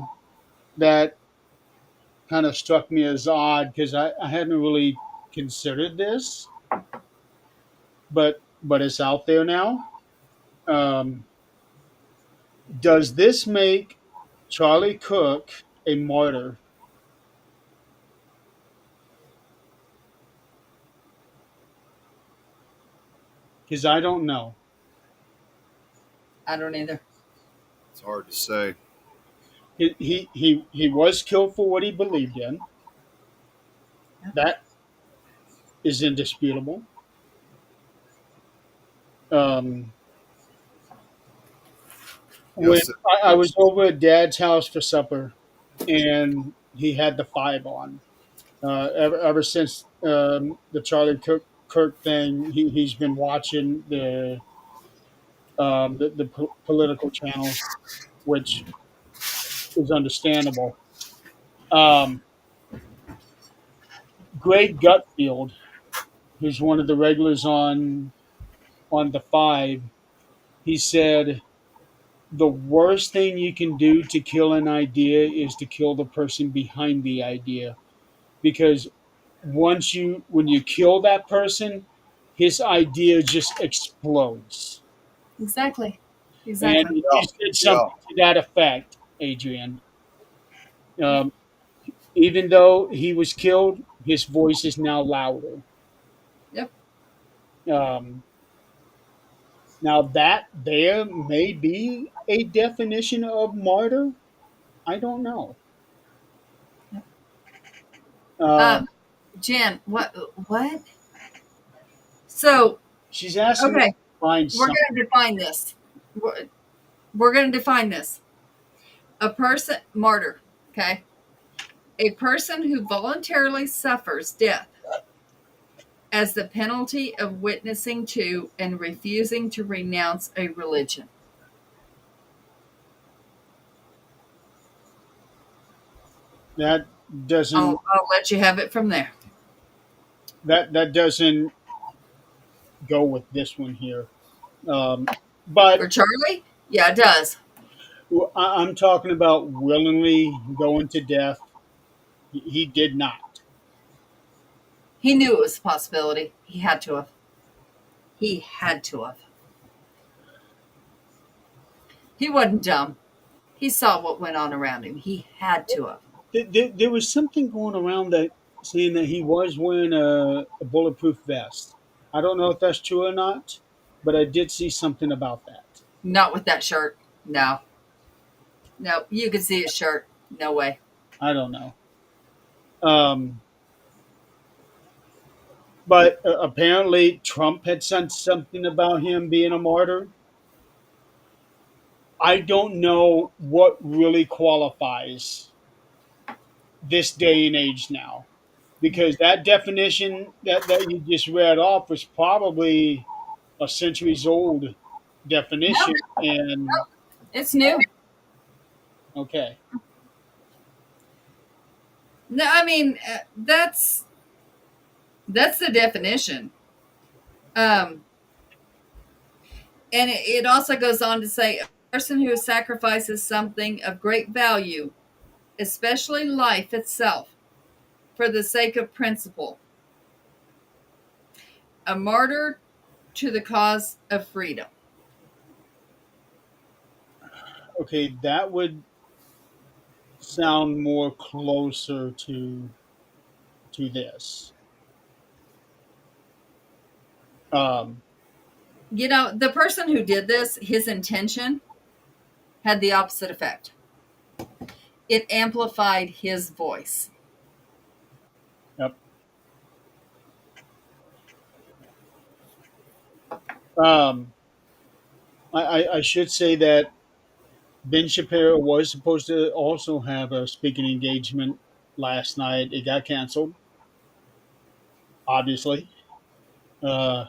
that kind of struck me as odd because I hadn't really considered this, but it's out there now. Um, does this make Charlie Kirk a martyr? Because I don't know. don't either. It's hard to say. He was killed for what he believed in. That is indisputable. Um, when Yes. I was over at Dad's house for supper, and he had the five on. Ever since the Charlie Kirk thing, he's been watching the political channels, which is understandable. Um, Greg Gutfield, who's one of the regulars on the five, he said the worst thing you can do to kill an idea is to kill the person behind the idea, because when you kill that person, his idea just explodes. Exactly. And Exactly. you Yeah. said Yeah. something to that effect, Adrian. Um, Even though he was killed, his voice is now louder. Yep. Um, Now that there may be a definition of martyr, I don't know. Um, Um, Jen, what? So, she's asking me to okay, find we're something. going to define this. We're going to define this. A person, martyr, okay? A person who voluntarily suffers death as the penalty of witnessing to and refusing to renounce a religion. That doesn't I'll let you have it from there. that doesn't go with this one here. But For Charlie, yeah, it does. I'm talking about willingly going to death. He did not. He knew it was a possibility. He had to have. He had to have. He wasn't dumb. He saw what went on around him. He had to have. There was something going around that saying that he was wearing a bulletproof vest. I don't know if that's true or not, but I did see something about that. Not with that shirt. No. No. You could see his shirt. No way. I don't know. Um, but apparently Trump had said something about him being a martyr. I don't know what really qualifies this day and age now, because that definition that you just read off was probably a centuries old No, definition. And it's new. okay, No, I mean that's the definition. Um, and it also goes on to say a person who sacrifices something of great value, especially life itself, for the sake of principle. A martyr to the cause of freedom. okay, that would sound more closer to this. Um, You know, the person who did this, his intention had the opposite effect. It amplified his voice. yep. Um, I should say that Ben Shapiro was supposed to also have a speaking engagement last night. It got canceled, obviously. Uh,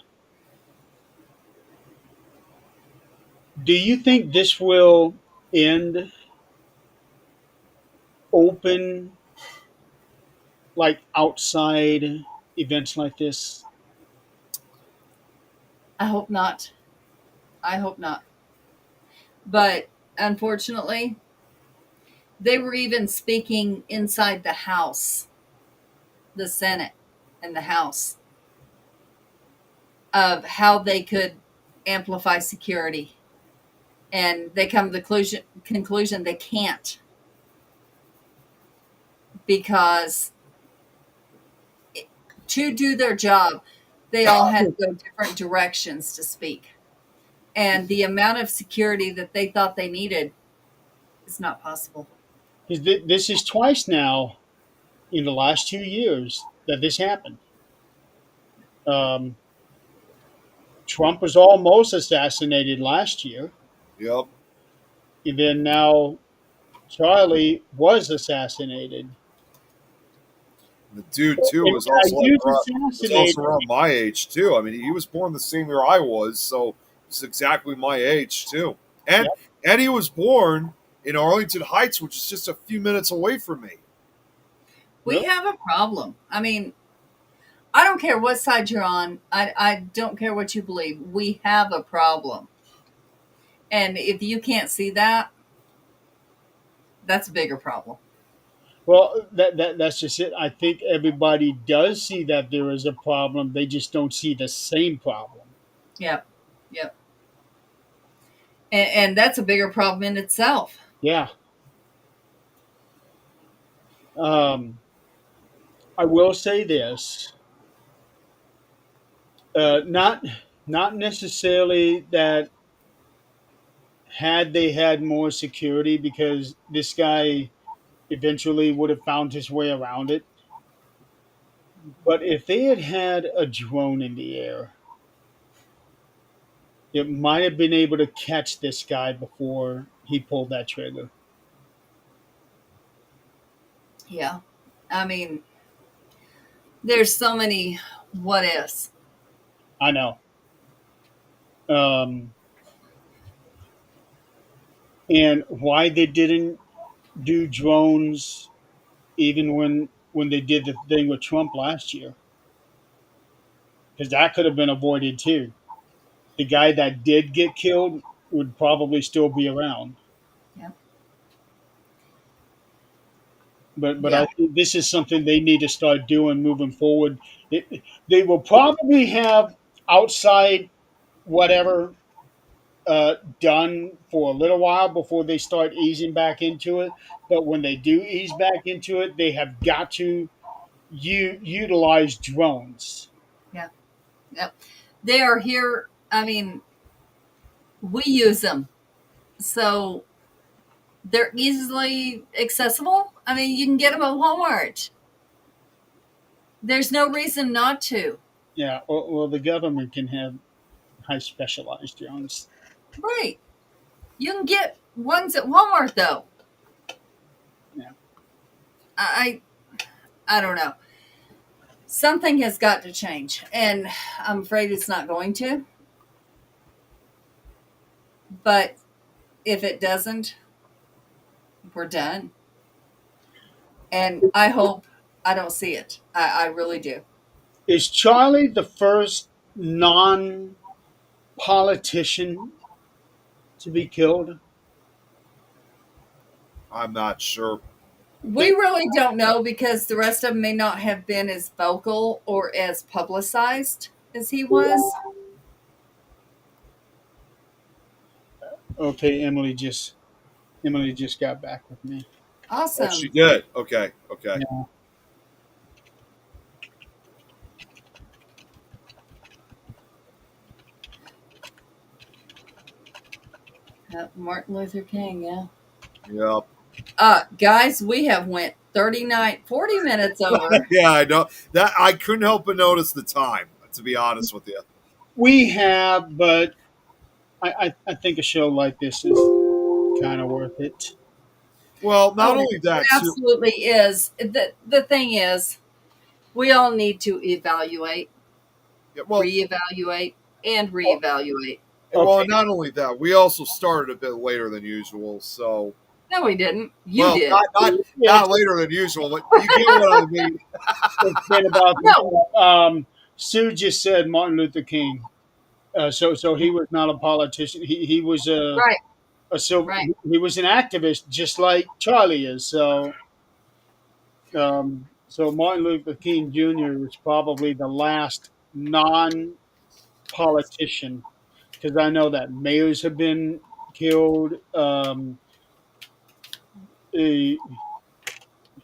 do you think this will end open, like outside events like this? I hope not. I hope not. But unfortunately, they were even speaking inside the House, the Senate, and the House of how they could amplify security. And they come to the conclusion they can't because to do their job, they all had to go different directions to speak. And the amount of security that they thought they needed is not possible. This is twice now in the last 2 years that this happened. Um, Trump was almost assassinated last year, Yep. and then now Charlie was assassinated. The dude too And was I also use around my age too. I mean, he was born the same year I was, so he's exactly my age too. And Yep. and he was born in Arlington Heights, which is just a few minutes away from me. We have a problem. I mean, I don't care what side you're on. I don't care what you believe. We have a problem. And if you can't see that, that's a bigger problem. Well, that's just it. I think everybody does see that there is a problem. They just don't see the same problem. Yep. Yep. And that's a bigger problem in itself. Yeah. I will say this. Not necessarily that had they had more security, because this guy eventually would have found his way around it. But if they had had a drone in the air, it might have been able to catch this guy before he pulled that trigger. Yeah. I mean, there's so many what ifs. I know. Um, and why they didn't do drones even when they did the thing with Trump last year, because that could have been avoided too. The guy that did get killed would probably still be around. Yeah. But Yeah. I think this is something they need to start doing moving forward. They will probably have outside whatever done for a little while before they start easing back into it. But when they do ease back into it, they have got to utilize drones. Yeah. Yep. They are here. I mean, we use them. So they're easily accessible. I mean, you can get them at Walmart. There's no reason not to. Yeah, well, the government can have high specialized drones. Right. You can get ones at Walmart though. Yeah. I don't know. Something has got to change, and I'm afraid it's not going to. But if it doesn't, we're done. And I hope I don't see it. I really do. Is Charlie the first non politician to be killed? I'm not sure. We really don't know because the rest of them may not have been as vocal or as publicized as he was. Okay, Emily just got back with me. Oh, she Awesome. did. Okay. Okay. Yeah. Martin Luther King, yeah. Yep. Guys, we have went 40 minutes over. Yeah, I know that. I couldn't help but notice the time. To be honest with you. We have, but I think a show like this is kind of worth it. Well, not Oh, only it that, too. absolutely is. The thing is, we all need to evaluate, Yeah, well, reevaluate, and reevaluate. well, Okay. and not only that, we also started a bit later than usual. So, No, we didn't. You well, did. Yeah, not later than usual, but you get what I mean. it's been about. No, Sue just said Martin Luther King. So he was not a politician. He was right, a civil. right. He was an activist, just like Charlie is. So Martin Luther King Jr. was probably the last non-politician, because I know that mayors have been killed. A,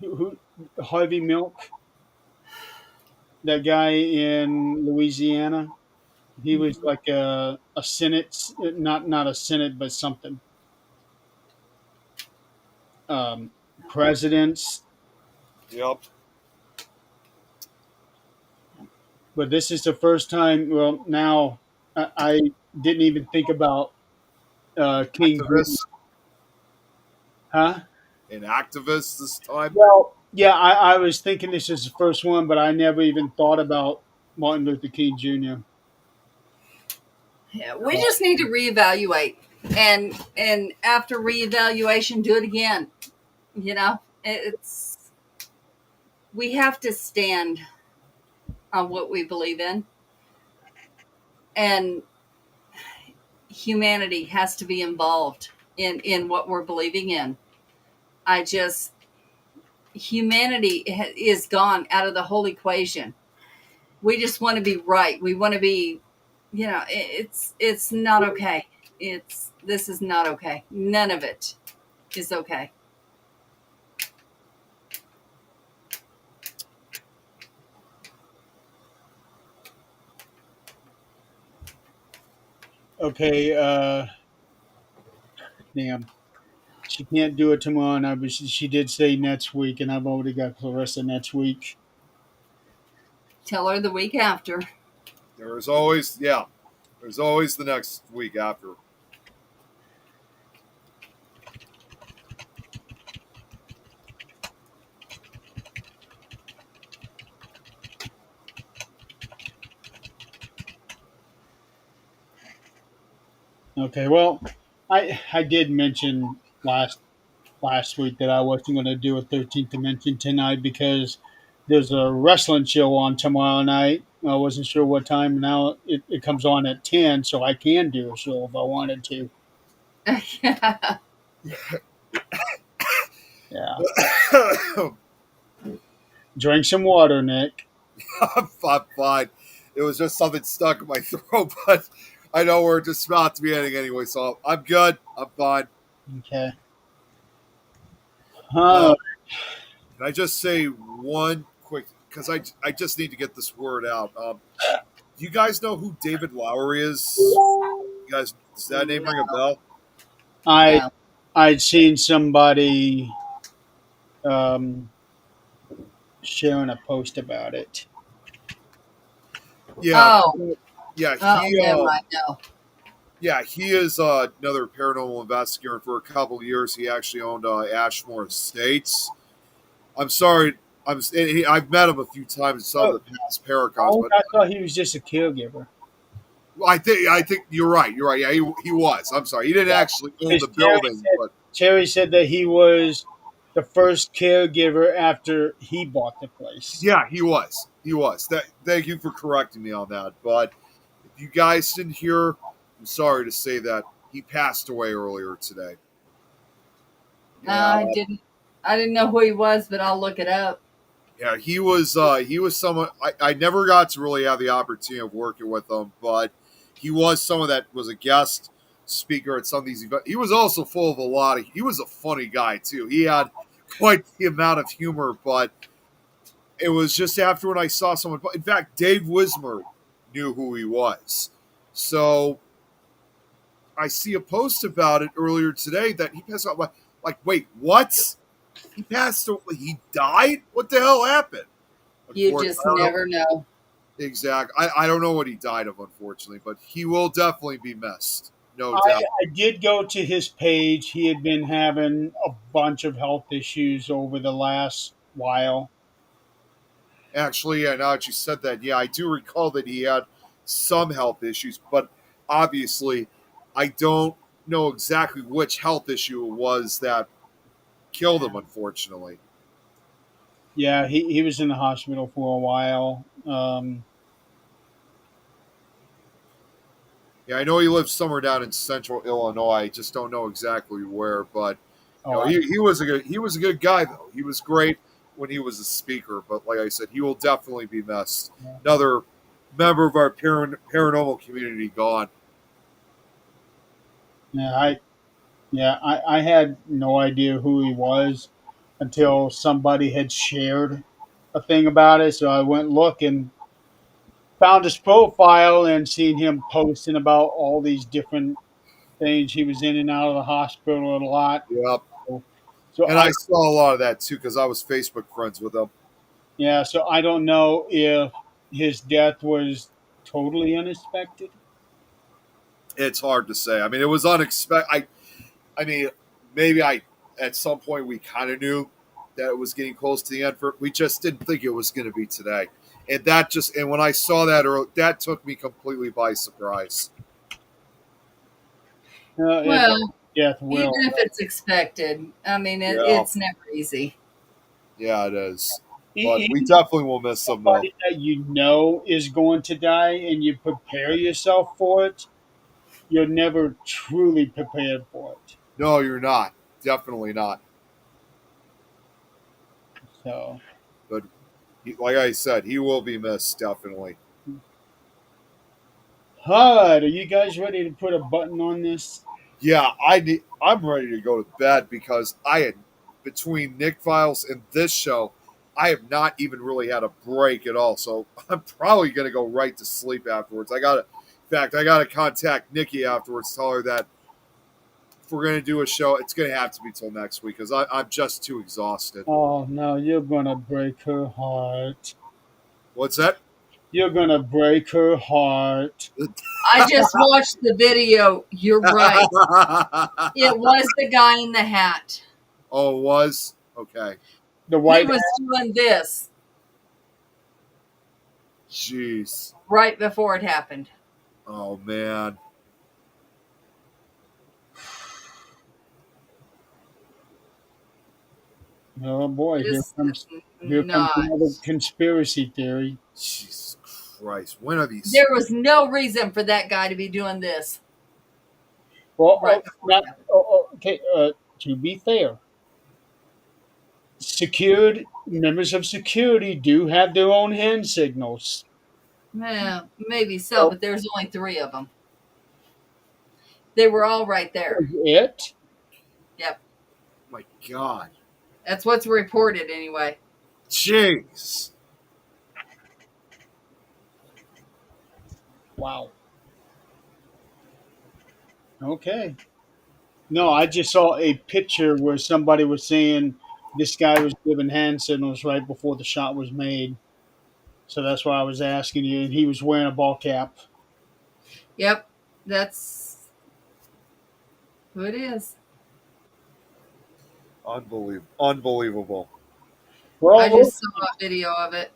who, Harvey Milk, that guy in Louisiana, he was like a Senate, not a Senate, but something. Um, Presidents, Yep. but this is the first time. Well, now I didn't even think about King Jr. Activists Huh? and activists this time. Well, yeah, I was thinking this is the first one, but I never even thought about Martin Luther King Jr. Yeah, we just need to reevaluate, and after reevaluation, do it again. You know, it's we have to stand on what we believe in, and humanity has to be involved in what we're believing in. I just humanity is gone out of the whole equation. We just want to be right. We want to be, it's not okay. This is not okay. None of it is okay. Okay, damn. She can't do it tomorrow, and but she did say next week, and I've already got Clarissa next week. Tell her the week after. There's always, yeah, there's always the next week after. Okay, well, I did mention last week that I wasn't going to do a 13th Dimension tonight because there's a wrestling show on tomorrow night. I wasn't sure what time. Now it comes on at 10, so I can do a show if I wanted to. Yeah. Drink some water, Nick. I'm fine. It was just something stuck in my throat, but I know we're just about to be ending anyway, so I'm good. I'm fine. Okay. Uh, can I just say one quick, because I just need to get this word out. Do you guys know who David Lowery is? You guys, does that name ring a bell? I No. I'd seen somebody um, sharing a post about it. Yeah, Oh, yeah, oh, never mind. No. yeah, he is another paranormal investigator. And for a couple of years, he actually owned Ashmore Estates. I'm sorry, I've met him a few times in some of the past Paracons, Oh, but I thought he was just a caregiver. I think you're right. You're right. Yeah, he was. I'm sorry, he didn't actually own the building, but Terry said that he was the first caregiver after he bought the place. yeah, he was. He was. Thank you for correcting me on that. But if you guys didn't hear, I'm sorry to say that he passed away earlier today. Yeah, I didn't know who he was, but I'll look it up. yeah, he was someone I never got to really have the opportunity of working with him, but he was someone that was a guest speaker at some of these events. He was also full of he was a funny guy too. He had quite the amount of humor, but it was just after when I saw someone. In fact, Dave Wismer knew who he was. So I see a post about it earlier today that he passed out. Like, wait, what? He passed away. He died? What the hell happened? You just never know. Exactly. I don't know what he died of, unfortunately, but he will definitely be missed. no I, doubt. I did go to his page. He had been having a bunch of health issues over the last while. Actually, yeah, now that you said that, yeah, I do recall that he had some health issues, but obviously, I don't know exactly which health issue it was that killed him, unfortunately. Yeah, he was in the hospital for a while. Yeah, I know he lives somewhere down in central Illinois. I just don't know exactly where, but Oh, he was a good guy though. He was great when he was a speaker, but like I said, he will definitely be missed. Another member of our paranormal community gone. yeah, I had no idea who he was until somebody had shared a thing about it. So I went looking, found his profile, and seen him posting about all these different things. He was in and out of the hospital a lot. Yep. So, so And I I saw a lot of that too because I was Facebook friends with him. yeah, so I don't know if his death was totally unexpected. It's hard to say. I mean, it was unexpected. I mean, maybe I at some point we kind of knew that it was getting close to the end. We just didn't think it was going to be today, and when I saw that, that took me completely by surprise. It, Well, death even will. if it's expected, I mean, Yeah, it's never easy. yeah, it is. But we Even definitely will miss them though. somebody that you know is going to die and you prepare yourself for it, you're never truly prepared for it. No, you're not. Definitely not. So, But like I said, he will be missed definitely. all right, are you guys ready to put a button on this? Yeah, I'm ready to go to bed because I had between Nick Files and this show, I have not even really had a break at all. So I'm probably gonna go right to sleep afterwards. In fact, I gotta contact Nikki afterwards, tell her that if we're gonna do a show, it's gonna have to be till next week because I'm just too exhausted. Oh no, you're gonna break her heart. What's that? You're gonna break her heart. I just watched the video. You're right. It was the guy in the hat. Oh, it was okay. The He white was doing this Jeez. right before it happened. Oh man. Oh boy, Just here comes not. another conspiracy theory. Jesus Christ. When are these? There was no reason for that guy to be doing this Well, right before it happened. okay. To be fair, secured members of security do have their own hand signals. Well, maybe so, So but there's only three of them. They were all right there. it. Yep. My God. That's what's reported anyway. Jeez. Wow. Okay. No, I just saw a picture where somebody was saying this guy was giving hand signals right before the shot was made. So that's why I was asking you. And he was wearing a ball cap. Yep. That's who it is. Unbelievable. I Well, just saw a video of it.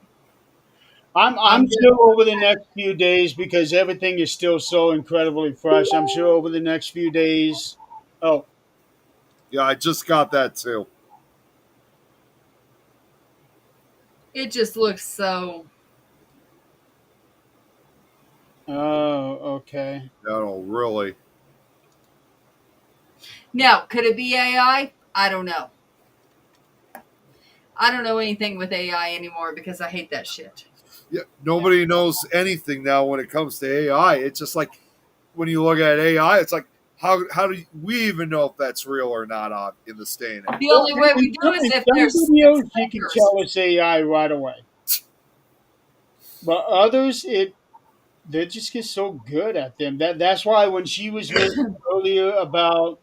I'm sure over the next few days, because everything is still so incredibly fresh. I'm sure over the next few days. Oh, Yeah, I just got that too. It just looks so. okay. No, really. Now, could it be AI? I don't know. I don't know anything with AI anymore because I hate that shit. Yeah, nobody knows anything now when it comes to AI. It's just like when you look at AI, it's like how do we even know if that's real or not in this day and age? The only way we do is In if some there's videos, six you can fingers. tell it's AI right away. But others, they just get so good at them. That's why when she was mentioned earlier about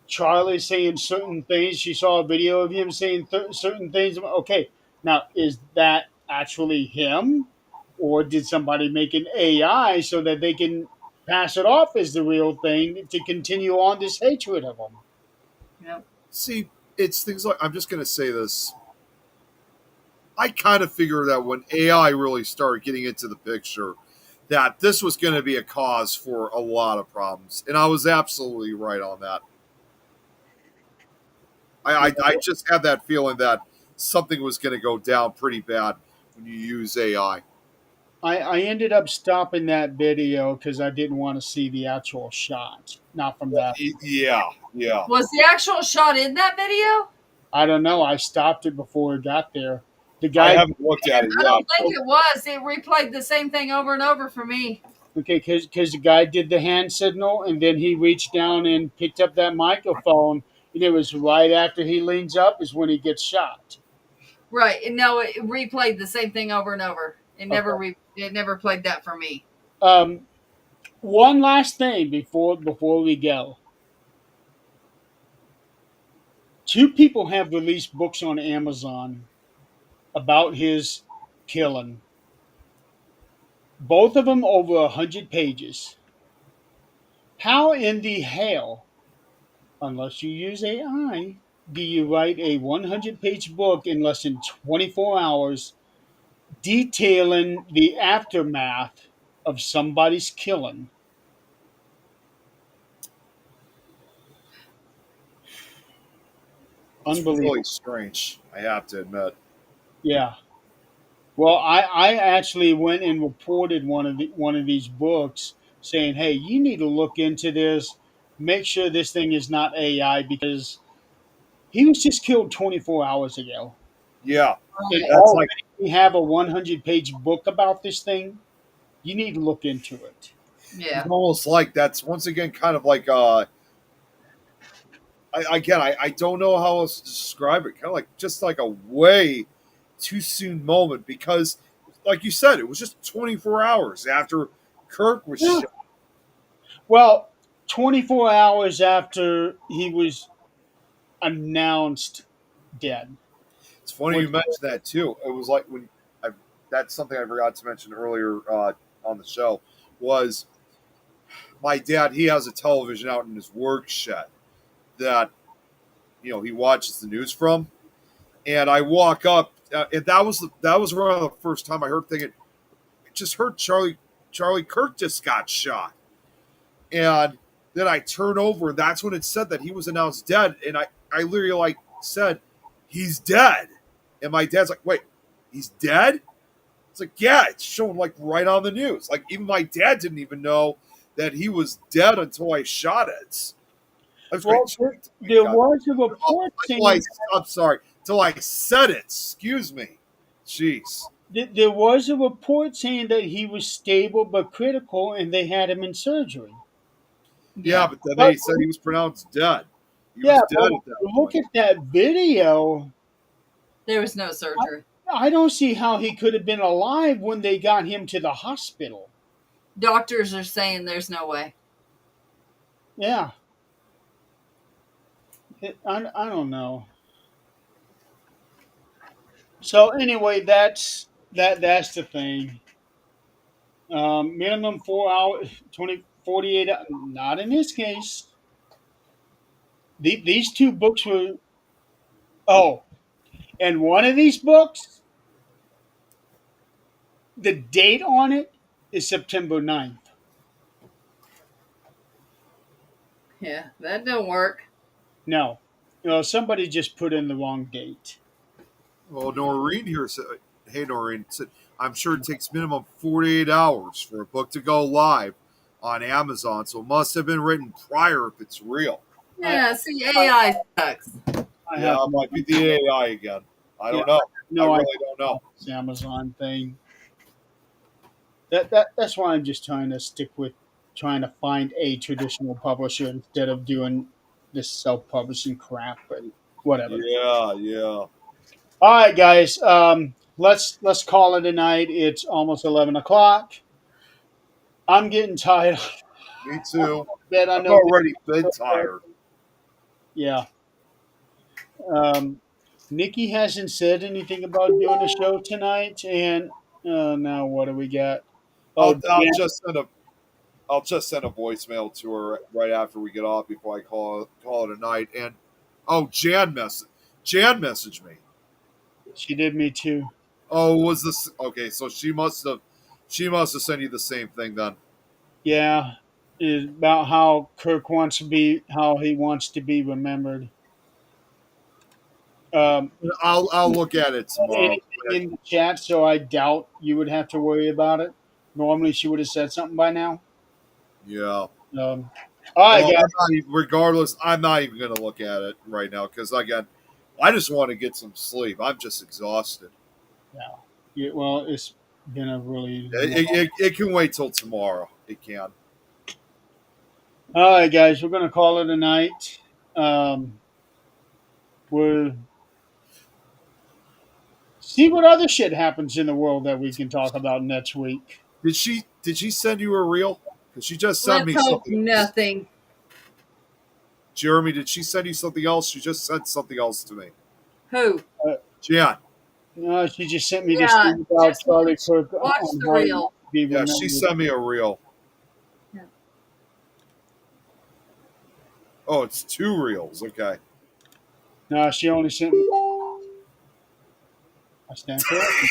Charlie saying certain things, she saw a video of him saying certain things. Okay, now is that actually him, or did somebody make an AI so that they can pass it off as the real thing to continue on this hatred of them. Yep. See, it's things like I'm just going to say this. I kind of figured that when AI really started getting into the picture, that this was going to be a cause for a lot of problems, and I was absolutely right on that. I just had that feeling that something was going to go down pretty bad when you use AI. I ended up stopping that video because I didn't want to see the actual shot. Not from that. Yeah, yeah. Was the actual shot in that video? I don't know. I stopped it before it got there. The I guy, haven't looked at it I yet. don't think it was. It replayed the same thing over and over for me. okay, because the guy did the hand signal and then he reached down and picked up that microphone, and it was right after he leans up is when he gets shot. Right. And no, it replayed the same thing over and over. It never Okay. it never played that for me. Um, one last thing before we go. Two people have released books on Amazon about his killing. Both of them over 100 pages. How in the hell, unless you use AI, do you write a 100-page book in less than 24 hours detailing the aftermath of somebody's killing? It's Unbelievable. really strange, I have to admit. Yeah. Well, I actually went and reported one of these books saying, "Hey, you need to look into this. Make sure this thing is not AI because he was just killed 24 hours ago, Yeah, and Right. that's like already we have a 100-page book about this thing. You need to look into it." it's Yeah. almost like that's once again kind of like I don't know how else to describe it. Kind of like just like a way too soon moment because, like you said, it was just 24 hours after Kirk was Yeah. shot. Well, 24 hours after he was announced dead. It's funny you Which, mentioned that too. It was like when I that's something I forgot to mention earlier on the show was my dad. He has a television out in his work shed that he watches the news from, and I walk up, and that was around the first time I heard thinking, just heard Charlie Kirk just got shot, and then I turn over, and that's when it said that he was announced dead, and I literally like said, he's dead, and my dad's like, wait, he's dead? It's like, yeah, it's shown like right on the news. Like even my dad didn't even know that he was dead until I shot it. I was well, great. there was a report Until I, saying I'm sorry. Until I said it. Excuse me. Jeez. there was a report saying that he was stable but critical, and they had him in surgery. Yeah, Yeah. but then But they said he was pronounced dead. He yeah, was dead but at that look point. at that video. There was no surgery. I don't see how he could have been alive when they got him to the hospital. Doctors are saying there's no way. Yeah, I don't know. So anyway, that's the thing. Minimum 4 hours, 20 48. Not in this case. These two books were. Oh, and one of these books, the date on it is September 9th. Yeah, that don't work. No, somebody just put in the wrong date. Well, Noreen here said, hey, Noreen, said, I'm sure it takes minimum 48 hours for a book to go live on Amazon, so it must have been written prior if it's real. Yeah, see, AI sucks. I Yeah, have it might be the AI again. I don't yeah, know. no I idea really don't know. about this Amazon thing. That's why I'm just trying to stick with trying to find a traditional publisher instead of doing this self-publishing crap. But whatever. Yeah, yeah. All right, guys. Let's call it a night. It's almost 11 o'clock. I'm getting tired. Me too. Bet I I've know. already been tired. Yeah. Um, Nikki hasn't said anything about doing a show tonight, and now what do we got? Oh, I'll Dan, just send a I'll just send a voicemail to her right after we get off before I call it a night. And oh, Jan messaged me. She did me too. Oh, was this okay? So she must have sent you the same thing then. Yeah, is about how Kirk wants to be, how he wants to be remembered. Um, I'll look at it tomorrow. Anything in the chat, so I doubt you would have to worry about it. Normally, she would have said something by now. Yeah. All right, Well, guys. regardless, I'm not even going to look at it right now because again, I just want to get some sleep. I'm just exhausted. Yeah, well, it's been a really It can wait till tomorrow. It can. All right, guys. We're gonna call it a night. We'll see what other shit happens in the world that we can talk about next week. Did she send you a reel? Because she just sent Let's me hope something. nothing. Jeremy, did she send you something else? She just sent something else to me. Who? Jan. No, she just sent me this Yeah, thing about just Charlie Kirk watch on the how he reel. wants to be Yeah, remembered. she sent me a reel. Yeah. Oh, it's 2 reels. Okay. No, she only sent me. I stand corrected.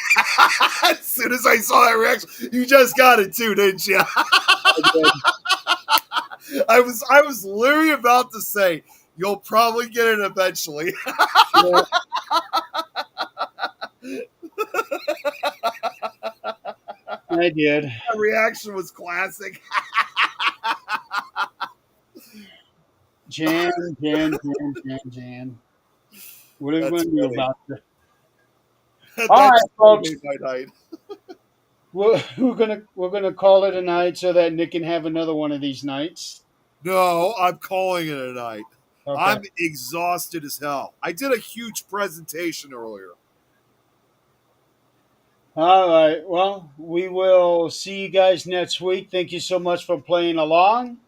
As soon as I saw that reaction, you just got it too, didn't you? I was literally about to say you'll probably get it eventually. Yeah, I did. That reaction was classic. Jan. What are we That's going to do funny. about this? That All right, just folks. made my night. We're gonna call it a night so that Nick can have another one of these nights. No, I'm calling it a night. Okay. I'm exhausted as hell. I did a huge presentation earlier. All right. Well, we will see you guys next week. Thank you so much for playing along,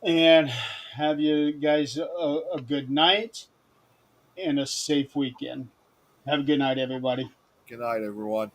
and have you guys a good night and a safe weekend. Have a good night, everybody. Good night, everyone.